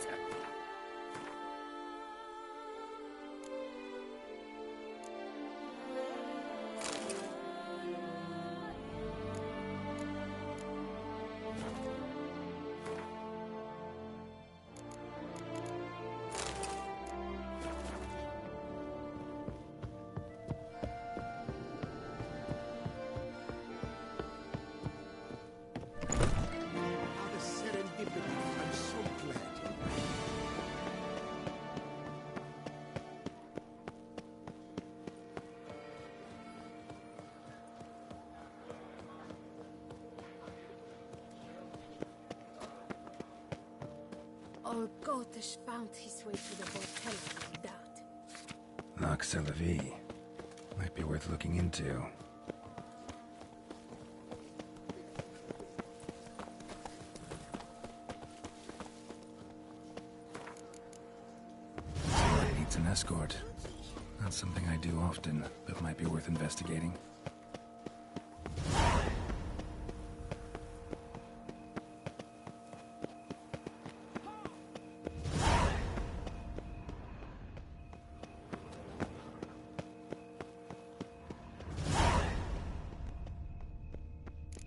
How the serendipity Old Gotish found his way to the hotel like that. Loch Selavi. Might be worth looking into. Somebody needs an escort. Not something I do often, but might be worth investigating.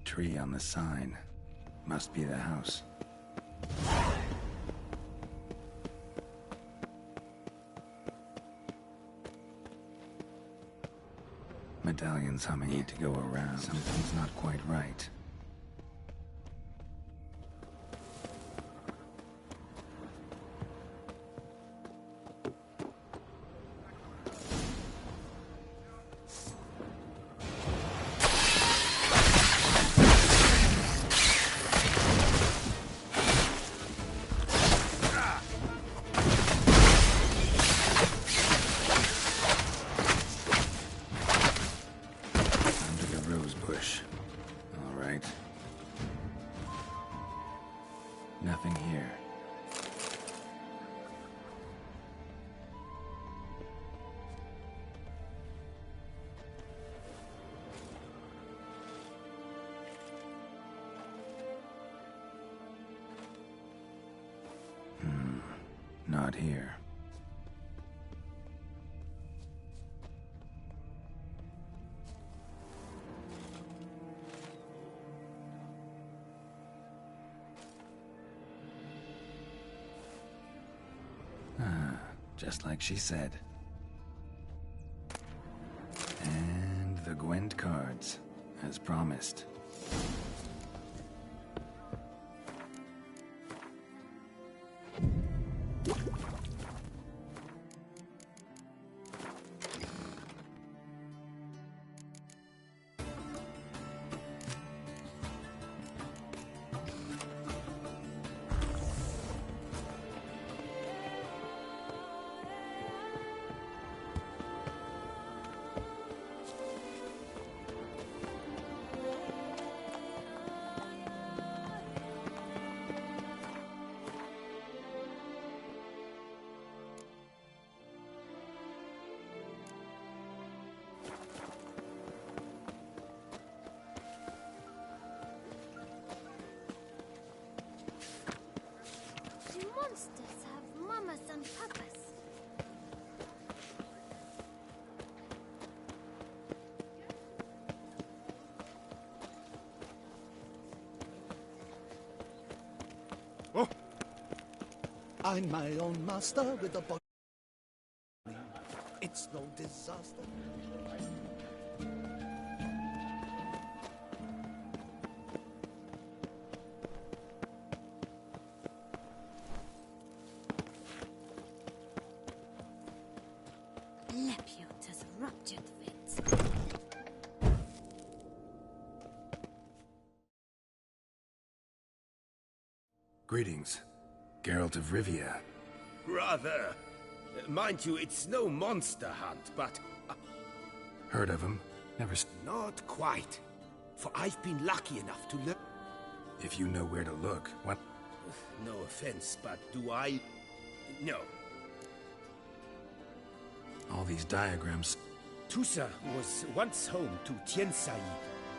Tree on the sign. Must be the house. Medallion's humming. Need to go around. Something's not quite right. Nothing here. Not here. Just like she said. And the Gwent cards, as promised. Monsters have mamas and papas. Oh. I'm my own master with a body. It's no disaster. Lepiot has ruptured it. Greetings. Geralt of Rivia. Rather. Mind you, it's no monster hunt, but... Heard of him? Never... Not quite. For I've been lucky enough to learn... If you know where to look, what... No offense, but do I... No. All these diagrams... Tusa was once home to Tiensai,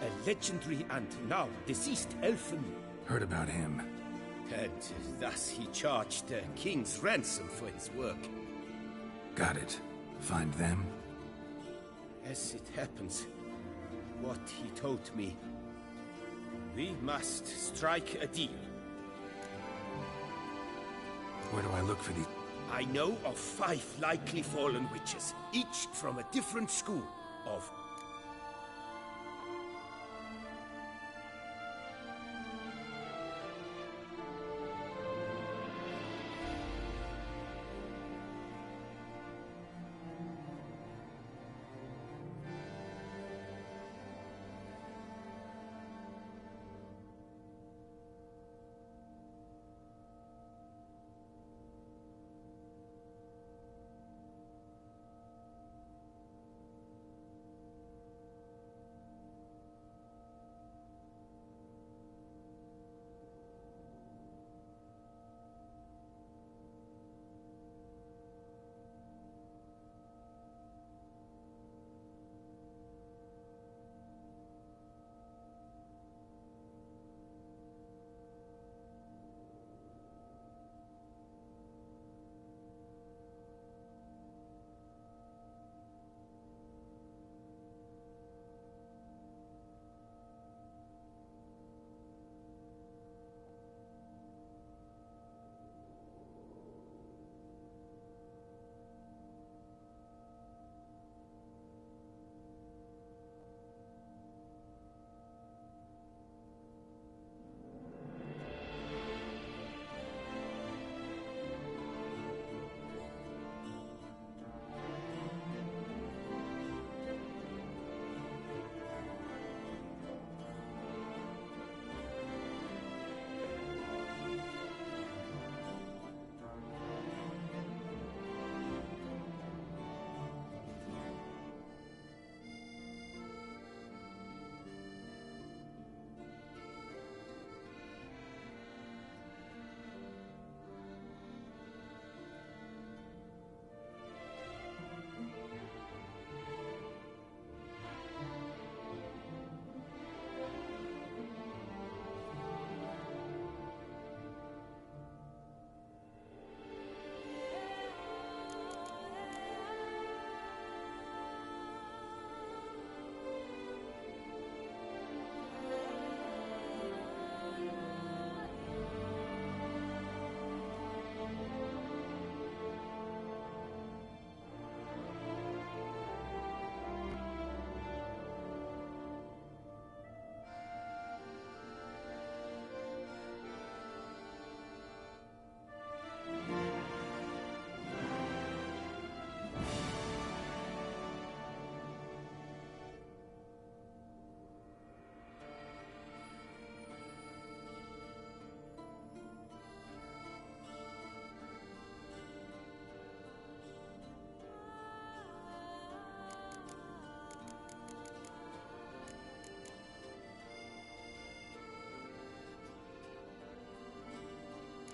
a legendary and now deceased elfin... Heard about him. And thus he charged the king's ransom for his work. Got it. Find them? As it happens, what he told me... We must strike a deal. Where do I look for these? I know of 5 likely fallen witches, each from a different school of...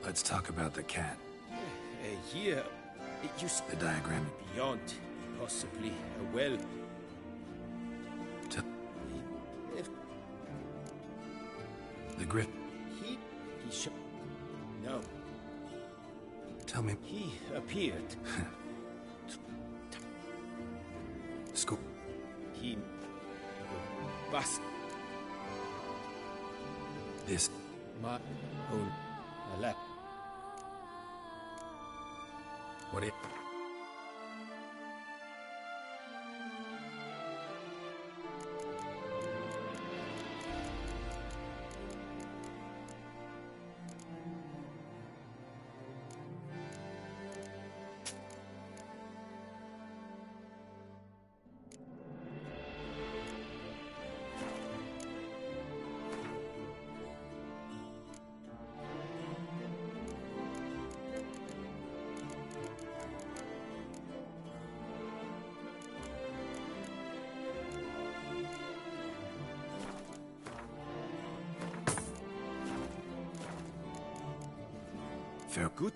Let's talk about the cat. Here, it used The diagram. beyond, possibly a well. The Griff. He no. Tell me. He appeared. School. He bust. This. My own lap. What it? Fair. Good.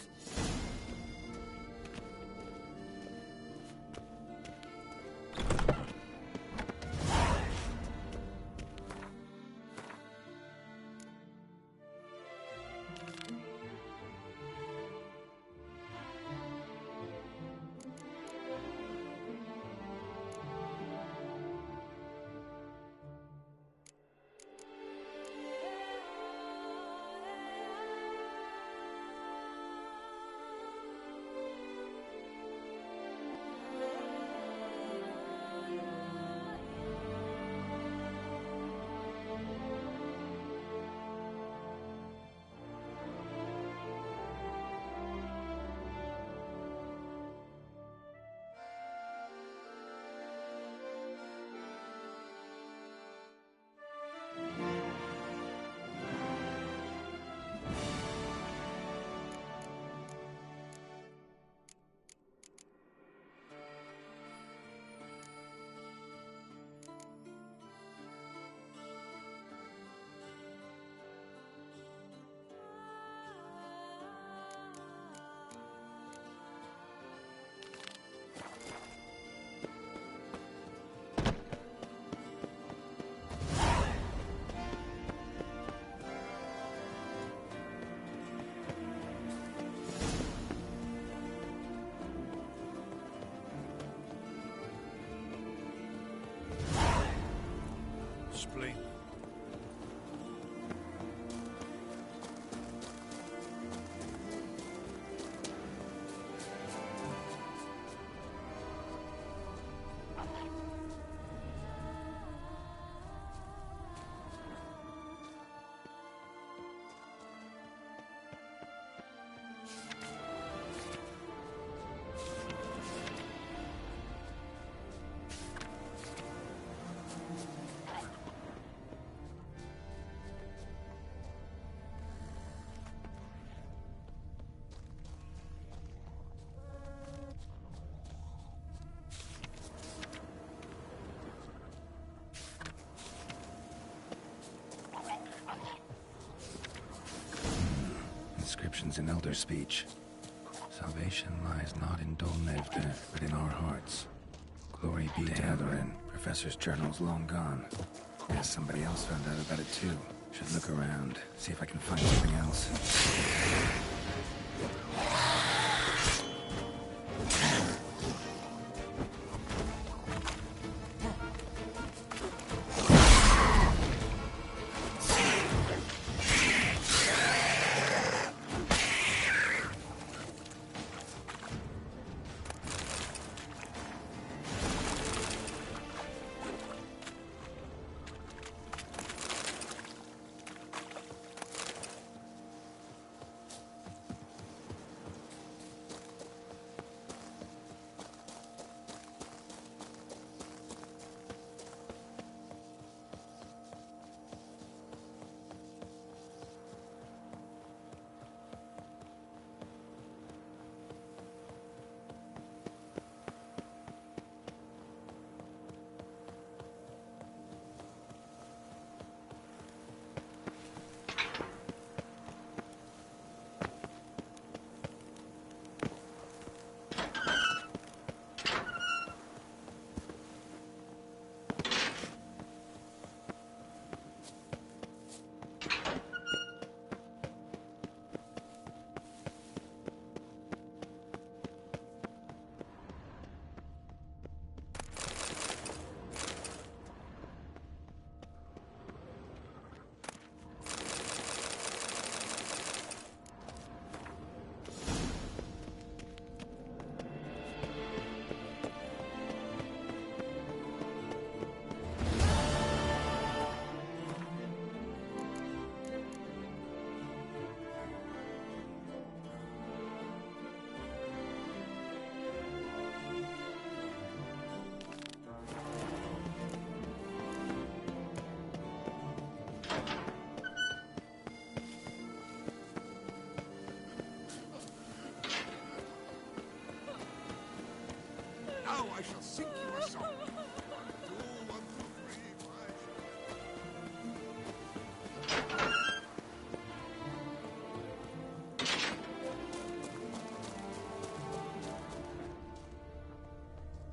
Spleen. Inscriptions in Elder speech. Salvation lies not in Dol Nevdir, but in our hearts. Glory be to Etherin. Professor's journal's long gone. Guess somebody else found out about it too. Should look around, see if I can find something else. I shall sing you a song.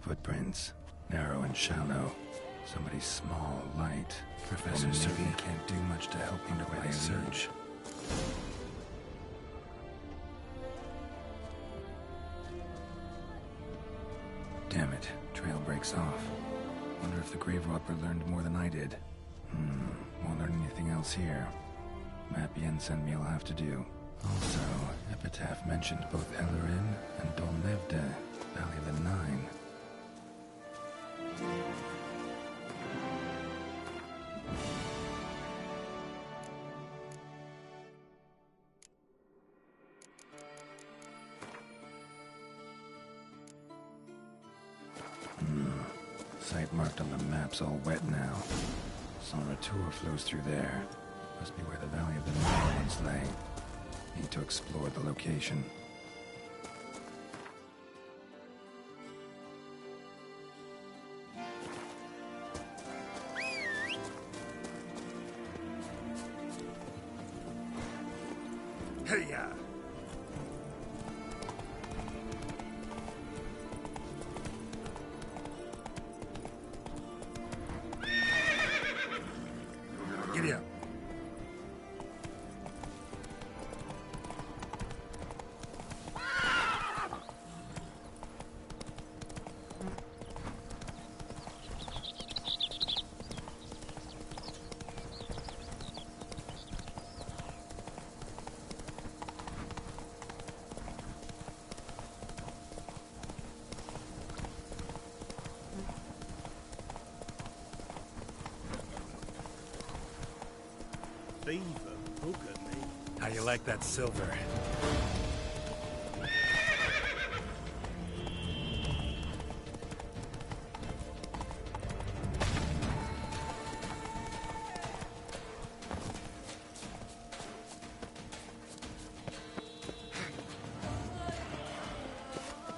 Footprints, narrow and shallow. Somebody small, light. Professor Servi can't do much to help me with my search. Damn it, trail breaks off. Wonder if the Grave Robber learned more than I did. Won't learn anything else here. Map Yen sent me will have to do. Also, Epitaph mentioned both Ellerin and Dolnevde, Valley of the Nine. Site marked on the map's all wet now. Sonratur flows through there. Must be where the Valley of the Nine once lay. Need to explore the location. Hey-ya! Giddy up. Beaver booger me. How you like that silver?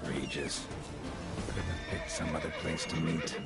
Regis. Could have picked some other place to meet.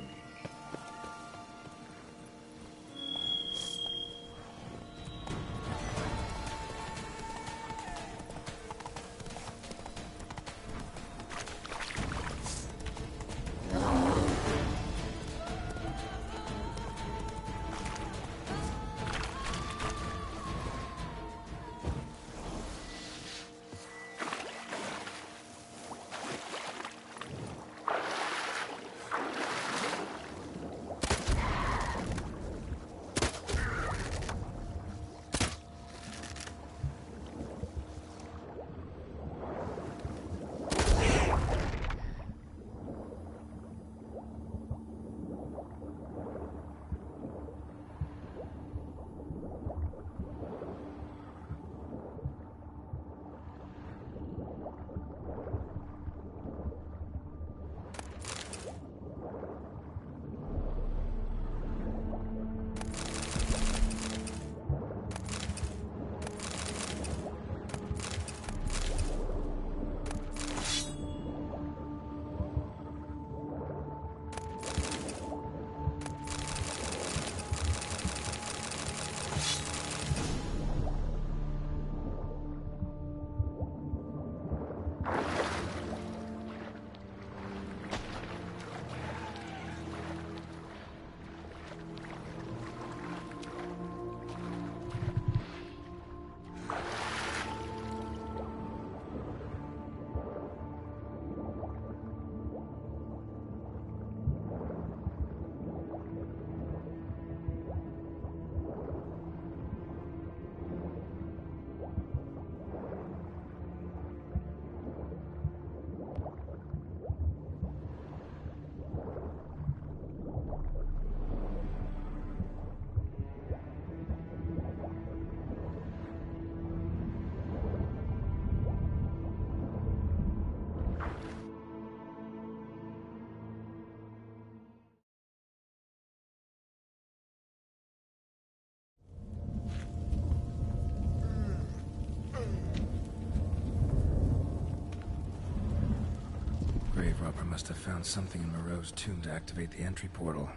must have found something in Moreau's tomb to activate the entry portal.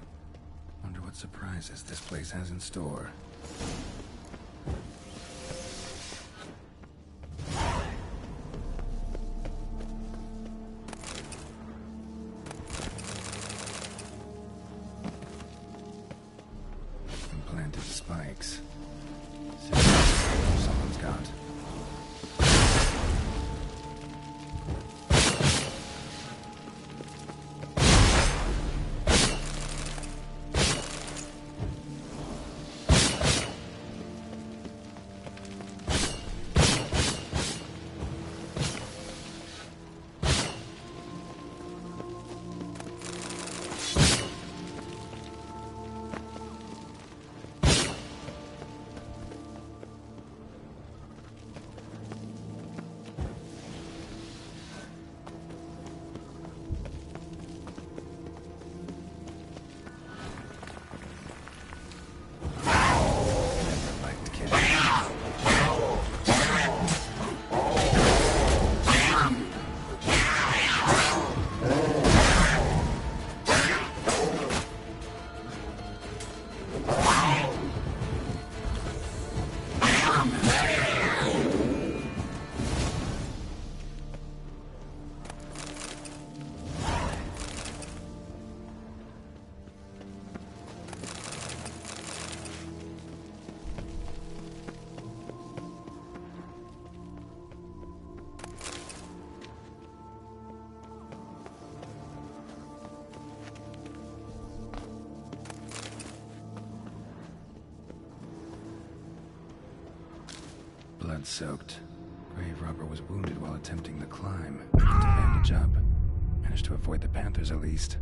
Wonder what surprises this place has in store. Implanted spikes. Someone's got. Blood-soaked. Grave robber was wounded while attempting the climb. Needed to bandage up. Managed to avoid the Panthers at least.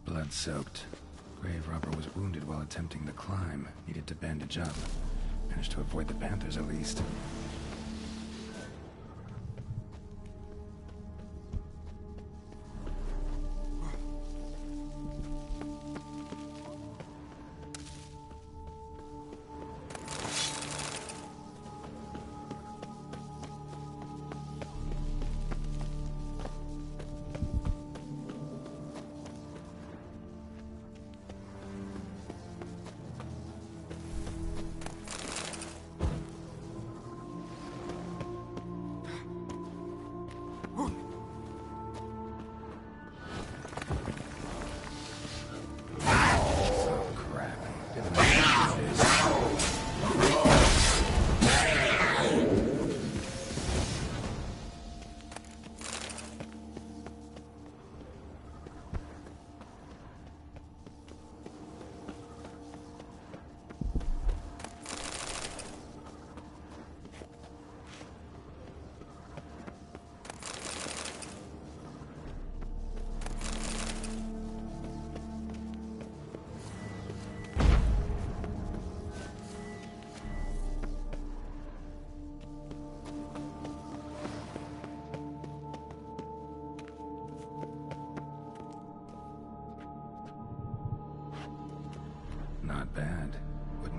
Blood-soaked. Grave robber was wounded while attempting the climb. Needed to bandage up. Managed to avoid the Panthers at least.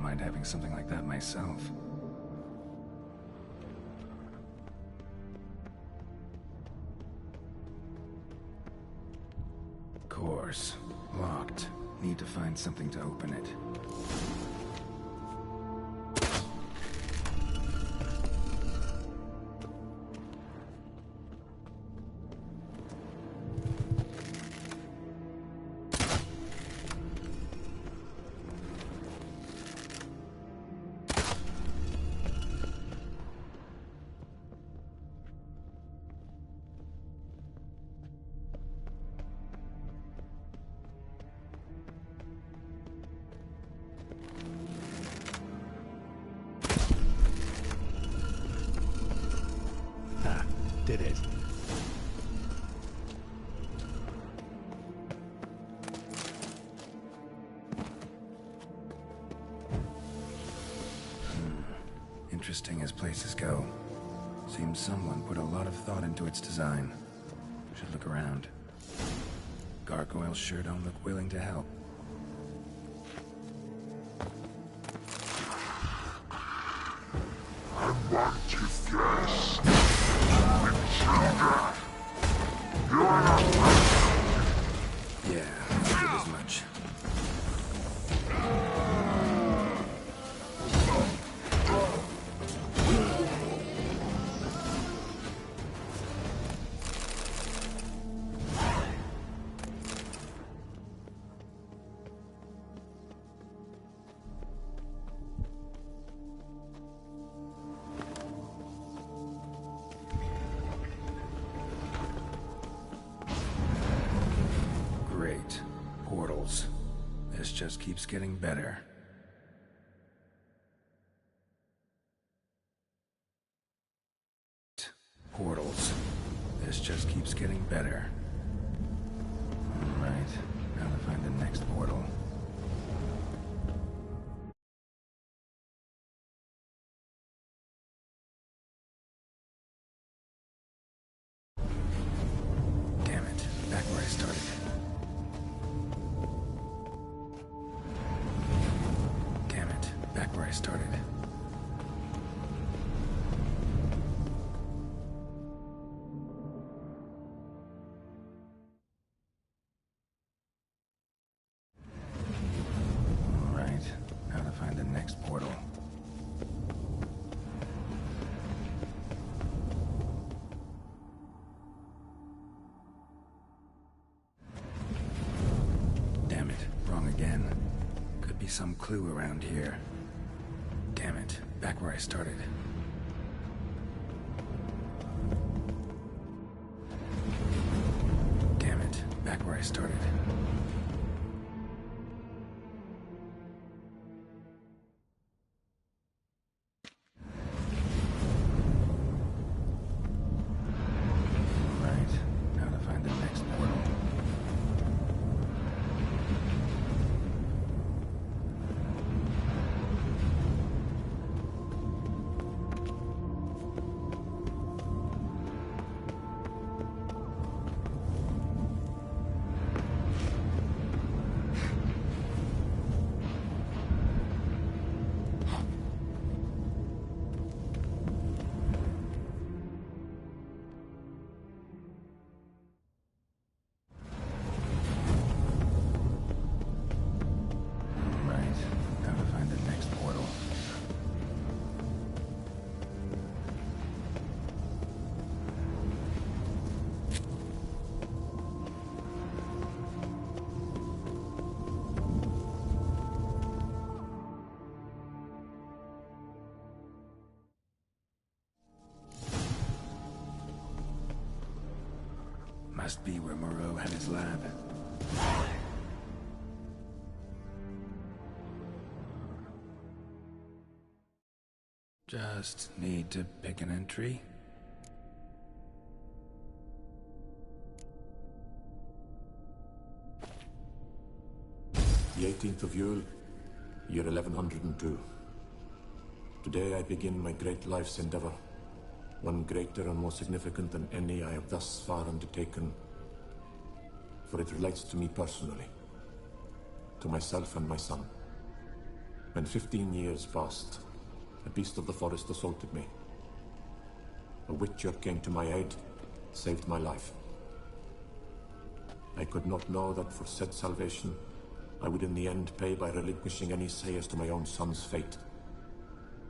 wouldn't mind having something like that myself. Course. Locked. Need to find something to open it. Did it. Interesting as places go. Seems someone put a lot of thought into its design. Should look around. Gargoyles sure don't look willing to help. I want to guess. Yeah, I did as much. Portals. This just keeps getting better. Portals. This just keeps getting better. Alright, now to find the next portal. Damn it, back where I started. Back where I started. All right, now to find the next portal. Damn it, wrong again. Could be some clue around here. Damn it, back where I started. Damn it, back where I started. Right, now to find the next portal. Must be where Moreau had his lab. Just need to pick an entry. The 18th of Yule, year 1102. Today I begin my great life's endeavor. One greater and more significant than any I have thus far undertaken. For it relates to me personally. To myself and my son. When 15 years passed, a beast of the forest assaulted me. A witcher came to my aid, saved my life. I could not know that for said salvation, I would in the end pay by relinquishing any say as to my own son's fate.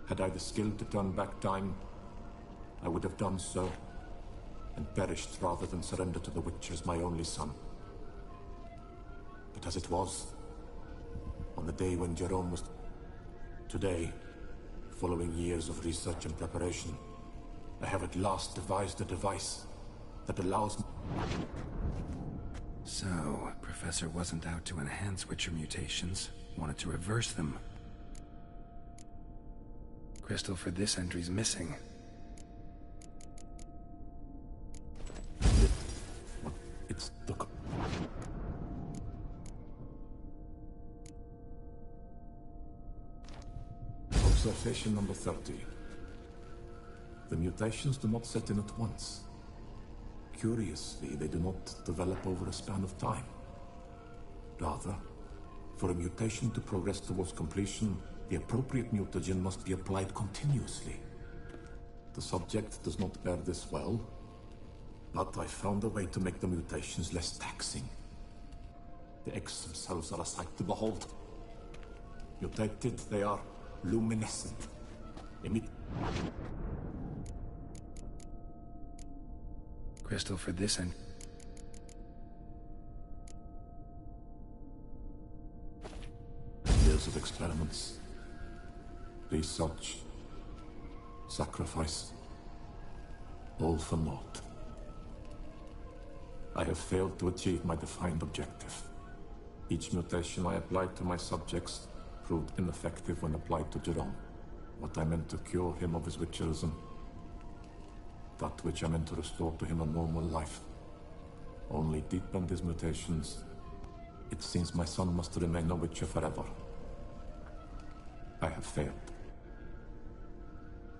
Had I the skill to turn back time, I would have done so, and perished rather than surrender to the Witchers my only son. But as it was, on the day when Jerome was... Today, following years of research and preparation, I have at last devised a device that allows me... So, Professor wasn't out to enhance Witcher mutations, wanted to reverse them. Crystal for this entry's missing. It's the... Observation number 30. The mutations do not set in at once. Curiously, they do not develop over a span of time. Rather, for a mutation to progress towards completion, the appropriate mutagen must be applied continuously. The subject does not bear this well, but I found a way to make the mutations less taxing. The eggs themselves are a sight to behold. Mutated, they are luminescent. Emit... Crystal for this end. Years of experiments. Research. Sacrifice. All for naught. I have failed to achieve my defined objective. Each mutation I applied to my subjects proved ineffective when applied to Jerome. What I meant to cure him of his witcherism, that which I meant to restore to him a normal life, only deepened his mutations. It seems my son must remain a witcher forever. I have failed.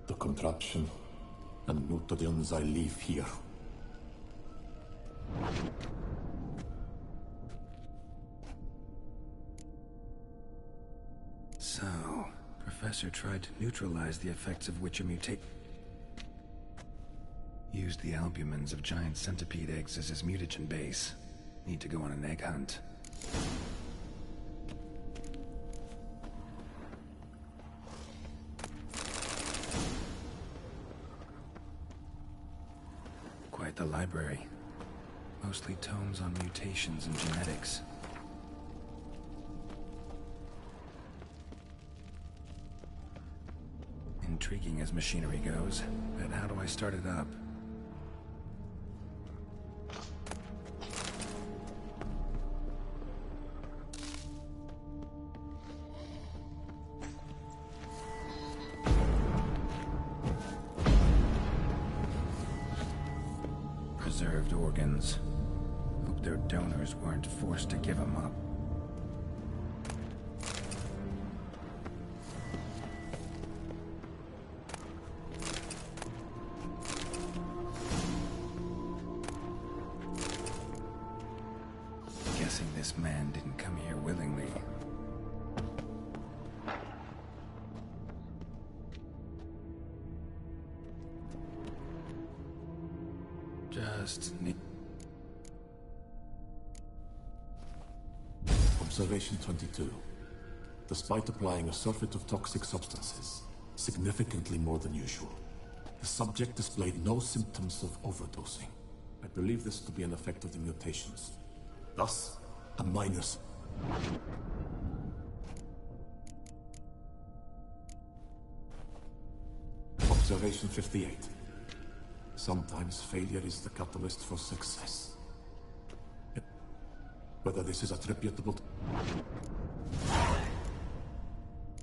The contraption and mutagens I leave here. So, Professor tried to neutralize the effects of Witcher mutate. Used the albumins of giant centipede eggs as his mutagen base. Need to go on an egg hunt. Quite the library. Mostly tomes on mutations and genetics. Intriguing as machinery goes, but how do I start it up? Preserved organs. Hope their donors weren't forced to give them up. Guessing this man didn't come here willingly. Just need... Observation 22. Despite applying a surfeit of toxic substances, significantly more than usual, the subject displayed no symptoms of overdosing. I believe this to be an effect of the mutations. Thus, a minus. Observation 58. Sometimes failure is the catalyst for success. Whether this is attributable to...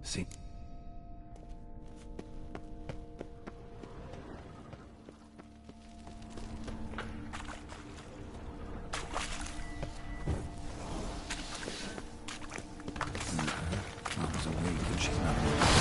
See... Mom's awake and she's not awake.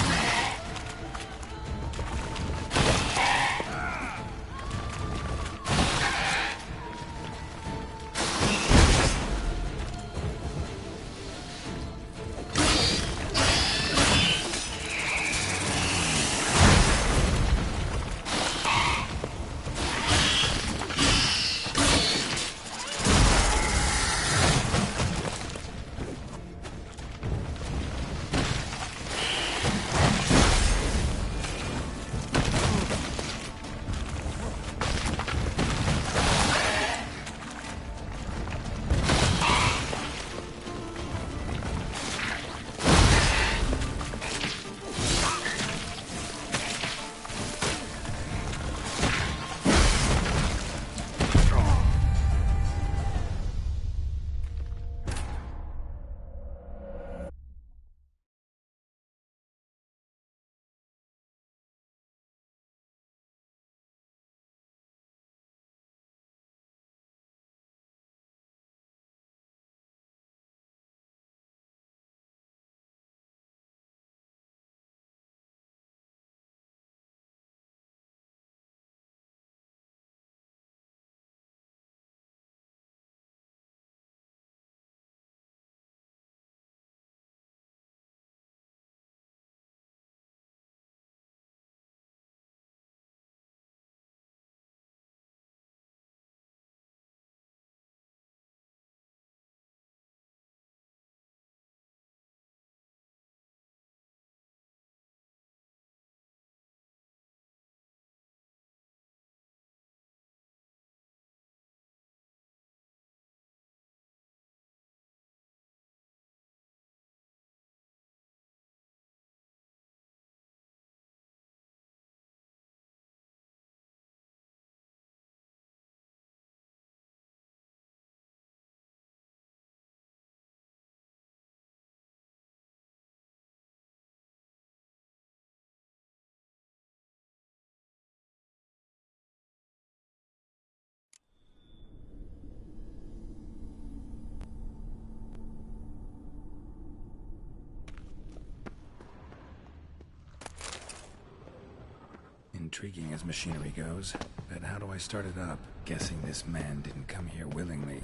intriguing as machinery goes, but how do I start it up? Guessing this man didn't come here willingly.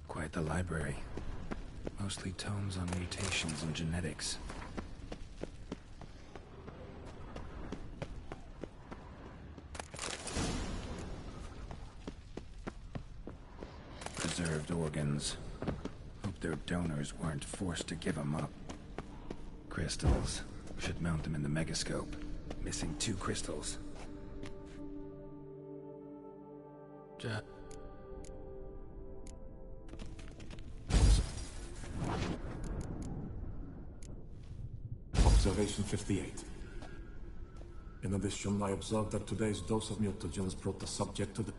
Quite the library. Mostly tomes on mutations and genetics. Preserved organs. Hope their donors weren't forced to give them up. Crystals. Should mount them in the megascope. Missing 2 crystals. Observation 58. In addition, I observed that today's dose of mutagens brought the subject to the...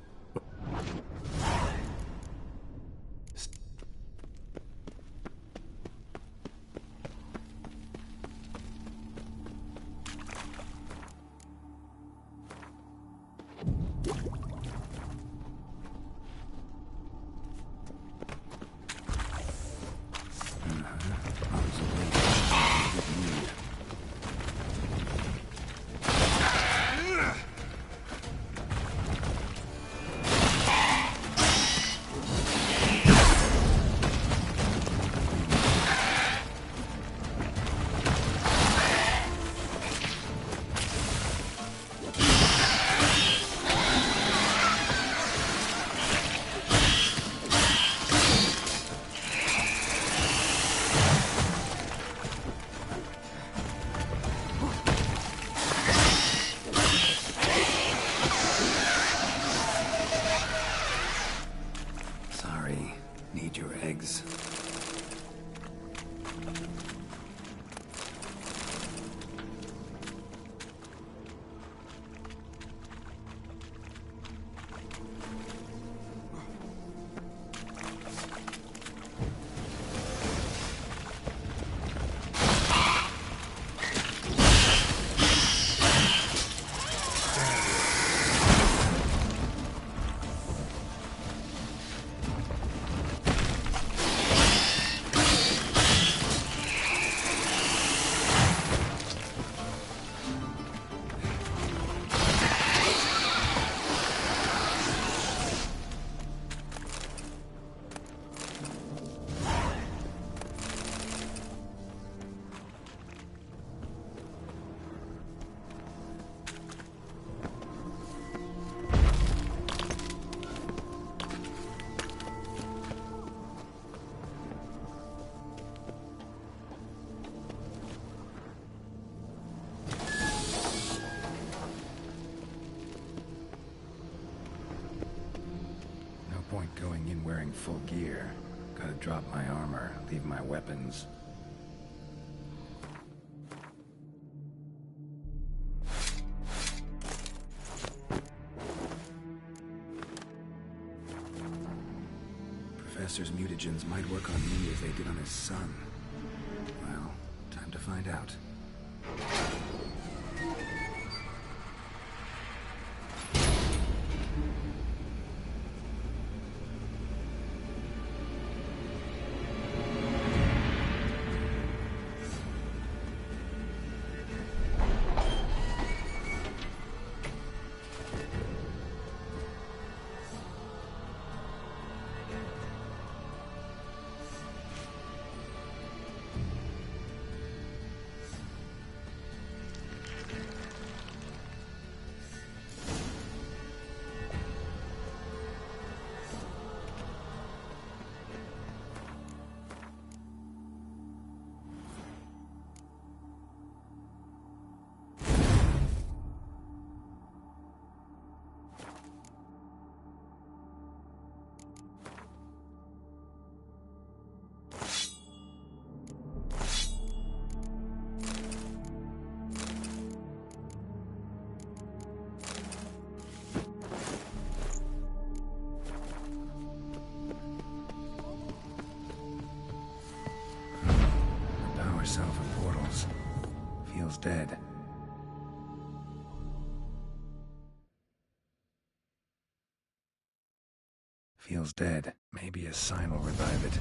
Going in wearing full gear. Gotta drop my armor, leave my weapons. Professor's mutagens might work on me as they did on his son. Well, time to find out. Cell for portals. Feels dead. Feels dead. Maybe a sign will revive it.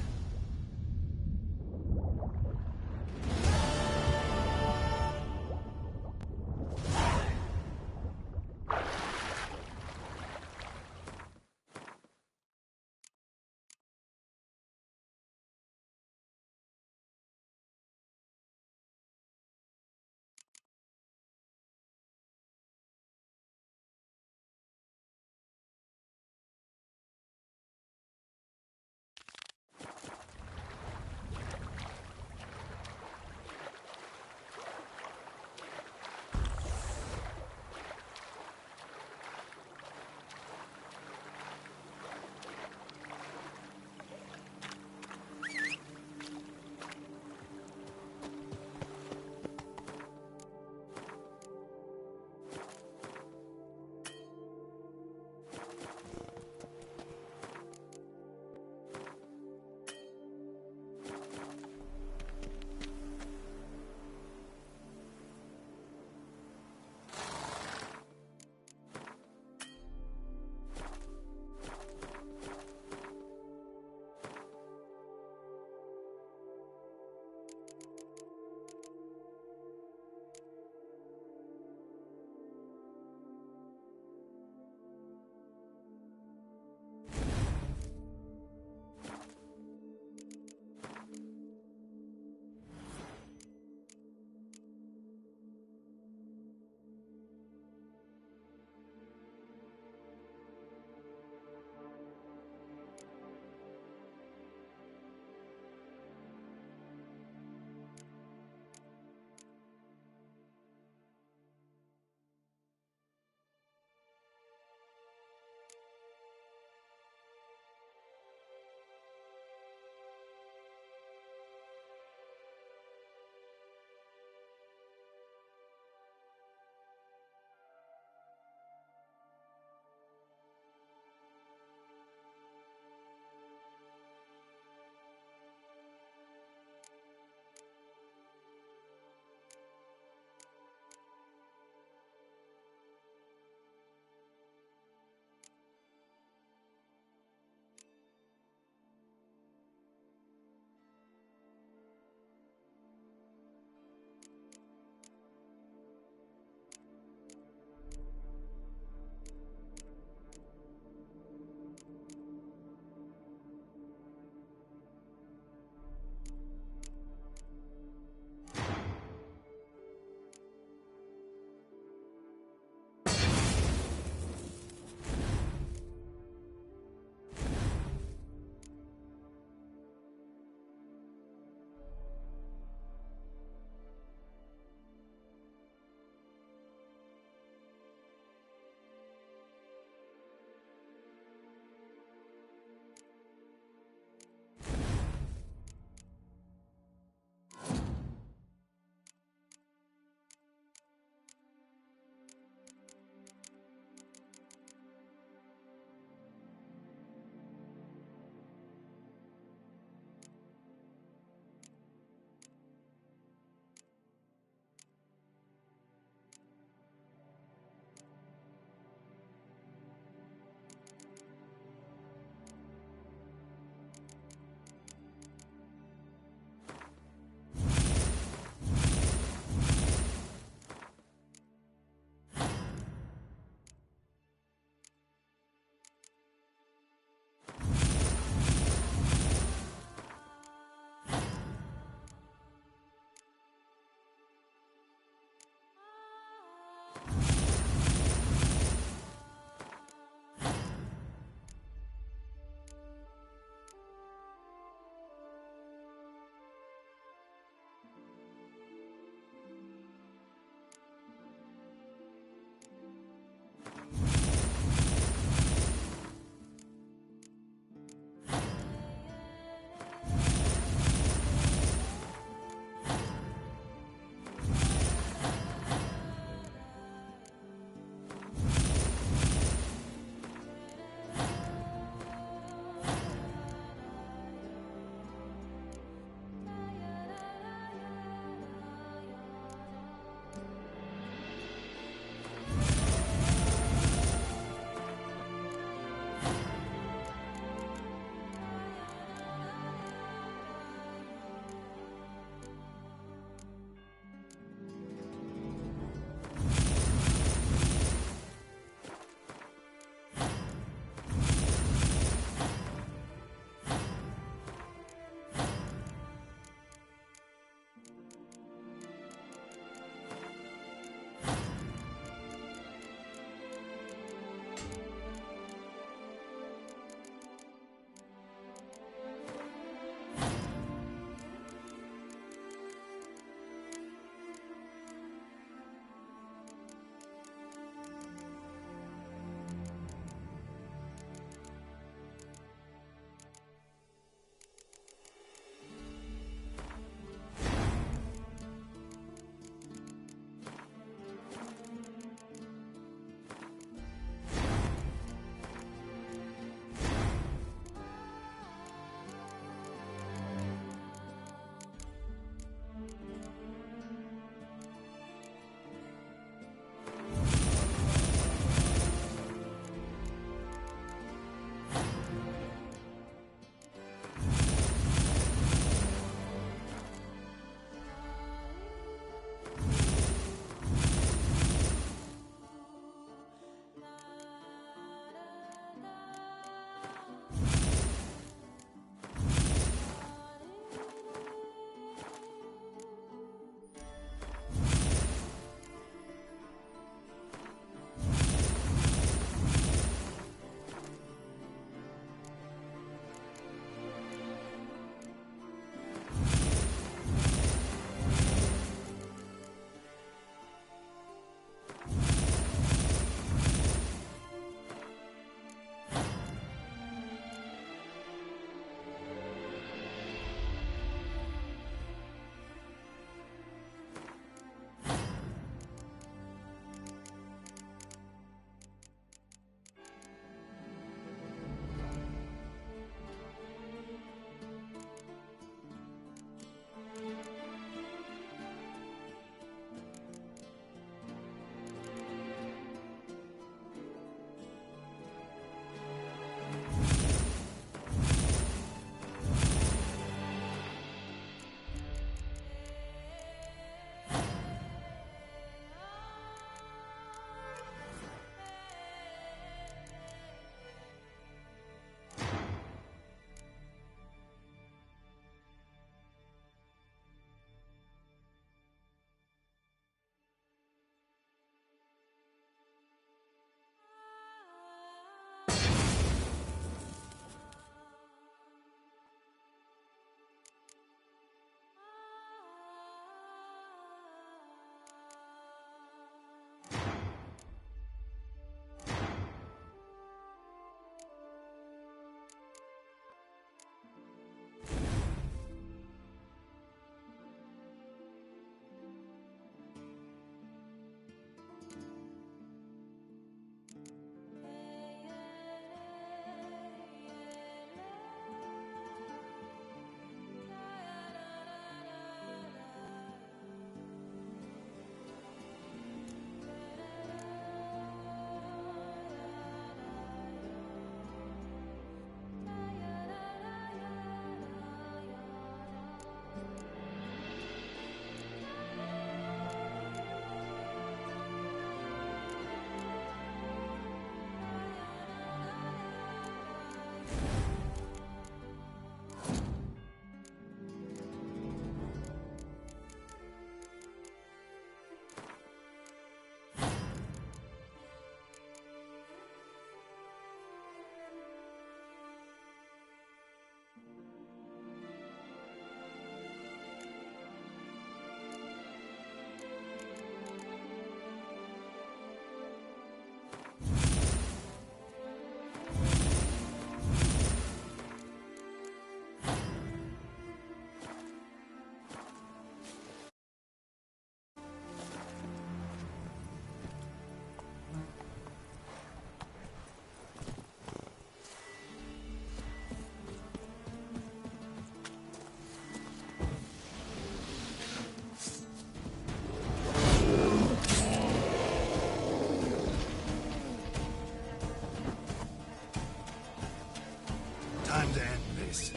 Time to end this.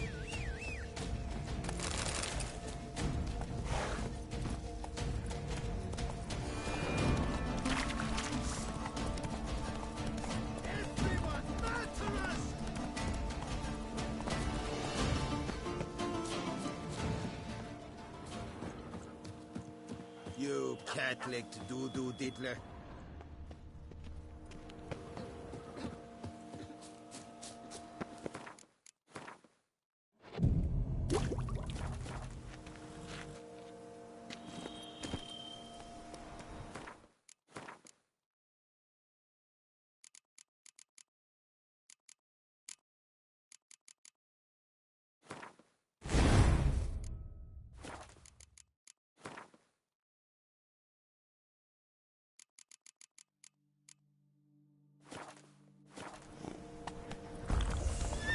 You cat-licked doo-doo diddler.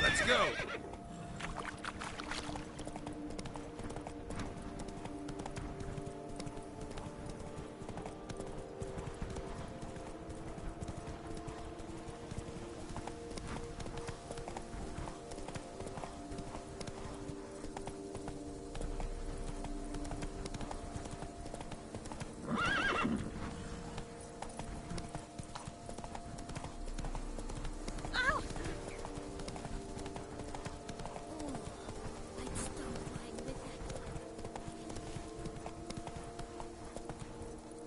Let's go!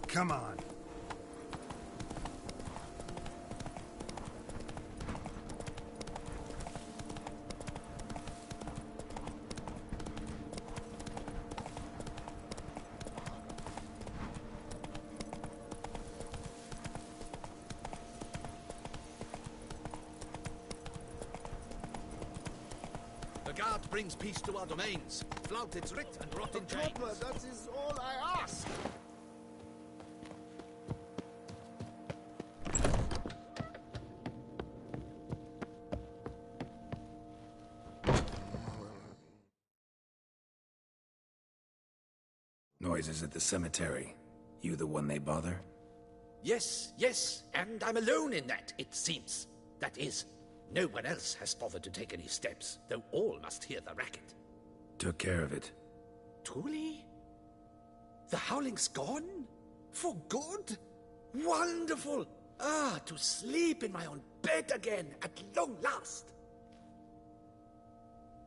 Come on. The guard brings peace to our domains. Flout its writ and rot in chains. That is all I ask. Noises at the cemetery. You the one they bother? Yes, yes, and I'm alone in that, it seems. That is, no one else has bothered to take any steps, though all must hear the racket. Took care of it. Truly? The howling's gone? For good? Wonderful! Ah, to sleep in my own bed again, at long last.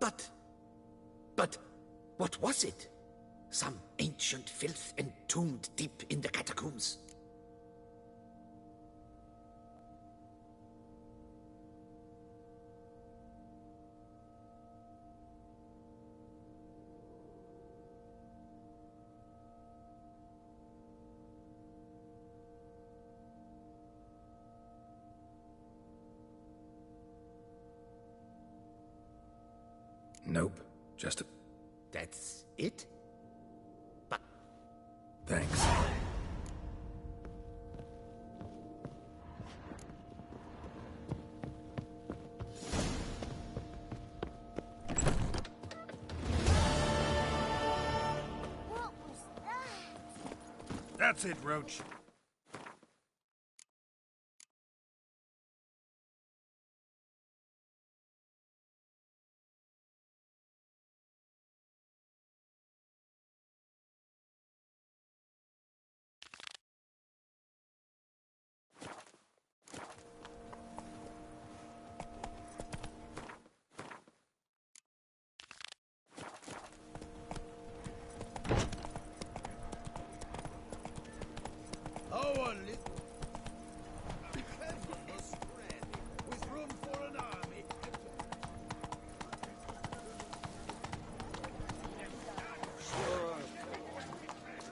But, what was it? Some ancient filth entombed deep in the catacombs? Nope. Just a... That's it? Thanks. What was that? That's it, Roach.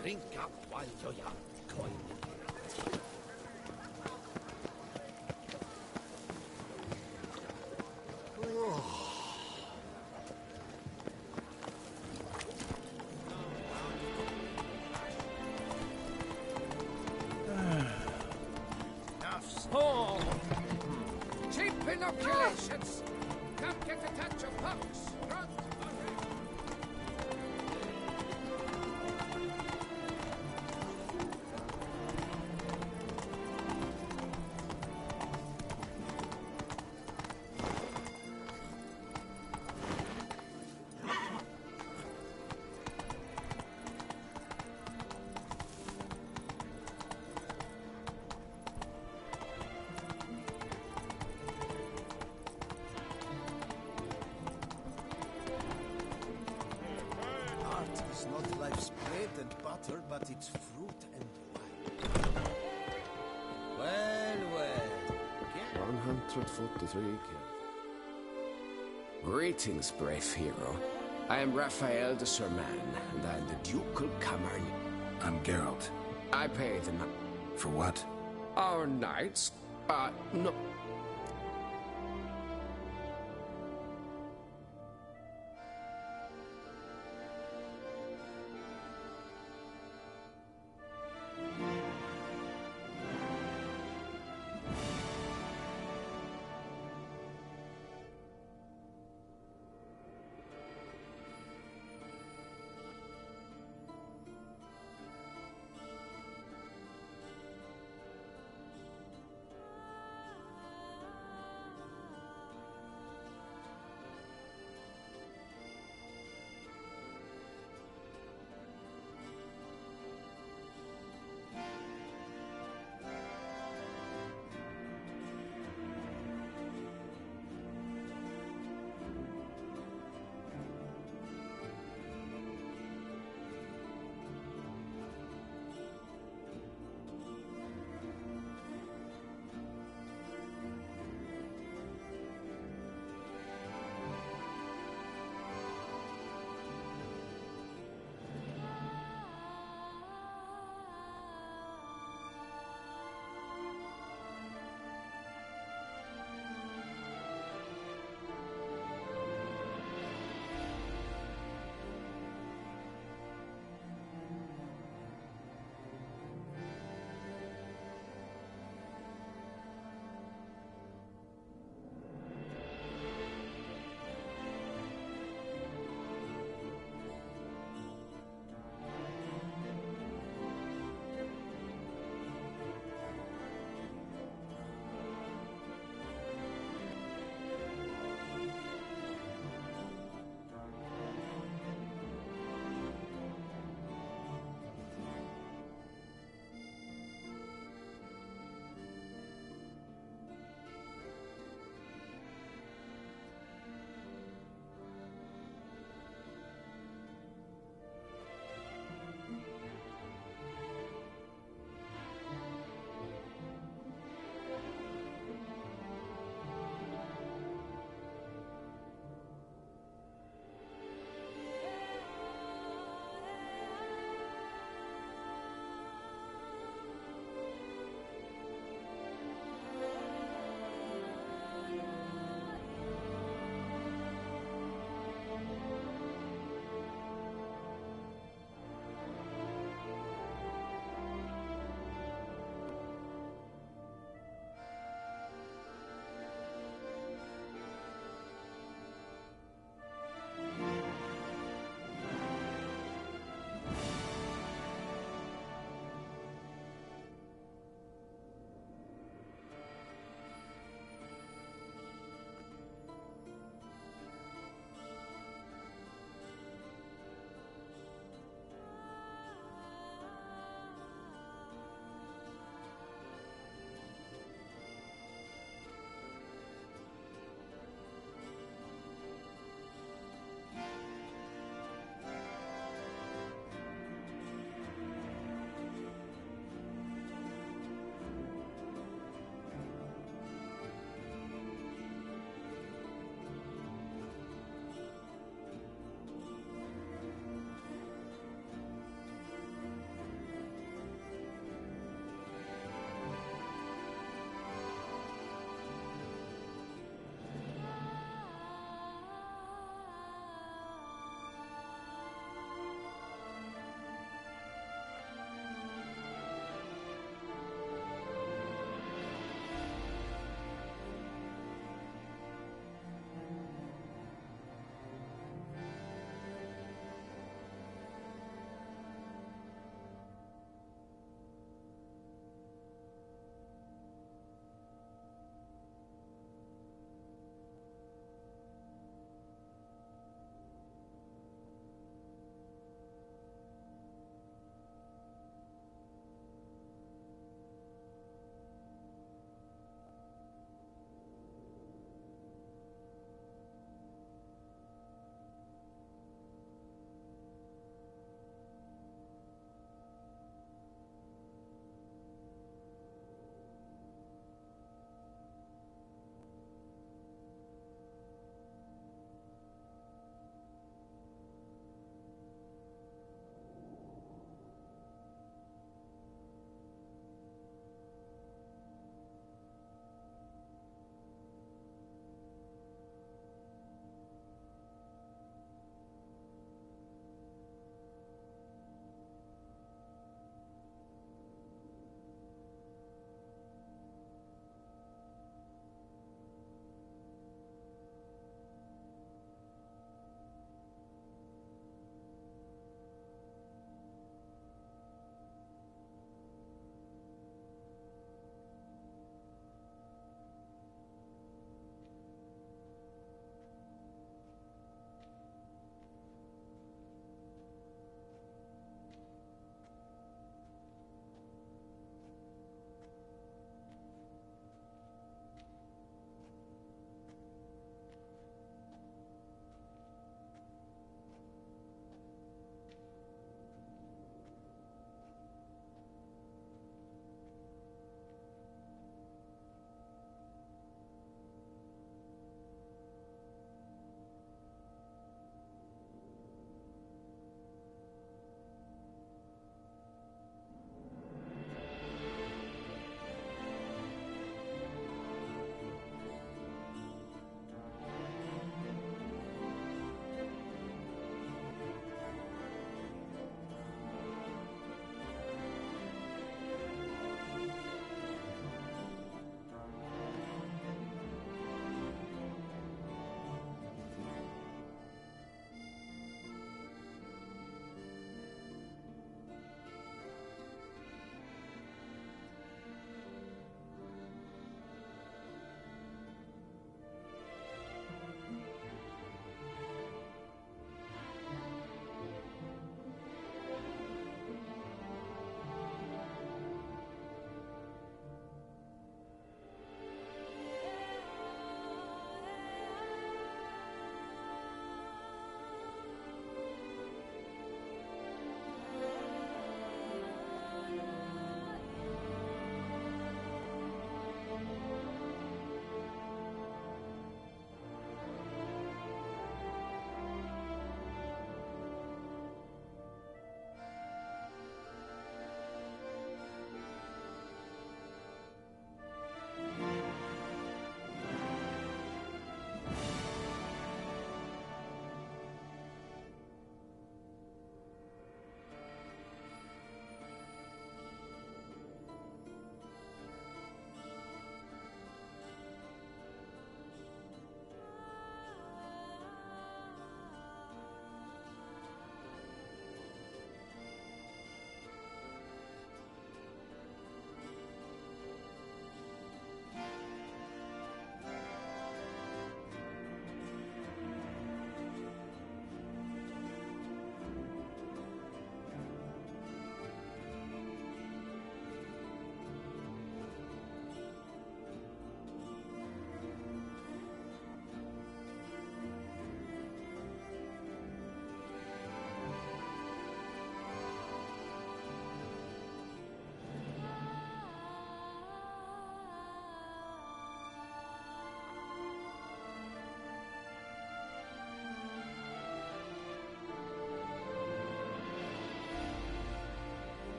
Drink up while you're young, coin. Oh! Cheap inoculations! Come get a touch of pox! Run! water, but it's fruit and wine. Well. 143 killed. Greetings, brave hero. I am Raphael de Serman, and I am the Ducal Camargue. I'm Geralt. I pay the... For what? Our knights? No...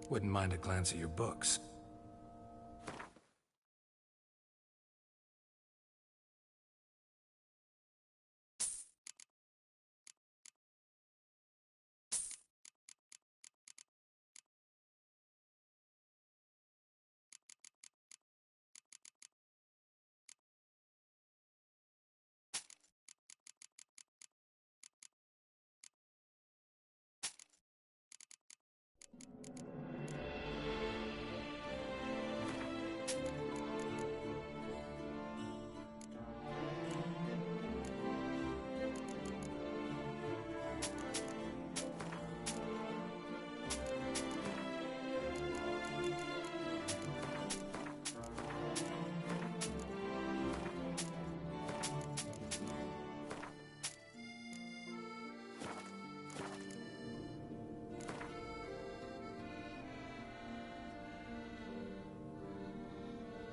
Wouldn't mind a glance at your books.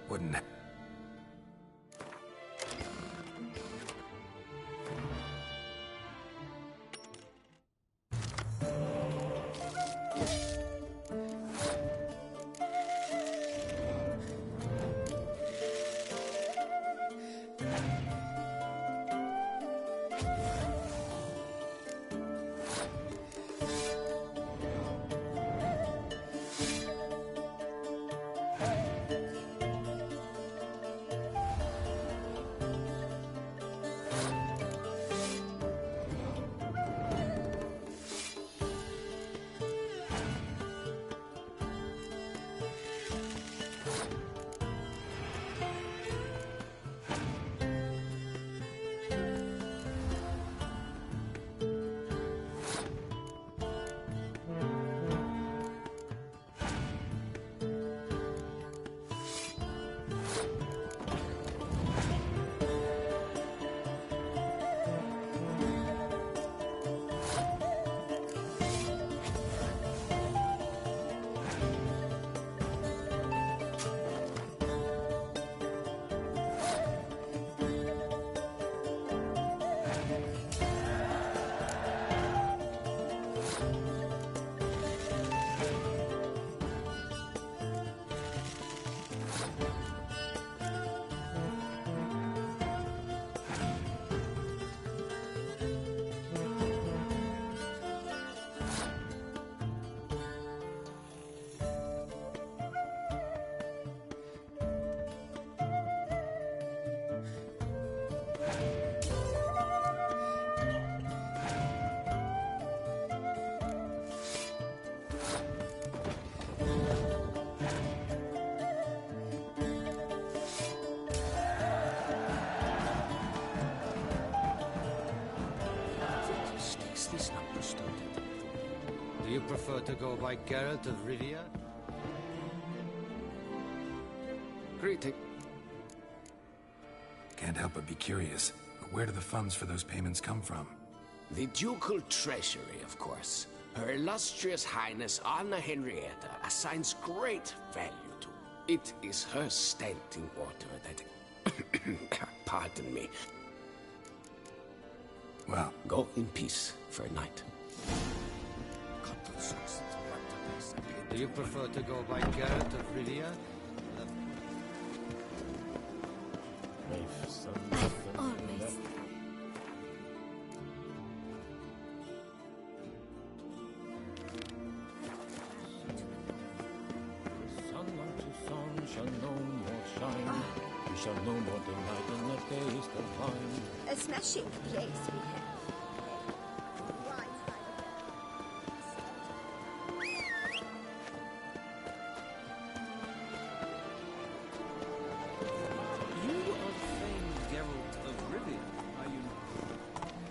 Wouldn't... Do you prefer to go by Geralt of Rivia? Greeting. Can't help but be curious. But where do the funds for those payments come from? The Ducal Treasury, of course. Her illustrious Highness Anna Henrietta assigns great value to. It is her standing order that... Pardon me. Well... Go in peace for a night. Do you prefer to go by Geralt of Rivia? Always. Sun unto sun shall no more shine. We shall no more delight in the days divine. A smashing place we have.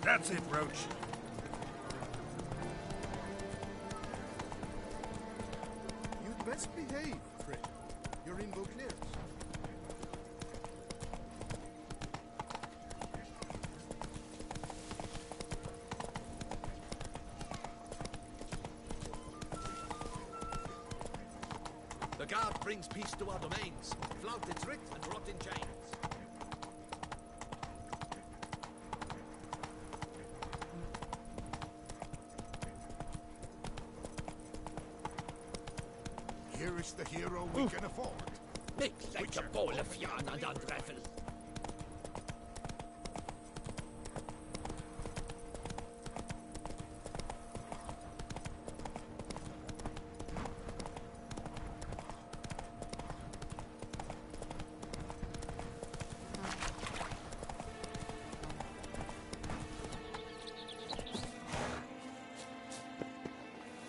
That's it, Roach. You'd best behave, Fred. You're in Beauclair's. The guard brings peace to our domains. Flout its writ and rot in chains. is the hero we can afford. Big like a bowl of yarn and unravel.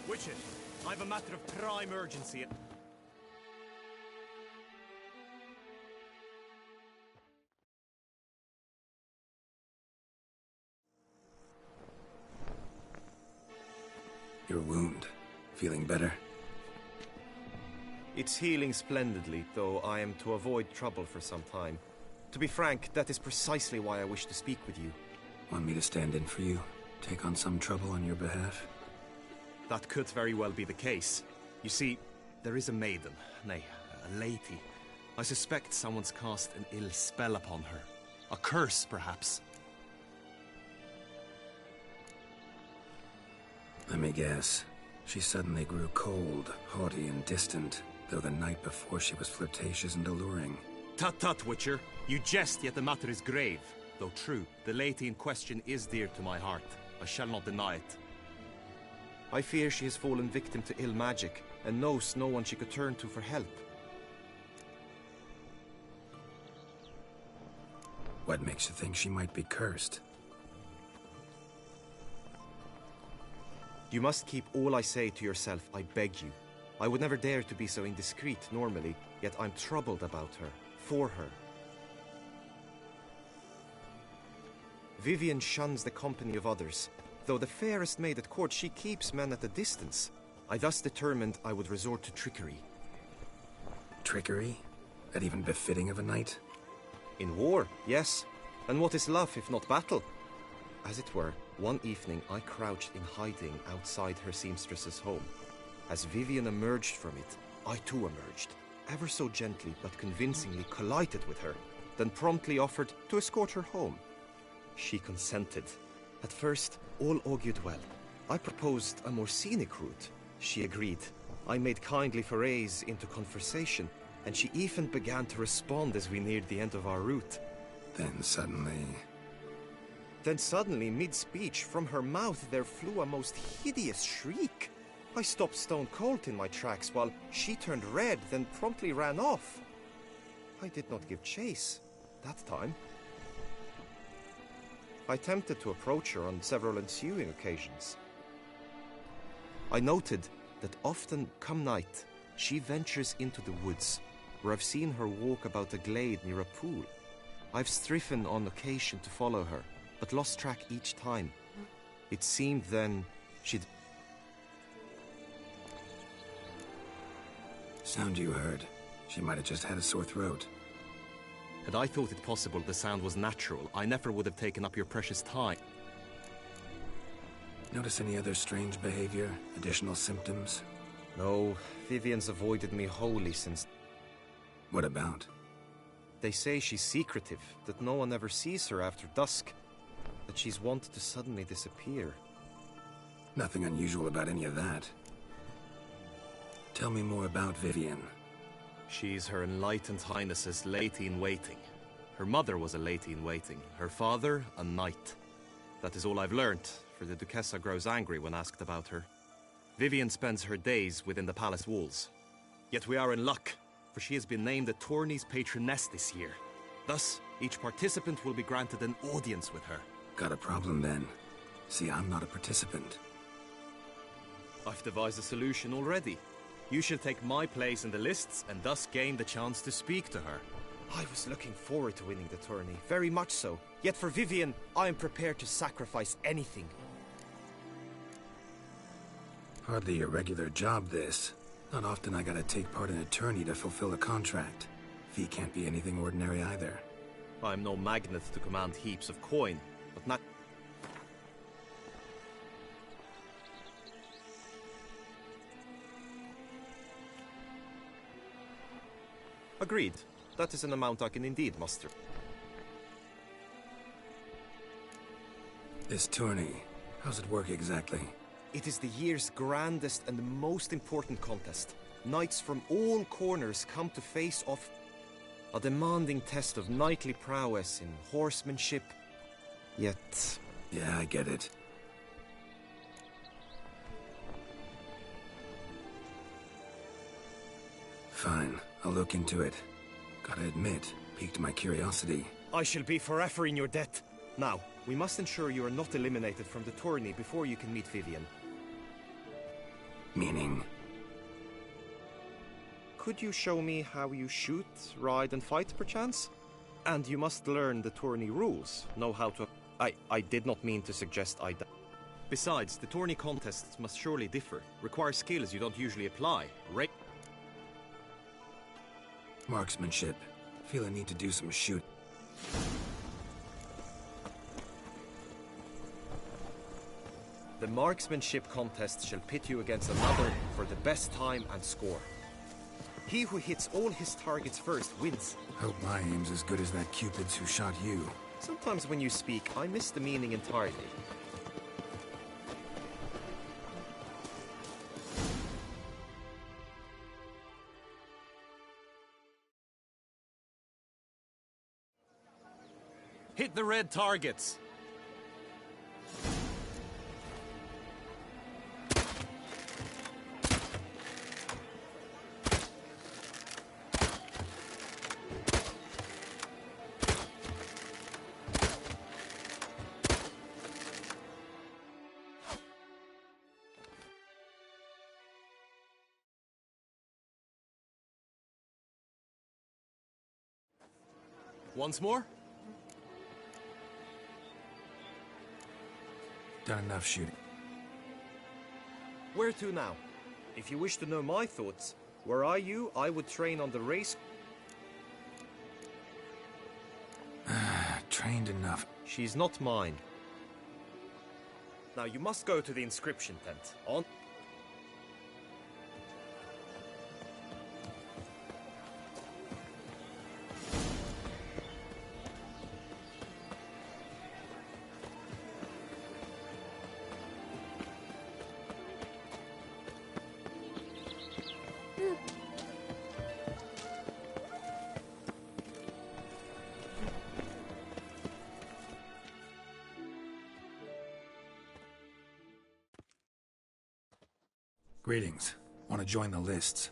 Witcher, I have a matter of prime urgency. Your wound. Feeling better? It's healing splendidly, though I am to avoid trouble for some time. To be frank, that is precisely why I wish to speak with you. Want me to stand in for you? Take on some trouble on your behalf? That could very well be the case. You see, there is a maiden, nay, a lady. I suspect someone's cast an ill spell upon her. A curse, perhaps. Let me guess. She suddenly grew cold, haughty, and distant, though the night before she was flirtatious and alluring. Tut tut, Witcher. You jest, yet the matter is grave. Though true, the lady in question is dear to my heart. I shall not deny it. I fear she has fallen victim to ill magic, and knows no one she could turn to for help. What makes you think she might be cursed? You must keep all I say to yourself, I beg you. I would never dare to be so indiscreet normally, yet I'm troubled about her, for her. Vivienne shuns the company of others. Though the fairest maid at court, she keeps men at a distance. I thus determined I would resort to trickery. Trickery? That even befitting of a knight? In war, yes. And what is love if not battle? As it were, one evening I crouched in hiding outside her seamstress's home. As Vivienne emerged from it, I too emerged, ever so gently but convincingly collided with her, then promptly offered to escort her home. She consented. At first, all augured well. I proposed a more scenic route. She agreed. I made kindly forays into conversation, and she even began to respond as we neared the end of our route. Then suddenly, mid-speech, from her mouth there flew a most hideous shriek. I stopped stone cold in my tracks, while she turned red, then promptly ran off. I did not give chase, that time. I attempted to approach her on several ensuing occasions. I noted that often, come night, she ventures into the woods, where I've seen her walk about a glade near a pool. I've striven on occasion to follow her, but lost track each time. It seemed then she'd... Sound you heard. She might have just had a sore throat. Had I thought it possible the sound was natural, I never would have taken up your precious time. Notice any other strange behavior? Additional symptoms? No, Vivienne's avoided me wholly since... What about? They say she's secretive, that no one ever sees her after dusk, that she's wont to suddenly disappear. Nothing unusual about any of that. Tell me more about Vivienne. She's Her Enlightened Highness's lady-in-waiting. Her mother was a lady-in-waiting, her father a knight. That is all I've learnt, for the Duchessa grows angry when asked about her. Vivienne spends her days within the palace walls. Yet we are in luck, for she has been named the tourney's patroness this year. Thus, each participant will be granted an audience with her. Got a problem then. See, I'm not a participant. I've devised a solution already. You shall take my place in the lists and thus gain the chance to speak to her. I was looking forward to winning the tourney, very much so. Yet for Vivienne, I am prepared to sacrifice anything. Hardly a regular job, this. Not often I gotta take part in a tourney to fulfill a contract. Fee can't be anything ordinary either. I'm no magnet to command heaps of coin, but not... Agreed. That is an amount I can indeed muster. This tourney, how's it work exactly? It is the year's grandest and most important contest. knights from all corners come to face off a demanding test of knightly prowess in horsemanship. Yet... Yeah, I get it. Fine, I'll look into it. Gotta admit, piqued my curiosity. I shall be forever in your debt. Now, we must ensure you are not eliminated from the tourney before you can meet Vivian. Meaning? Could you show me how you shoot, ride and fight, perchance? And you must learn the tourney rules, know how to... I did not mean to suggest I... Besides, the tourney contests must surely differ, require skills you don't usually apply. Marksmanship. Feel I need to do some shoot. The marksmanship contest shall pit you against another for the best time and score. He who hits all his targets first wins. Hope my aim's as good as that Cupid's who shot you. Sometimes when you speak, I miss the meaning entirely. Hit the red targets! Once more? Done enough shooting. Where to now? If you wish to know my thoughts, were I you, I would train on the race... Trained enough. She's not mine. Now you must go to the inscription tent. On... Greetings. Want to join the lists?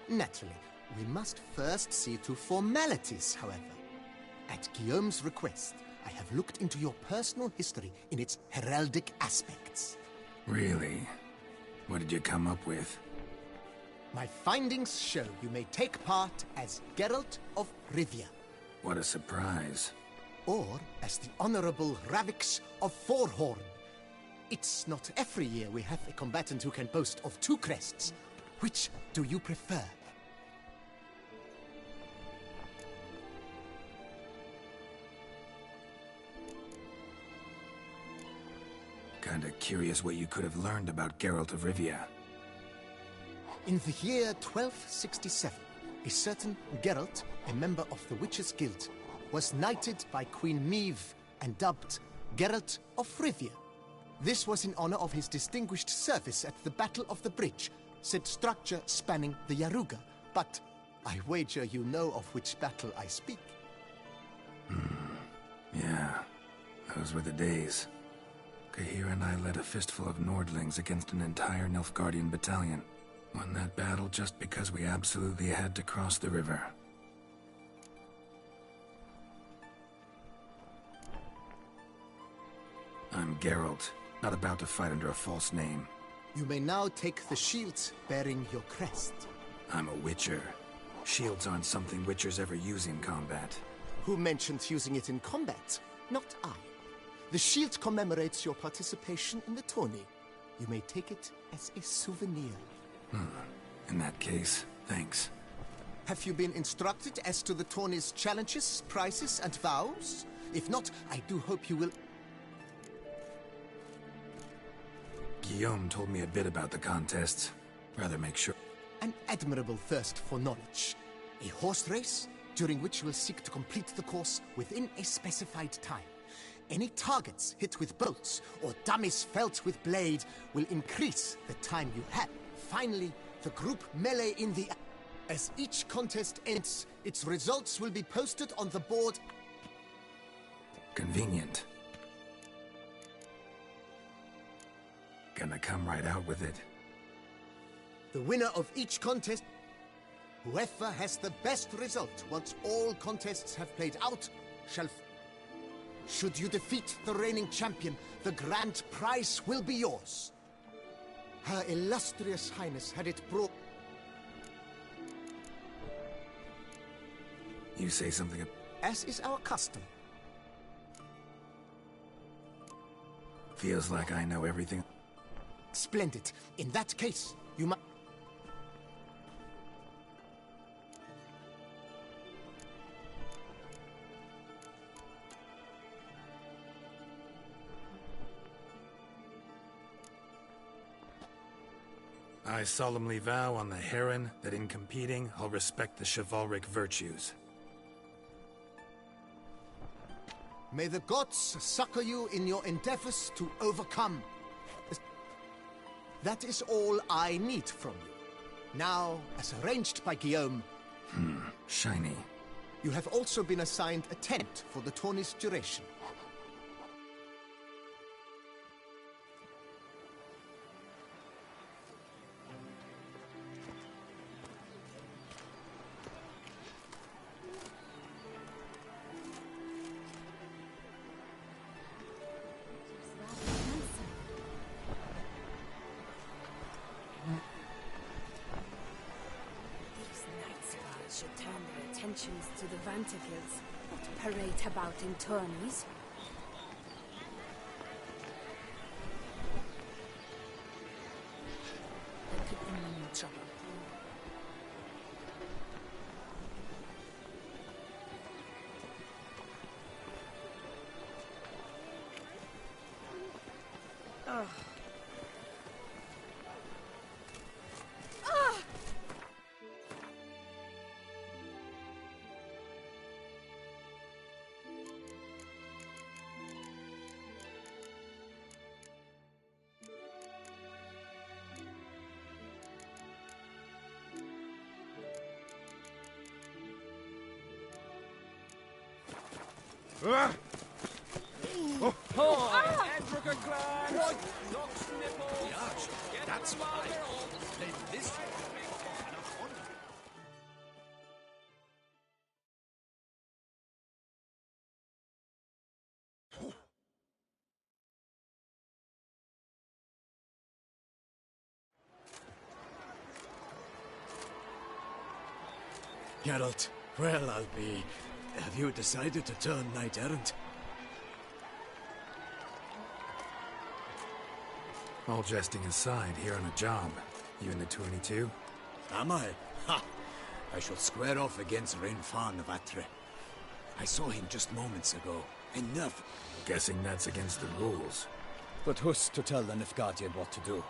Naturally. We must first see to formalities, however. At Guillaume's request, I have looked into your personal history in its heraldic aspects. Really? What did you come up with? My findings show you may take part as Geralt of Rivia. What a surprise. Or as the Honorable Ravix of Forhorn. It's not every year we have a combatant who can boast of 2 crests. Which do you prefer? Kinda curious what you could have learned about Geralt of Rivia. In the year 1267, a certain Geralt, a member of the Witches' Guild, was knighted by Queen Meve and dubbed Geralt of Rivia. This was in honor of his distinguished service at the Battle of the Bridge, said structure spanning the Yaruga. But I wager you know of which battle I speak. Yeah, those were the days. Cahir and I led a fistful of Nordlings against an entire Nilfgaardian battalion. Won that battle just because we absolutely had to cross the river. I'm Geralt, not about to fight under a false name. You may now take the shield bearing your crest. I'm a Witcher. Shields aren't something Witchers ever use in combat. Who mentioned using it in combat? Not I. The shield commemorates your participation in the tourney. You may take it as a souvenir. In that case, thanks. Have you been instructed as to the tourney's challenges, prizes, and vows? If not, I do hope you will... Guillaume told me a bit about the contests. Rather make sure... An admirable thirst for knowledge. A horse race, during which you will seek to complete the course within a specified time. Any targets hit with bolts or dummies felt with blade will increase the time you have. Finally, the group melee in the... As each contest ends, its results will be posted on the board. Convenient. Gonna come right out with it. The winner of each contest... Whoever has the best result once all contests have played out shall... Should you defeat the reigning champion, the grand prize will be yours. Her illustrious highness had it brought... You say something... As is our custom. Feels like I know everything. Splendid. In that case, you must... I solemnly vow on the Heron that in competing, I'll respect the chivalric virtues. May the gods succor you in your endeavors to overcome. That is all I need from you. Now, as arranged by Guillaume... Shiny. You have also been assigned a tent for the tourney's duration. Should turn their attentions to the Vandergills, not parade about in tourneys. There could be no more trouble. That's fine. Then this Geralt, well, I'll be... Have you decided to turn knight-errant? All jesting aside, here on a job. You in the tourney too? Am I? Ha! I shall square off against Renfan of Atre. I saw him just moments ago. Enough. Guessing that's against the rules. But who's to tell the Nilfgaardian what to do?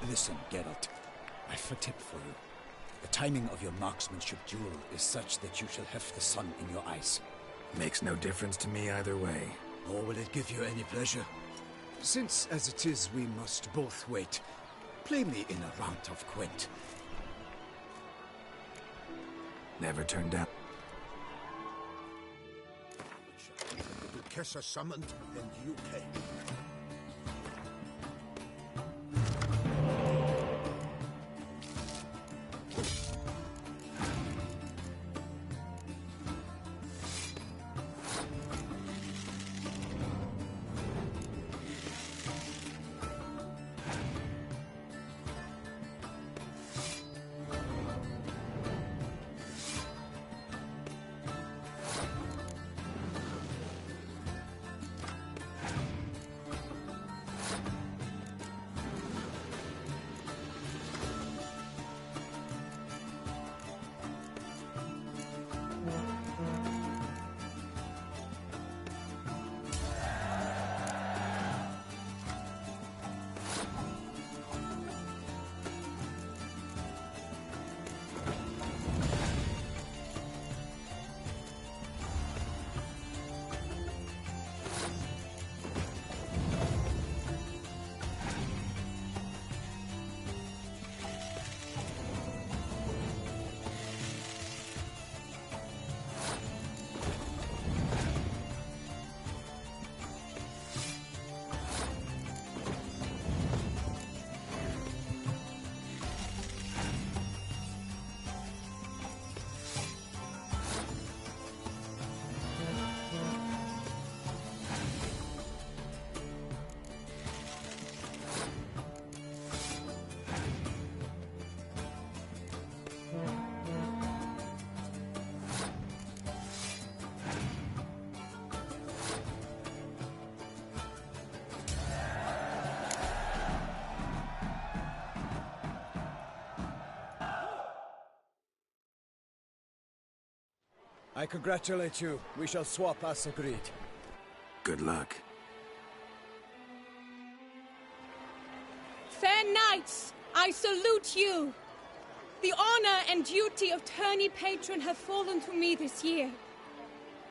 Listen, Geralt. I've a tip for you. The timing of your marksmanship duel is such that you shall have the sun in your eyes. Makes no difference to me either way. Nor will it give you any pleasure. Since, as it is, we must both wait, play me in a round of Gwent. Never turned down. The Kessa summoned, and you came. I congratulate you. We shall swap as agreed. Good luck. Fair knights, I salute you. The honor and duty of tourney patron have fallen to me this year.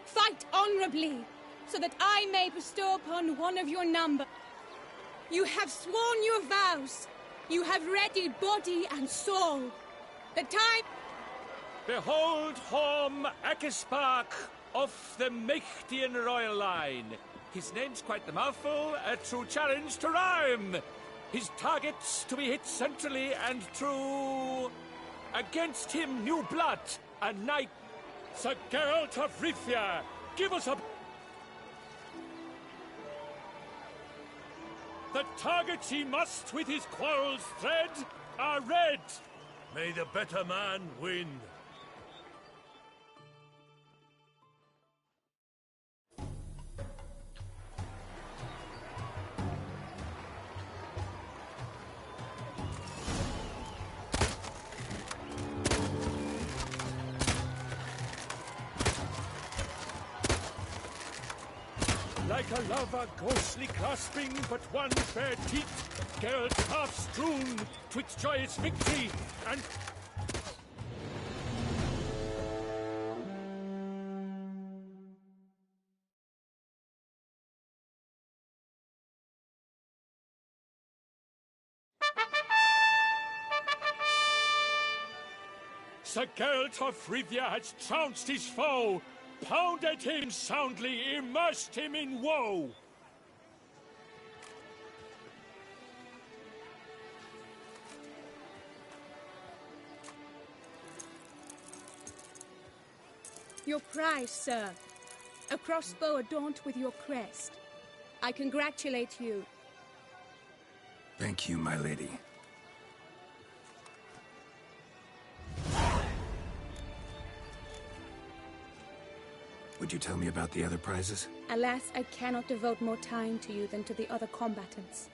Fight honorably, so that I may bestow upon one of your number. You have sworn your vows. You have readied body and soul. The time... Behold Horm Akespark of the Mechtian royal line. His name's quite the mouthful, a true challenge to rhyme. His targets to be hit centrally and true. Against him, new blood, a knight. Sir Geralt of Rivia, give us a... The targets he must with his quarrels thread are red. May the better man win. Like a lover ghostly clasping but one fair teeth, Geralt half strewn twixt joyous victory and... Sir Geralt of Rivia has trounced his foe, pounded him soundly, immersed him in woe. Your prize, sir. A crossbow adorned with your crest. I congratulate you. Thank you, my lady. Would you tell me about the other prizes? Alas, I cannot devote more time to you than to the other combatants.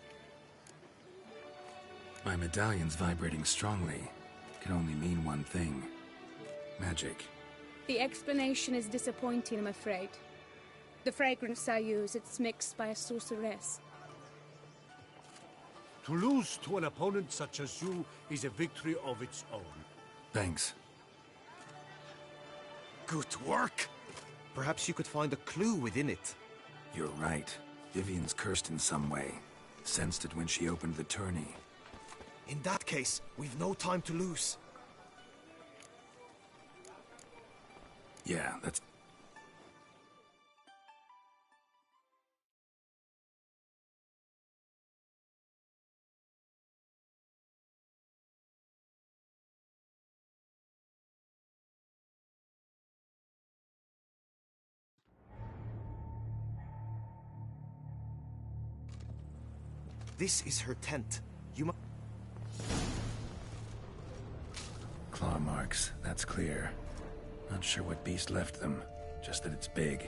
My medallion's vibrating strongly. Can only mean one thing. Magic. The explanation is disappointing, I'm afraid. The fragrance I use, it's mixed by a sorceress. To lose to an opponent such as you is a victory of its own. Thanks. Good work! Perhaps you could find a clue within it. You're right. Vivian's cursed in some way. Sensed it when she opened the tourney. In that case, we've no time to lose. Yeah, that's... This is her tent. You must... Claw marks, that's clear. Not sure what beast left them, just that it's big.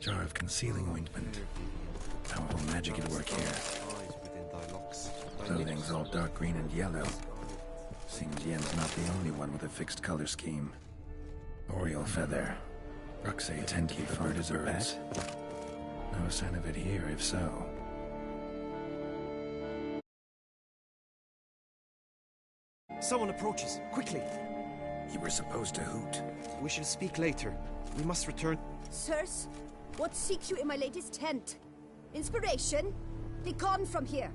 Jar of concealing ointment. Powerful magic at work here. Clothing's all dark green and yellow. Seems Yen's not the only one with a fixed color scheme. Oriole feather. Bruxay tenki for birds. No sign of it here, if so. Someone approaches, quickly! You were supposed to hoot. We shall speak later. We must return... Sirs, what seeks you in my lady's tent? Inspiration? Be gone from here!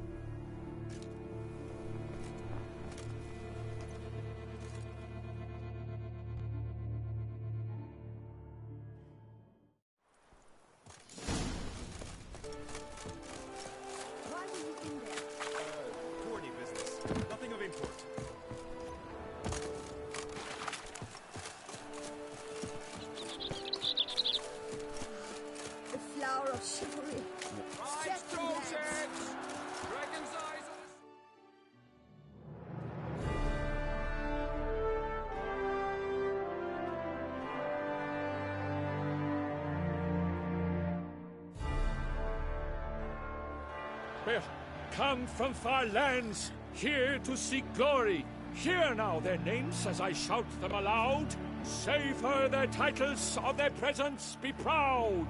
Come from far lands, here to seek glory. Hear now their names as I shout them aloud. Say for their titles of their presence be proud.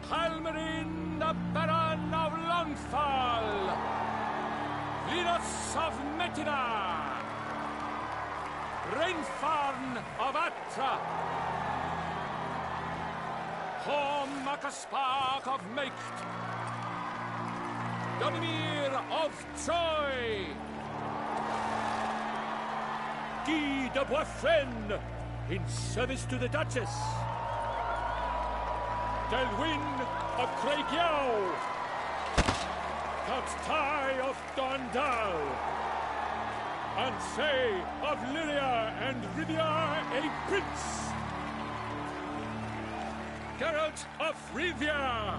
Halmarin, the Baron of Longfall. Linus of Metina. Rainfarn of Atra. Horm Makaspark of Meikt. Donimir of Troy. Guy de Boisfren, in service to the Duchess. Delwyn of Craigiau. Count Tai of Dondal. Ansay of Lyria and Rivia a prince. Geralt of Rivia.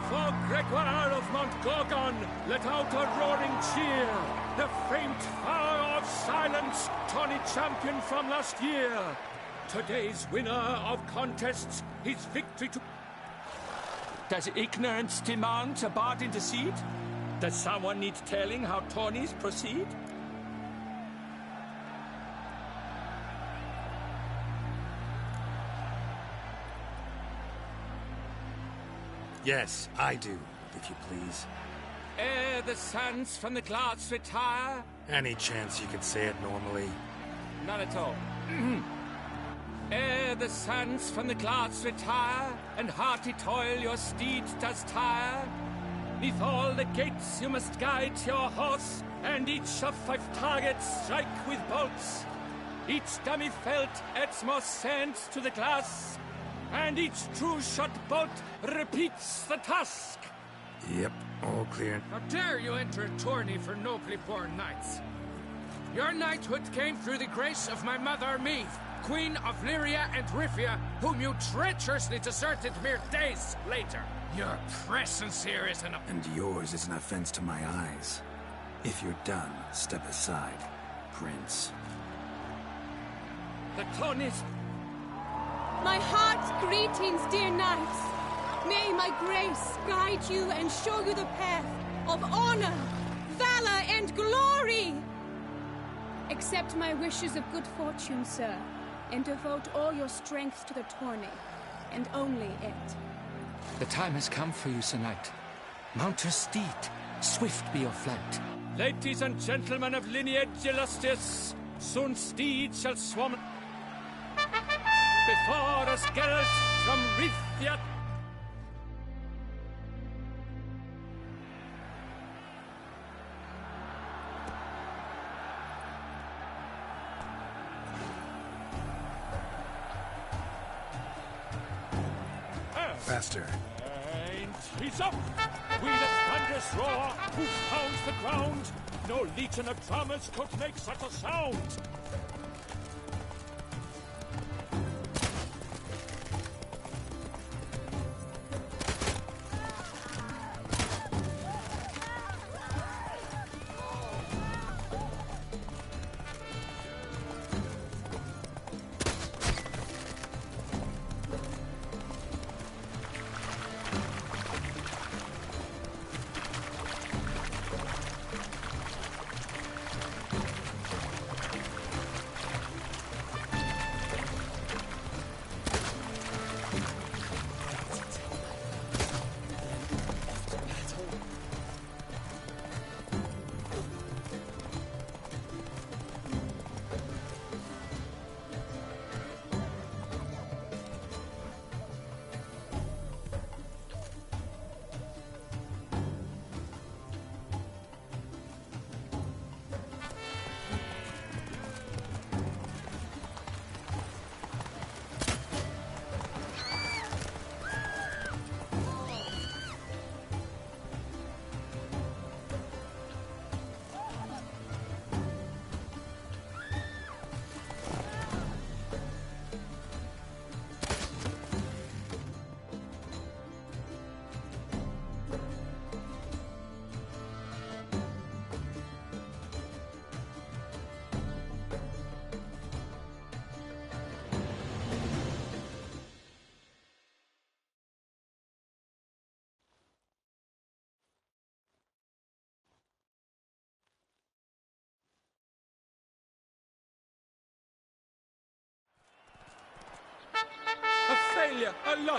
For Gregoire of Montgorgon, let out a roaring cheer. The faint power of silence, tawny champion from last year. Today's winner of contests, his victory to... Does ignorance demand a bard intercede? Does someone need telling how tourneys proceed? Yes, I do, if you please. Ere the sands from the glass retire? Any chance you could say it normally? None at all. Ere the sands from the glass retire, and hearty toil your steed does tire, neath all the gates you must guide your horse, and each of 5 targets strike with bolts. Each dummy felt adds more sand to the glass, and each true-shot bolt repeats the task. Yep, all clear. How dare you enter a tourney for nobly born knights? Your knighthood came through the grace of my mother Meve, Queen of Lyria and Rivia, whom you treacherously deserted mere days later. Your presence here is an... And yours is an offense to my eyes. If you're done, step aside, Prince. The tourneys... My heart's greetings, dear knights. May my grace guide you and show you the path of honor, valor, and glory. Accept my wishes of good fortune, sir, and devote all your strength to the tourney, and only it. The time has come for you, Sir Knight. Mount your steed. Swift be your flight. Ladies and gentlemen of lineage illustrious, soon steeds shall swarm before us, Geralt from Rivia. Faster. And he's up! We the thunderous roar, who pounds the ground. No legion of drummers could make such a sound.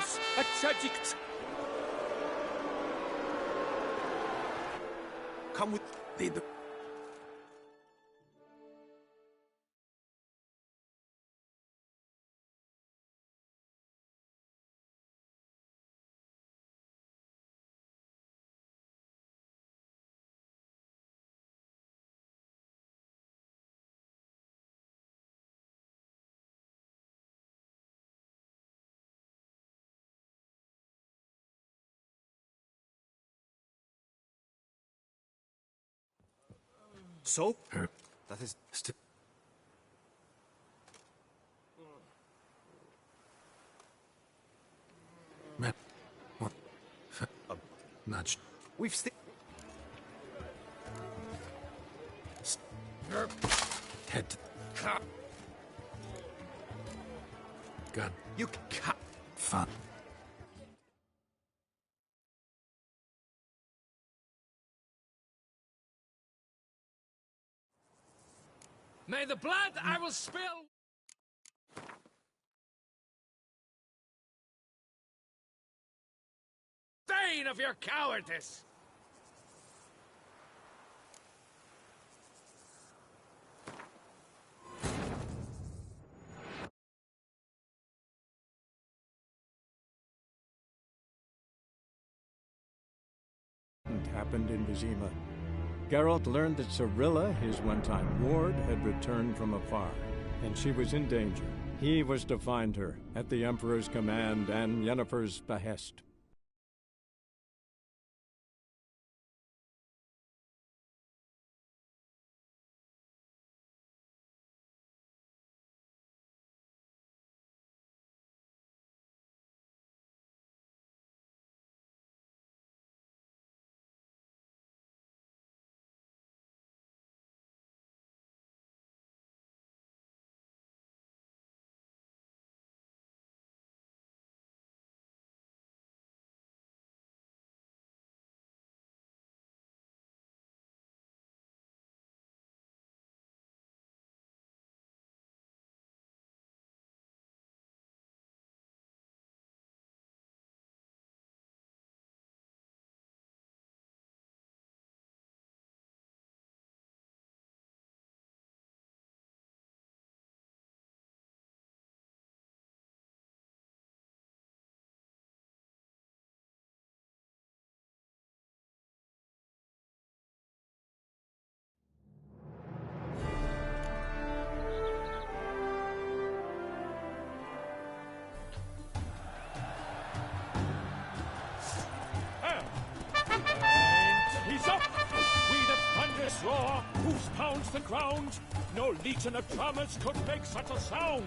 Theos a tragic. Come with the. So? That is... Man, what? Nudge. We've still... Head. God. You can't... Fun. May the blood I will spill... stain of your cowardice! Happened in Vizima. Geralt learned that Cirilla, his one-time ward, had returned from afar, and she was in danger. He was to find her, at the Emperor's command and Yennefer's behest. Roar, whose pounds the ground? No legion of drummers could make such a sound!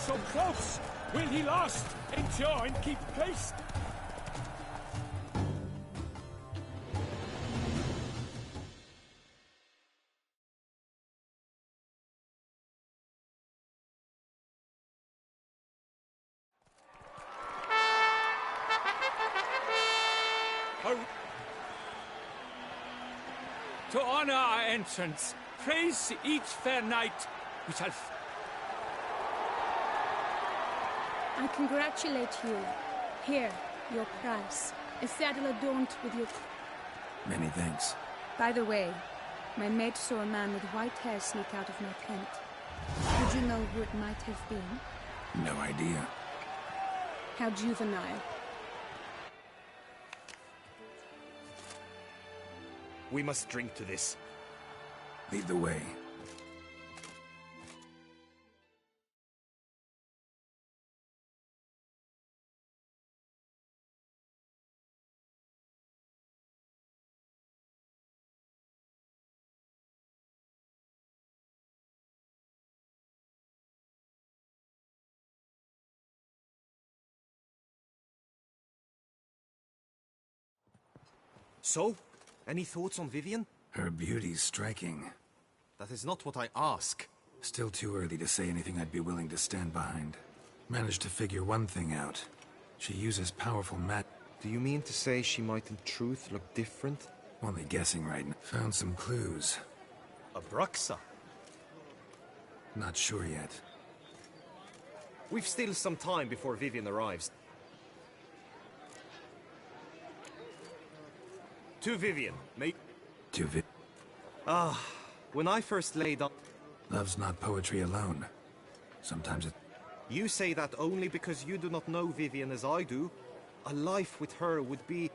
so close! Will he last? Endure and keep pace? To honor our entrance, praise each fair knight. We shall... I congratulate you. Here, your prize. A saddle adorned with your... Many thanks. By the way, my maid saw a man with white hair sneak out of my tent. Did you know who it might have been? No idea. How juvenile. We must drink to this. Lead the way. So, any thoughts on Vivienne? Her beauty's striking. That is not what I ask. Still too early to say anything I'd be willing to stand behind. Managed to figure one thing out. She uses powerful Do you mean to say she might in truth look different? Only guessing right now. Found some clues. Abraxa? Not sure yet. We've still some time before Vivienne arrives. To Vivienne, mate. To Viv... When I first laid on... Love's not poetry alone. Sometimes it... You say that only because you do not know Vivienne as I do. A life with her would be...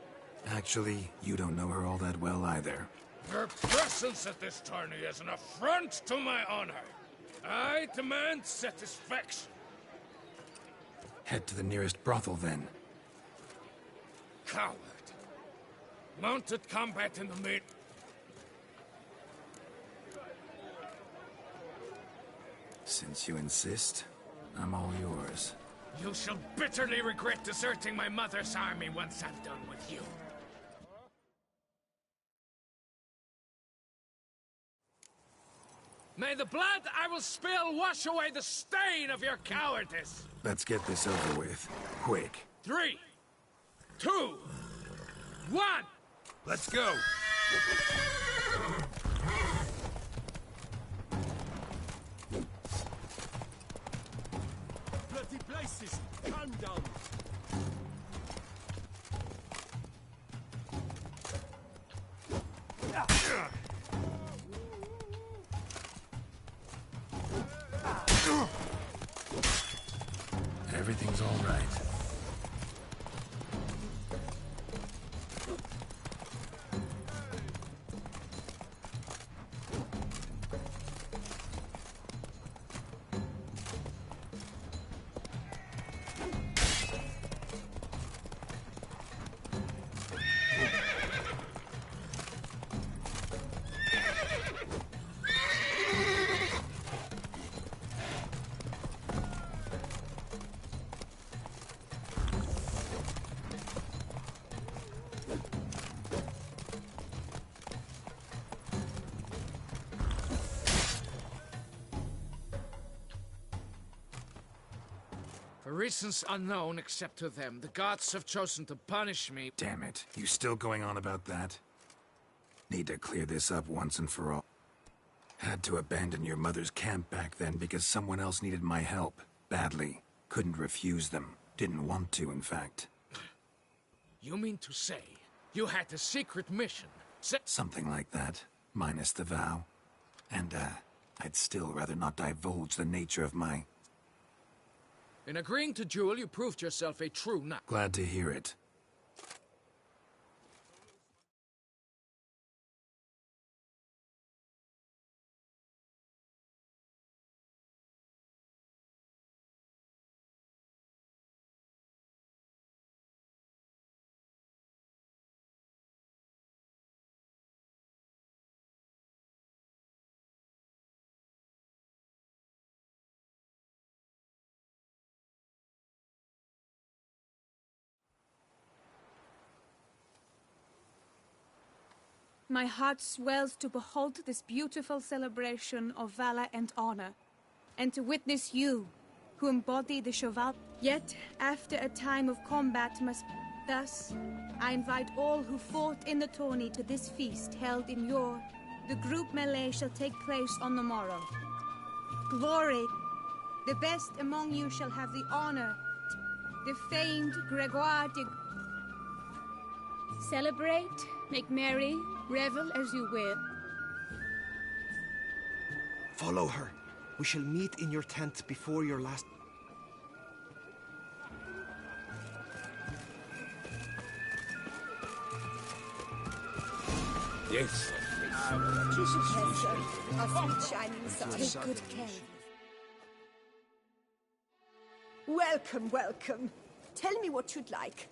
Actually, you don't know her all that well either. Her presence at this tourney is an affront to my honor. I demand satisfaction. Head to the nearest brothel, then. Coward. Mounted combat in the mid... Since you insist, I'm all yours. You shall bitterly regret deserting my mother's army once I'm done with you. May the blood I will spill wash away the stain of your cowardice! Let's get this over with. Quick. 3, 2, 1! Let's go! Bloody places! Calm down! Everything's all right. For reasons unknown except to them, the gods have chosen to punish me. Damn it. You still going on about that? Need to clear this up once and for all. Had to abandon your mother's camp back then because someone else needed my help. Badly. Couldn't refuse them. Didn't want to, in fact. You mean to say you had a secret mission? Something like that. Minus the vow. And, I'd still rather not divulge the nature of my... In agreeing to duel, you proved yourself a true knight. Glad to hear it. my heart swells to behold this beautiful celebration of valor and honor, and to witness you, who embody the cheval. Yet, after a time of combat must... Thus, I invite all who fought in the tourney to this feast held in your... The group melee shall take place on the morrow. Glory! The best among you shall have the honor. The famed Gregoire de... Celebrate, make merry, revel as you will. Follow her. We shall meet in your tent before your last... Yes. Yes, sir. Our sweet shining sun. Take good care. Welcome, welcome. Tell me what you'd like.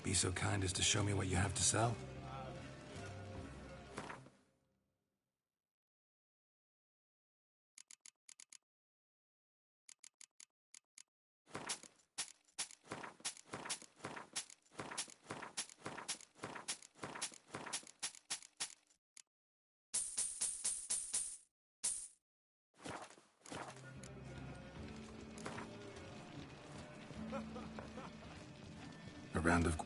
Be so kind as to show me what you have to sell? A round of...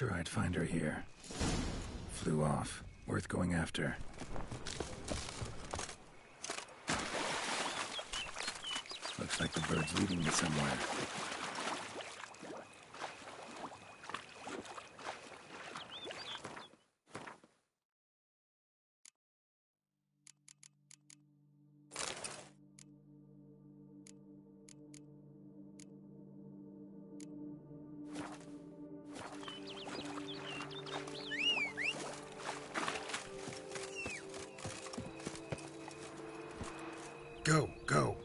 sure I'd find her here. Flew off. Worth going after. Looks like the bird's leading me somewhere. Go, go.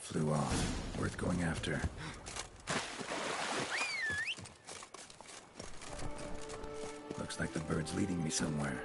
Flew off. Worth going after. Looks like the bird's leading me somewhere.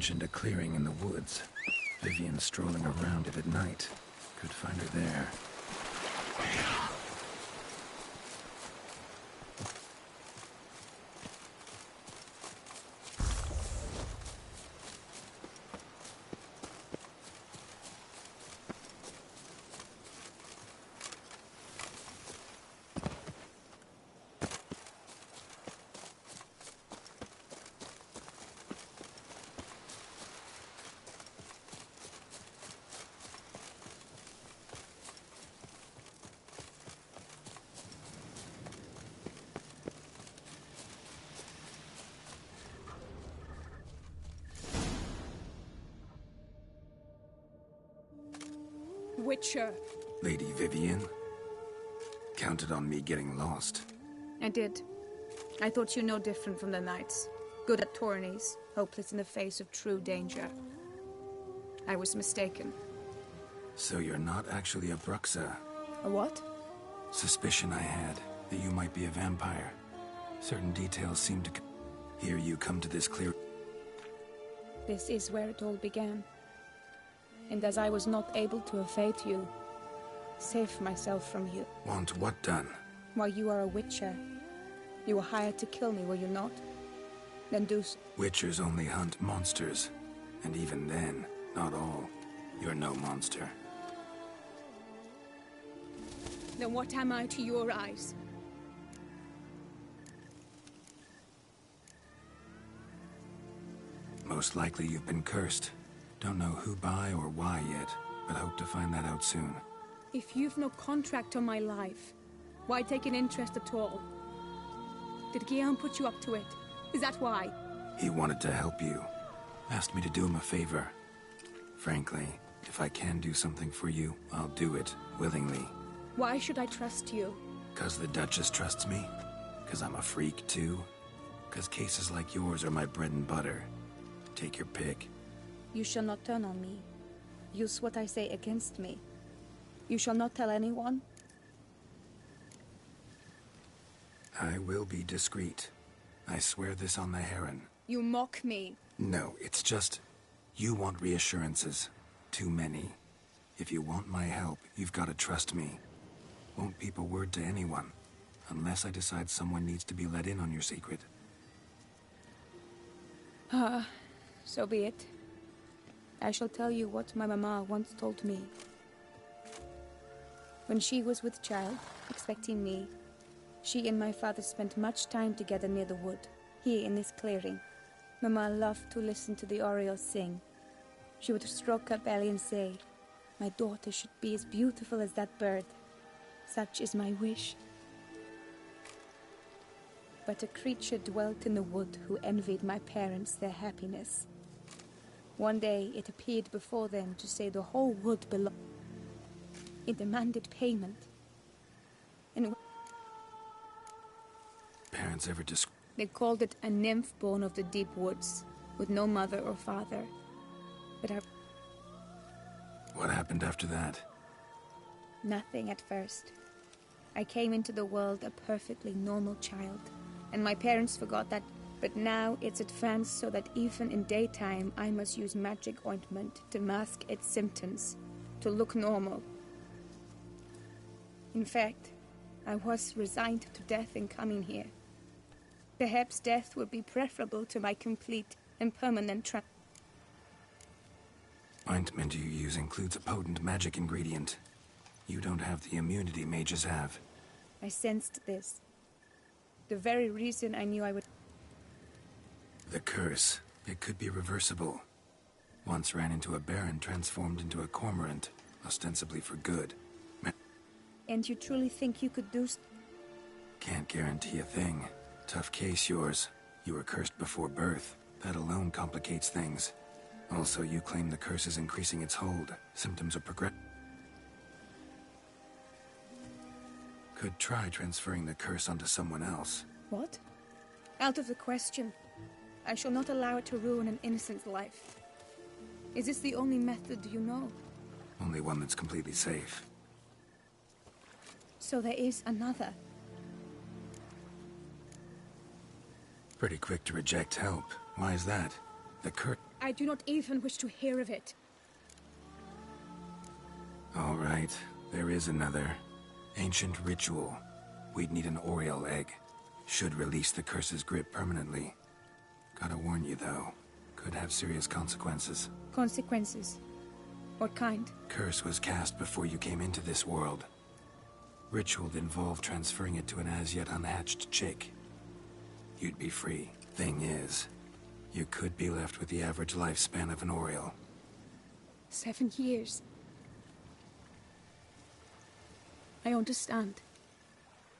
mentioned a clearing in the woods. Vivian strolling around it at night. Could find her there. Witcher. Lady Vivian? Counted on me getting lost. I did. I thought you no different from the knights. Good at tourneys, hopeless in the face of true danger. I was mistaken. So you're not actually a Bruxa? A what? Suspicion I had, that you might be a vampire. Certain details seem to... Here you come to this clear... This is where it all began. And as I was not able to evade you, save myself from you. Want what done? Why, you are a Witcher. You were hired to kill me, were you not? Then do so. Witchers only hunt monsters. And even then, not all. You're no monster. Then what am I to your eyes? Most likely you've been cursed. Don't know who by or why yet, but hope to find that out soon. If you've no contract on my life, why take an interest at all? Did Guillaume put you up to it? Is that why? He wanted to help you. Asked me to do him a favor. Frankly, if I can do something for you, I'll do it, willingly. Why should I trust you? 'Cause the Duchess trusts me? 'Cause I'm a freak, too? 'Cause cases like yours are my bread and butter. Take your pick. You shall not turn on me. Use what I say against me. You shall not tell anyone? I will be discreet. I swear this on the Heron. You mock me. No, it's just... You want reassurances. Too many. If you want my help, you've got to trust me. Won't peep a word to anyone. Unless I decide someone needs to be let in on your secret. So be it. I shall tell you what my mama once told me. When she was with child, expecting me, she and my father spent much time together near the wood, here in this clearing. Mama loved to listen to the orioles sing. She would stroke her belly and say, "My daughter should be as beautiful as that bird. Such is my wish." But a creature dwelt in the wood who envied my parents their happiness. One day it appeared before them to say the whole wood belonged. It demanded payment. And Parents ever they called it a nymph born of the deep woods, with no mother or father. But What happened after that? Nothing at first. I came into the world a perfectly normal child, and my parents forgot that. But now it's advanced so that even in daytime I must use magic ointment to mask its symptoms, to look normal. In fact, I was resigned to death in coming here. Perhaps death would be preferable to my complete and permanent Ointment you use includes a potent magic ingredient. You don't have the immunity mages have. I sensed this. The very reason I knew I would... The curse. It could be reversible. Once ran into a baron transformed into a cormorant, ostensibly for good. And you truly think you could do... Can't guarantee a thing. Tough case, yours. You were cursed before birth. That alone complicates things. Also, you claim the curse is increasing its hold. Symptoms are Could try transferring the curse onto someone else. What? Out of the question. I shall not allow it to ruin an innocent's life. Is this the only method you know? Only one that's completely safe. So there is another. Pretty quick to reject help. Why is that? The curse... I do not even wish to hear of it. All right, there is another. Ancient ritual. We'd need an Oriole egg. Should release the curse's grip permanently. Gotta warn you, though. Could have serious consequences. Consequences? What kind? Curse was cast before you came into this world. Ritual involved transferring it to an as-yet unhatched chick. You'd be free. Thing is, you could be left with the average lifespan of an Oriole. 7 years. I understand.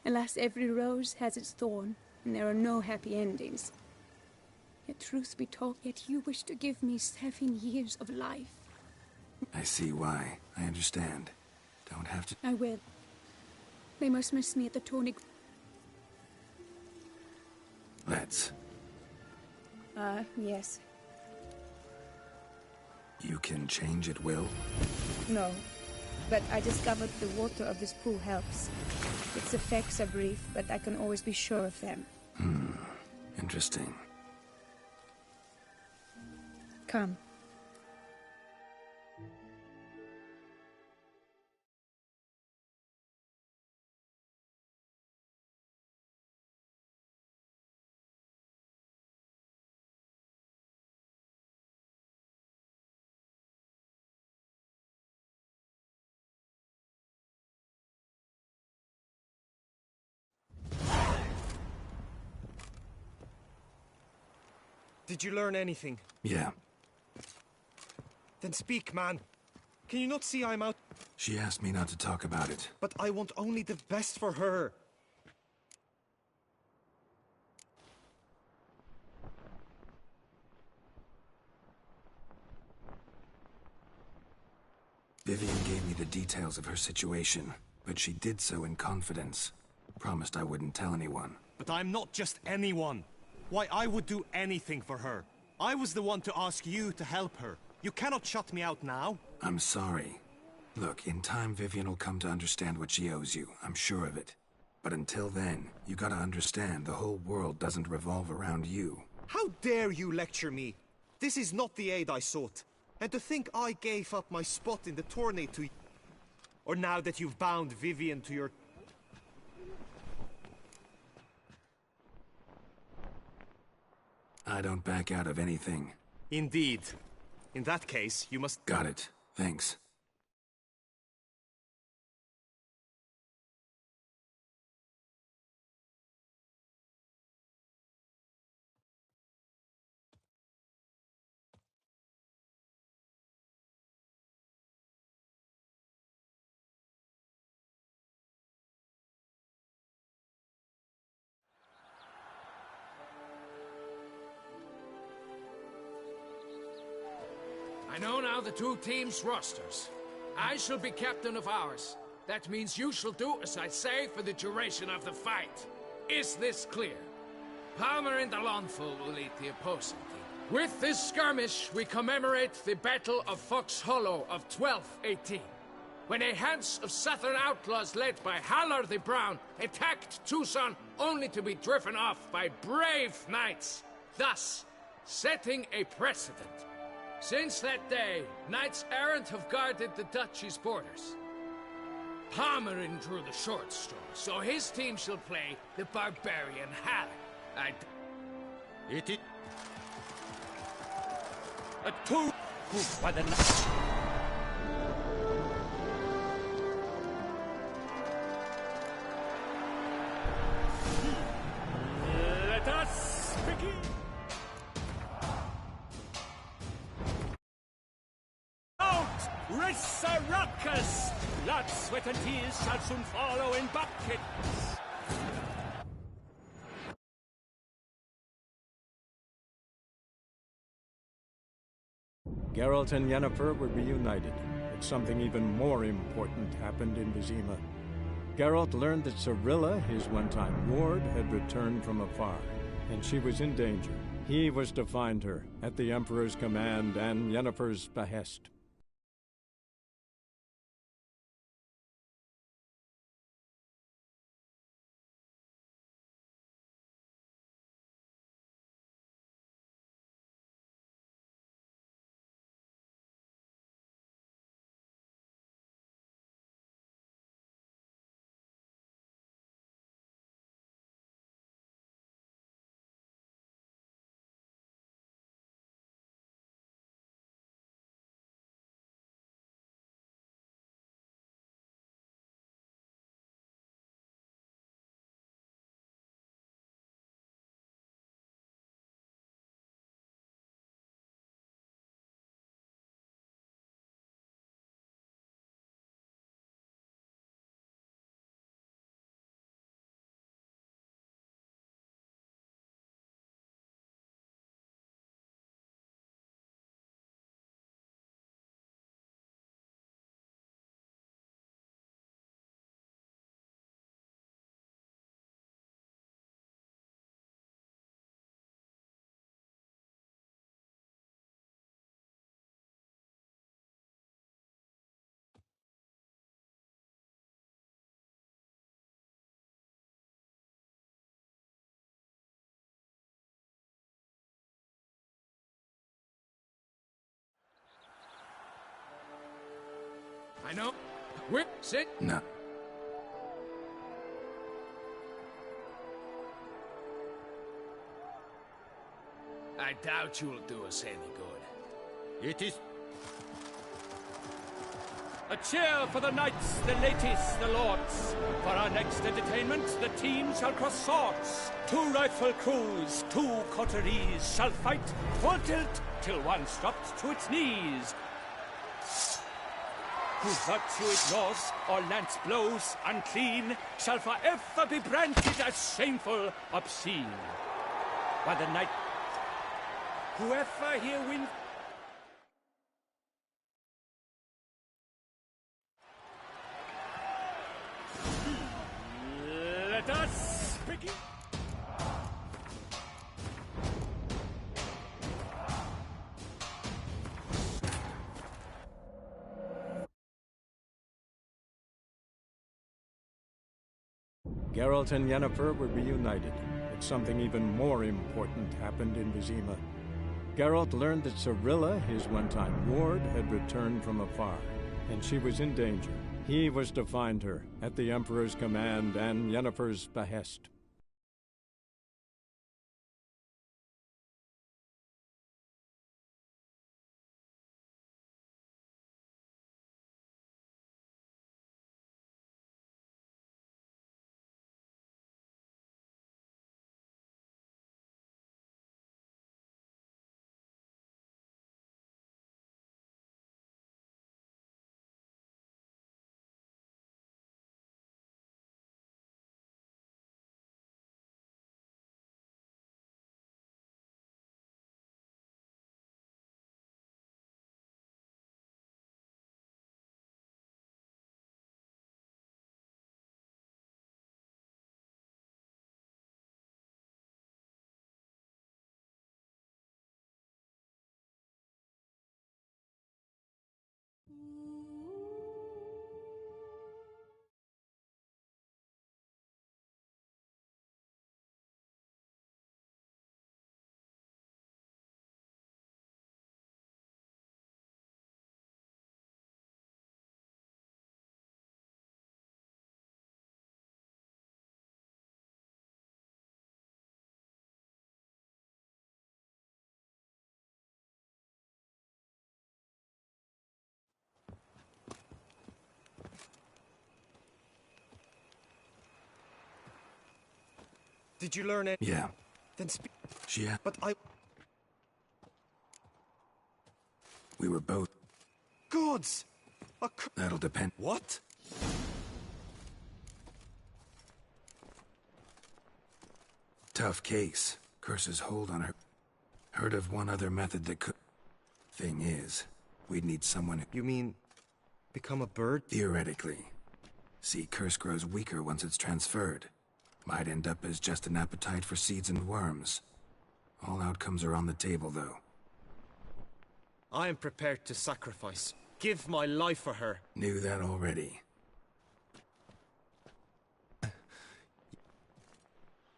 Alas, every rose has its thorn, and there are no happy endings. Yet truth be told, yet you wish to give me 7 years of life. I see why. I understand. Don't have to... I will. They must miss me at the Tony... Let's. Yes. You can change at will? No. But I discovered the water of this pool helps. Its effects are brief, but I can always be sure of them. Interesting. Come. Did you learn anything? Yeah. Then speak, man. Can you not see I'm out? She asked me not to talk about it. But I want only the best for her. Vivian gave me the details of her situation, but she did so in confidence. Promised I wouldn't tell anyone. But I'm not just anyone. Why, I would do anything for her. I was the one to ask you to help her. You cannot shut me out now. I'm sorry. Look, in time Vivian will come to understand what she owes you. I'm sure of it. But until then, you gotta understand the whole world doesn't revolve around you. How dare you lecture me? This is not the aid I sought. And to think I gave up my spot in the tourney to you. Or now that you've bound Vivian to your... I don't back out of anything. Indeed. In that case, you must... Got it. Thanks. I know now the two teams' rosters. I shall be captain of ours. That means you shall do as I say for the duration of the fight. Is this clear? Palmer and Alonfo will lead the opposing team. With this skirmish, we commemorate the Battle of Fox Hollow of 1218, when a Hans of Southern outlaws led by Halar the Brown attacked Tucson only to be driven off by brave knights, thus setting a precedent. Since that day, knights errant have guarded the duchy's borders. Palmerin drew the short straw, so his team shall play the barbarian Halar. It is a two by the Let us begin. Resurrecus! Blood, sweat, and tears shall soon follow in buckets. Geralt and Yennefer were reunited, but something even more important happened in Vizima. Geralt learned that Cirilla, his one-time ward, had returned from afar, and she was in danger. He was to find her, at the Emperor's command and Yennefer's behest. I know. Whip, sit. No. I doubt you'll do us any good. It is... A cheer for the knights, the ladies, the lords. For our next entertainment, the team shall cross swords. 2 rifle crews, 2 coteries shall fight full tilt till one drops to its knees. Who virtue ignores or lance blows unclean shall forever be branded as shameful, obscene. By the knight, whoever here wins. Let us begin. Geralt and Yennefer were reunited, but something even more important happened in Vizima. Geralt learned that Cirilla, his one-time ward, had returned from afar, and she was in danger. He was to find her, at the Emperor's command and Yennefer's behest. Did you learn it? Yeah. Then speak. Yeah. But We were both. Gods! That'll depend. What? Tough case. Curse's hold on her. Heard of one other method that could... Thing is, we'd need someone who... You mean... become a bird? Theoretically. See, curse grows weaker once it's transferred. Might end up as just an appetite for seeds and worms. All outcomes are on the table, though. I am prepared to sacrifice. Give my life for her. Knew that already.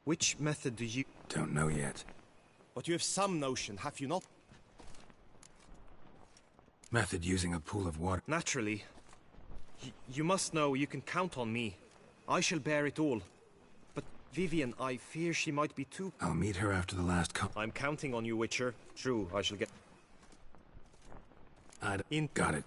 Which method do you... Don't know yet. But you have some notion, have you not? Method using a pool of water. Naturally. You must know you can count on me. I shall bear it all. But Vivienne, I fear she might be too... I'll meet her after the last I'm counting on you, Witcher. True, I shall get... Got it.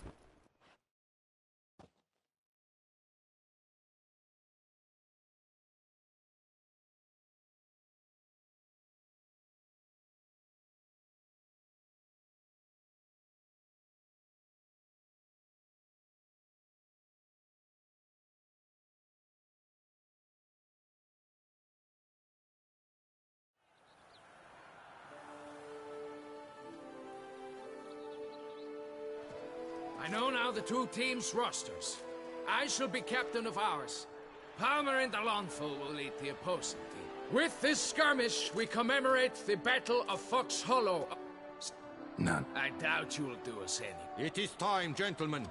I know now the 2 teams' rosters. I shall be captain of ours. Palmer and Alonso will lead the opposing team. With this skirmish, we commemorate the Battle of Fox Hollow. None. I doubt you'll do us any. It is time, gentlemen.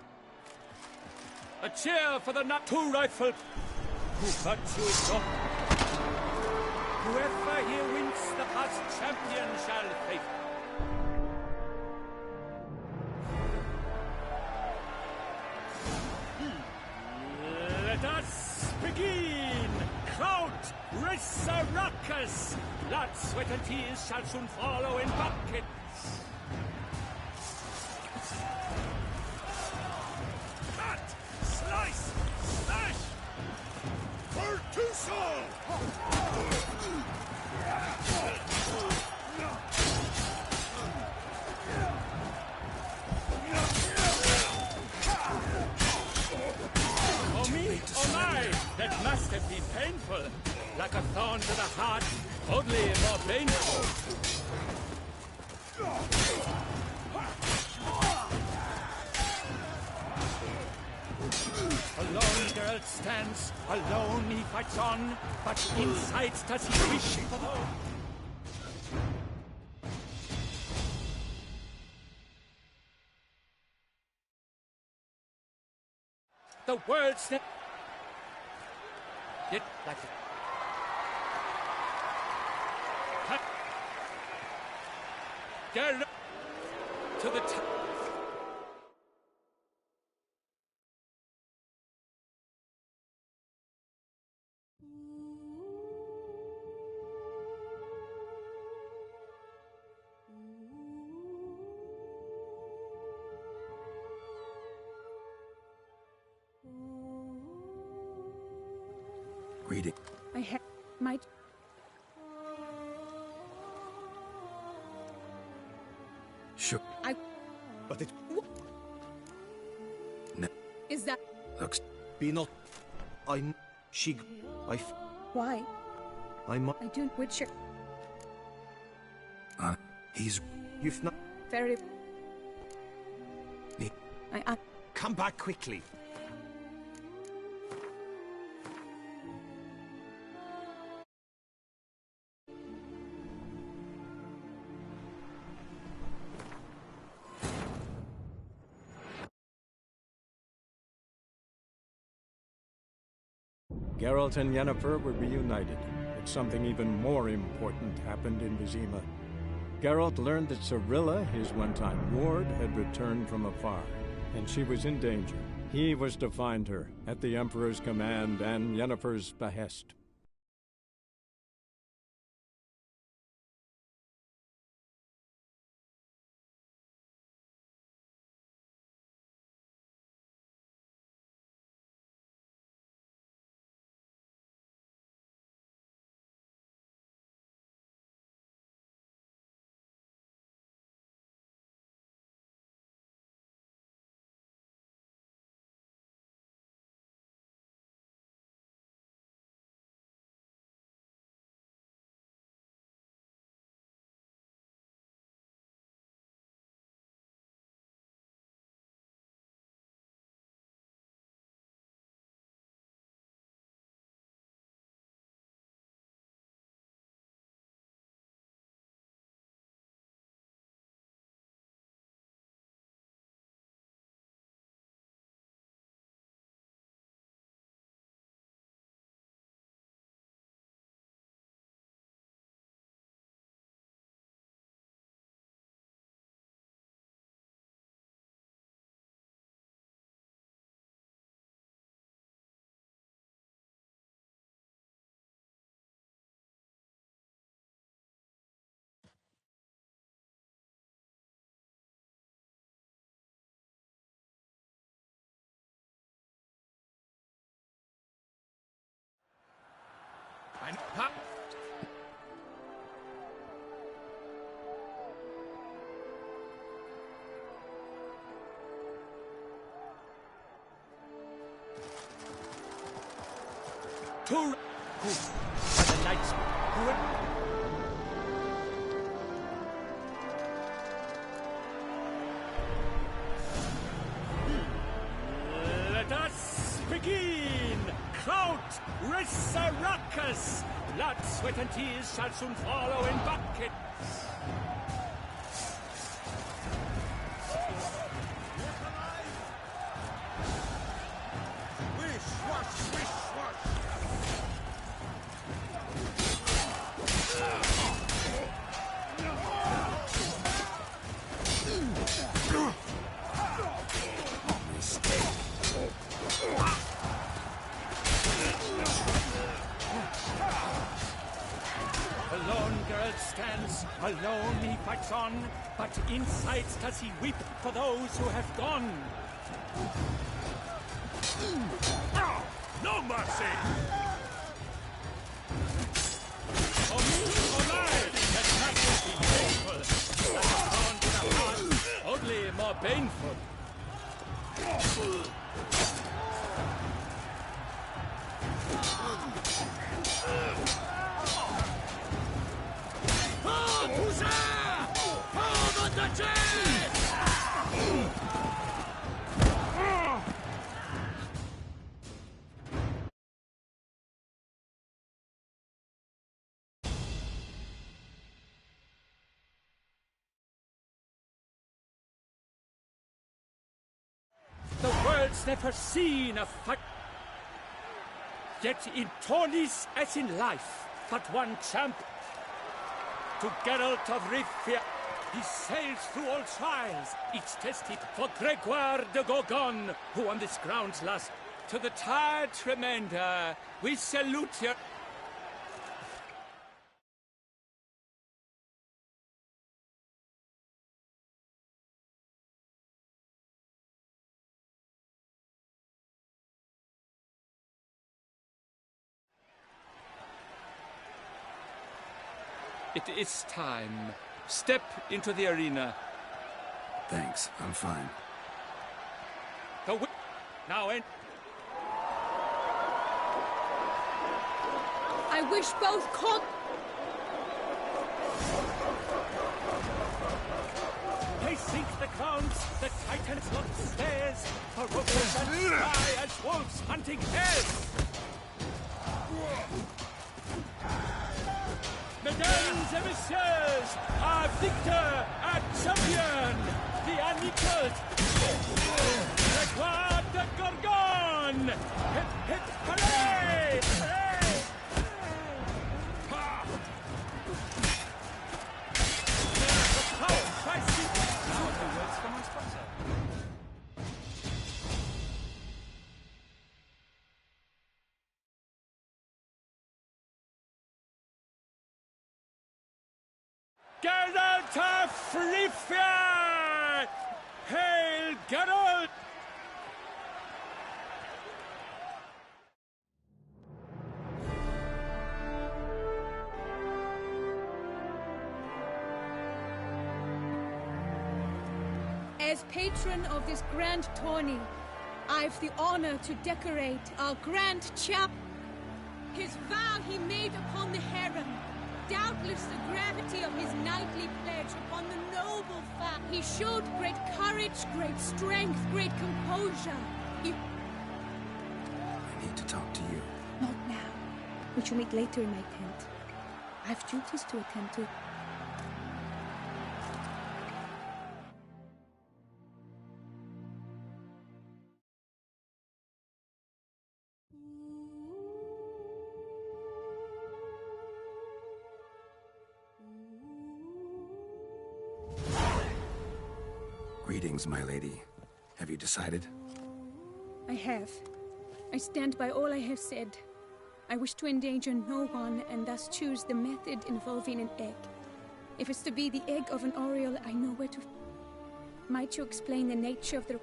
A cheer for the 2 rifle. Who virtue is not. Whoever here wins the past champion shall face. Risaracus! Blood, sweat, and tears shall soon follow in buckets. Cut! Slice! Slash! Pertuso! Oh me, oh my! That must have been painful. Like a thorn to the heart, only more painful. Alone Geralt stands, alone he fights on, but inside does he wish for the... The world's net... It like it. Geralt to the top. Greeting. I might... Sure. But it... No. Is that... Looks... Be not... Why? I do... Witcher... He's... You've not... Very... Me. Come back quickly. Geralt and Yennefer were reunited, but something even more important happened in Vizima. Geralt learned that Cirilla, his one-time ward, had returned from afar, and she was in danger. He was to find her, at the Emperor's command and Yennefer's behest. To the knights. Let us begin. Count Risaracus. Blood, sweat, and tears shall soon follow in buckets. Alone he fights on, but inside does he weep for those who have gone. Ah, no mercy! For me, for mine, that must be painful. That is gone to the heart, only more painful. Oh, huzzah! For the Duchess! The world's never seen a fight. Yet in tourneys as in life, but one champ. To Geralt of Rivia, he sails through all trials, each tested for Gregoire de Gorgon, who on this ground last. To the tired remainder, we salute you. It is time. Step into the arena. Thanks, I'm fine. Now in. I wish both could. They sink the crowns, the titans lock the stairs, ferocious and spry as wolves hunting hares. Mesdames et messieurs, our victor, our champion, the unequaled, Gregoire de Gorgon! Hip, hip, hooray! Hooray! The crowd tries to... Now the words from my sponsor. Geralt of Rivia! Hail, Geralt! As patron of this grand tourney, I've the honor to decorate our grand champ. His vow he made upon the harem. Doubtless the gravity of his knightly pledge upon the noble fact. He showed great courage, great strength, great composure. I need to talk to you. Not now. We shall meet later in my tent. I have duties to attend to. Greetings, my lady. Have you decided? I have. I stand by all I have said. I wish to endanger no one, and thus choose the method involving an egg. If it's to be the egg of an oriole, I know where to... Might you explain the nature of the...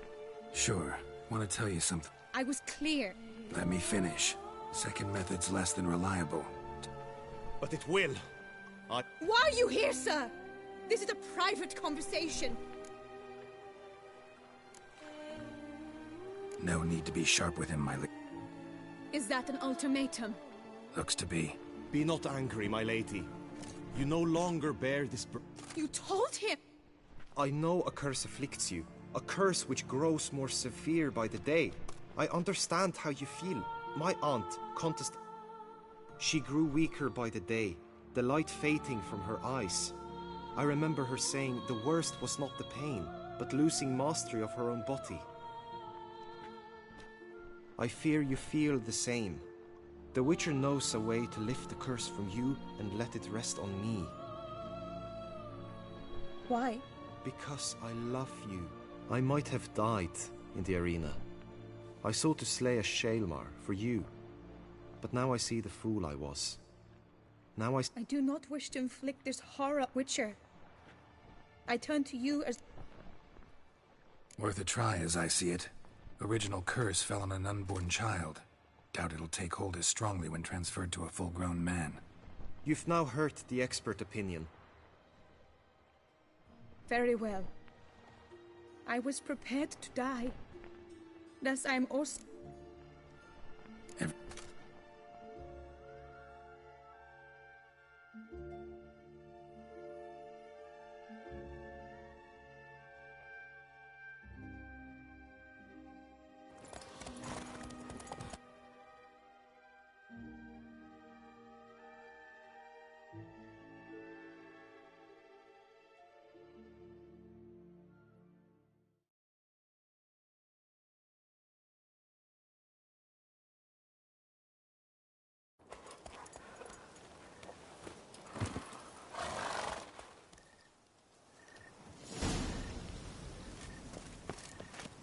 Sure. Want to tell you something? I was clear. Let me finish. Second method's less than reliable. But it will. Why are you here, sir? This is a private conversation. No need to be sharp with him, my lady. Is that an ultimatum? Looks to be. Be not angry, my lady. You no longer bear this... You told him! I know a curse afflicts you. A curse which grows more severe by the day. I understand how you feel. My aunt, Countess... She grew weaker by the day, the light fading from her eyes. I remember her saying the worst was not the pain, but losing mastery of her own body. I fear you feel the same. The Witcher knows a way to lift the curse from you and let it rest on me. Why? Because I love you. I might have died in the arena. I sought to slay a Shaelmar for you, but now I see the fool I was. Now I do not wish to inflict this horror, Witcher. I turn to you as... Worth a try, as I see it. Original curse fell on an unborn child. Doubt it'll take hold as strongly when transferred to a full-grown man. You've now heard the expert opinion. Very well. I was prepared to die. Thus I am also...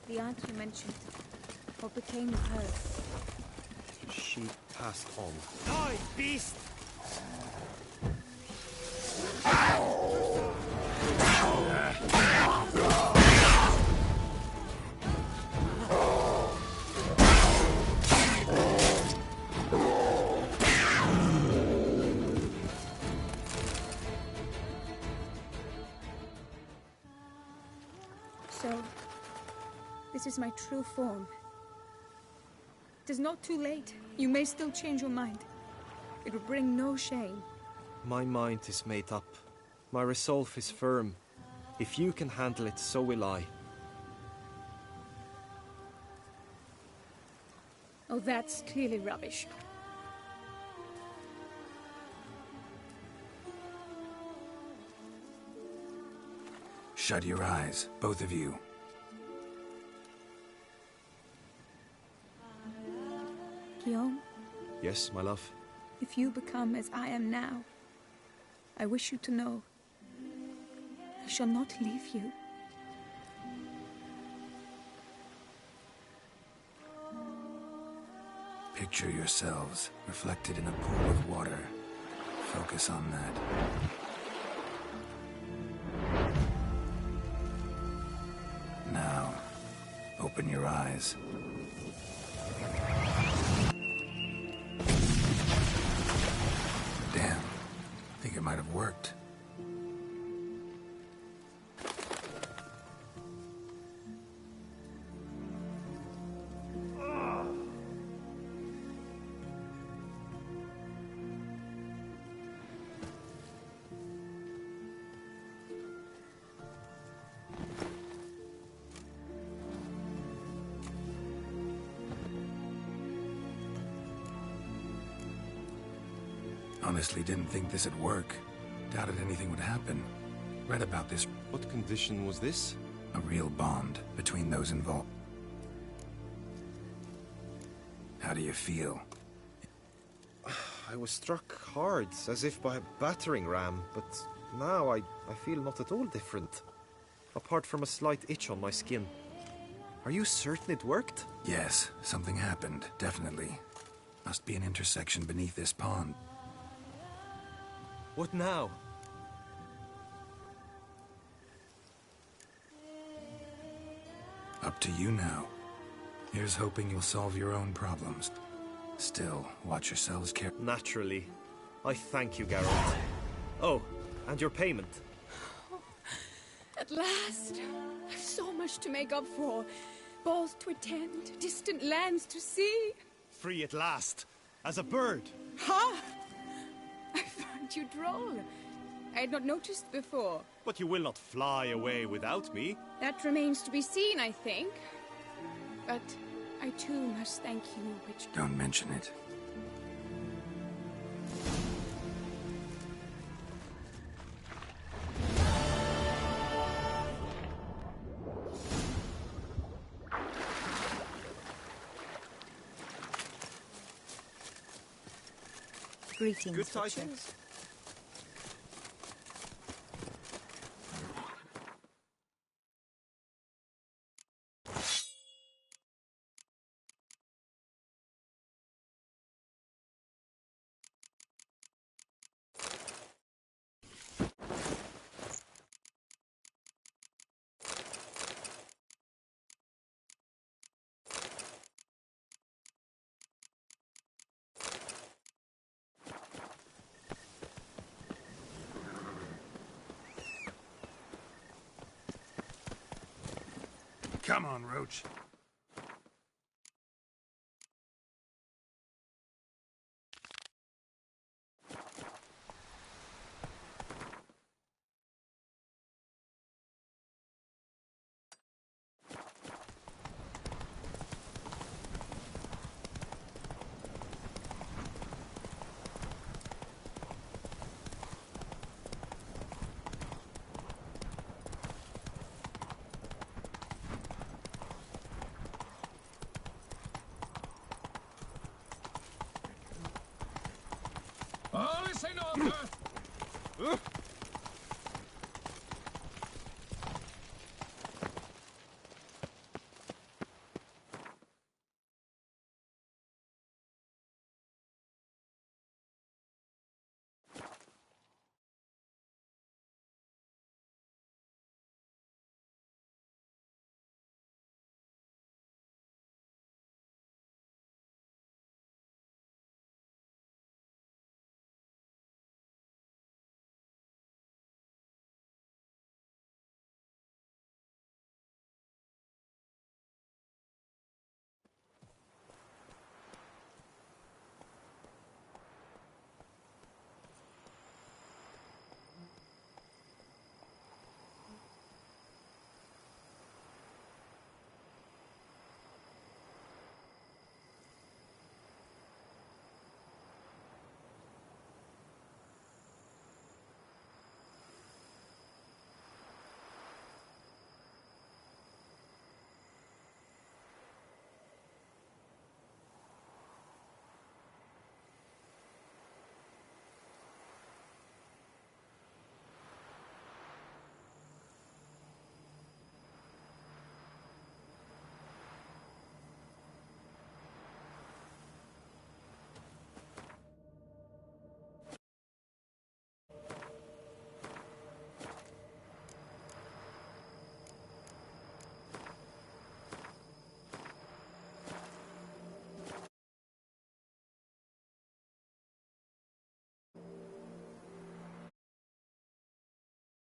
The aunt you mentioned. What became of her? She passed on. Die, beast! So, this is my true form. It is not too late. You may still change your mind. It will bring no shame. My mind is made up. My resolve is firm. If you can handle it, so will I. Oh, that's clearly rubbish. Shut your eyes, both of you. Guillaume, Yes, my love? if you become as I am now, I wish you to know I shall not leave you. Picture yourselves reflected in a pool of water. Focus on that. Now, open your eyes. Damn. Think it might have worked. Honestly didn't think this'd work. Doubted anything would happen. Read about this. What condition was this? A real bond between those involved. How do you feel? I was struck hard, as if by a battering ram, but now I feel not at all different. Apart from a slight itch on my skin. Are you certain it worked? Yes, something happened, definitely. Must be an intersection beneath this pond. What now? Up to you now. Here's hoping you'll solve your own problems. Still, watch yourselves carefully. Naturally. I thank you, Geralt. Oh, and your payment. At last! I've so much to make up for. Balls to attend, distant lands to see. Free at last, as a bird. Ha! I find you droll. I had not noticed before. But you will not fly away without me. That remains to be seen, I think. But I too must thank you, which... Don't mention it. Greetings, Good Witcher. tidings? Come on, Roach. All is in order.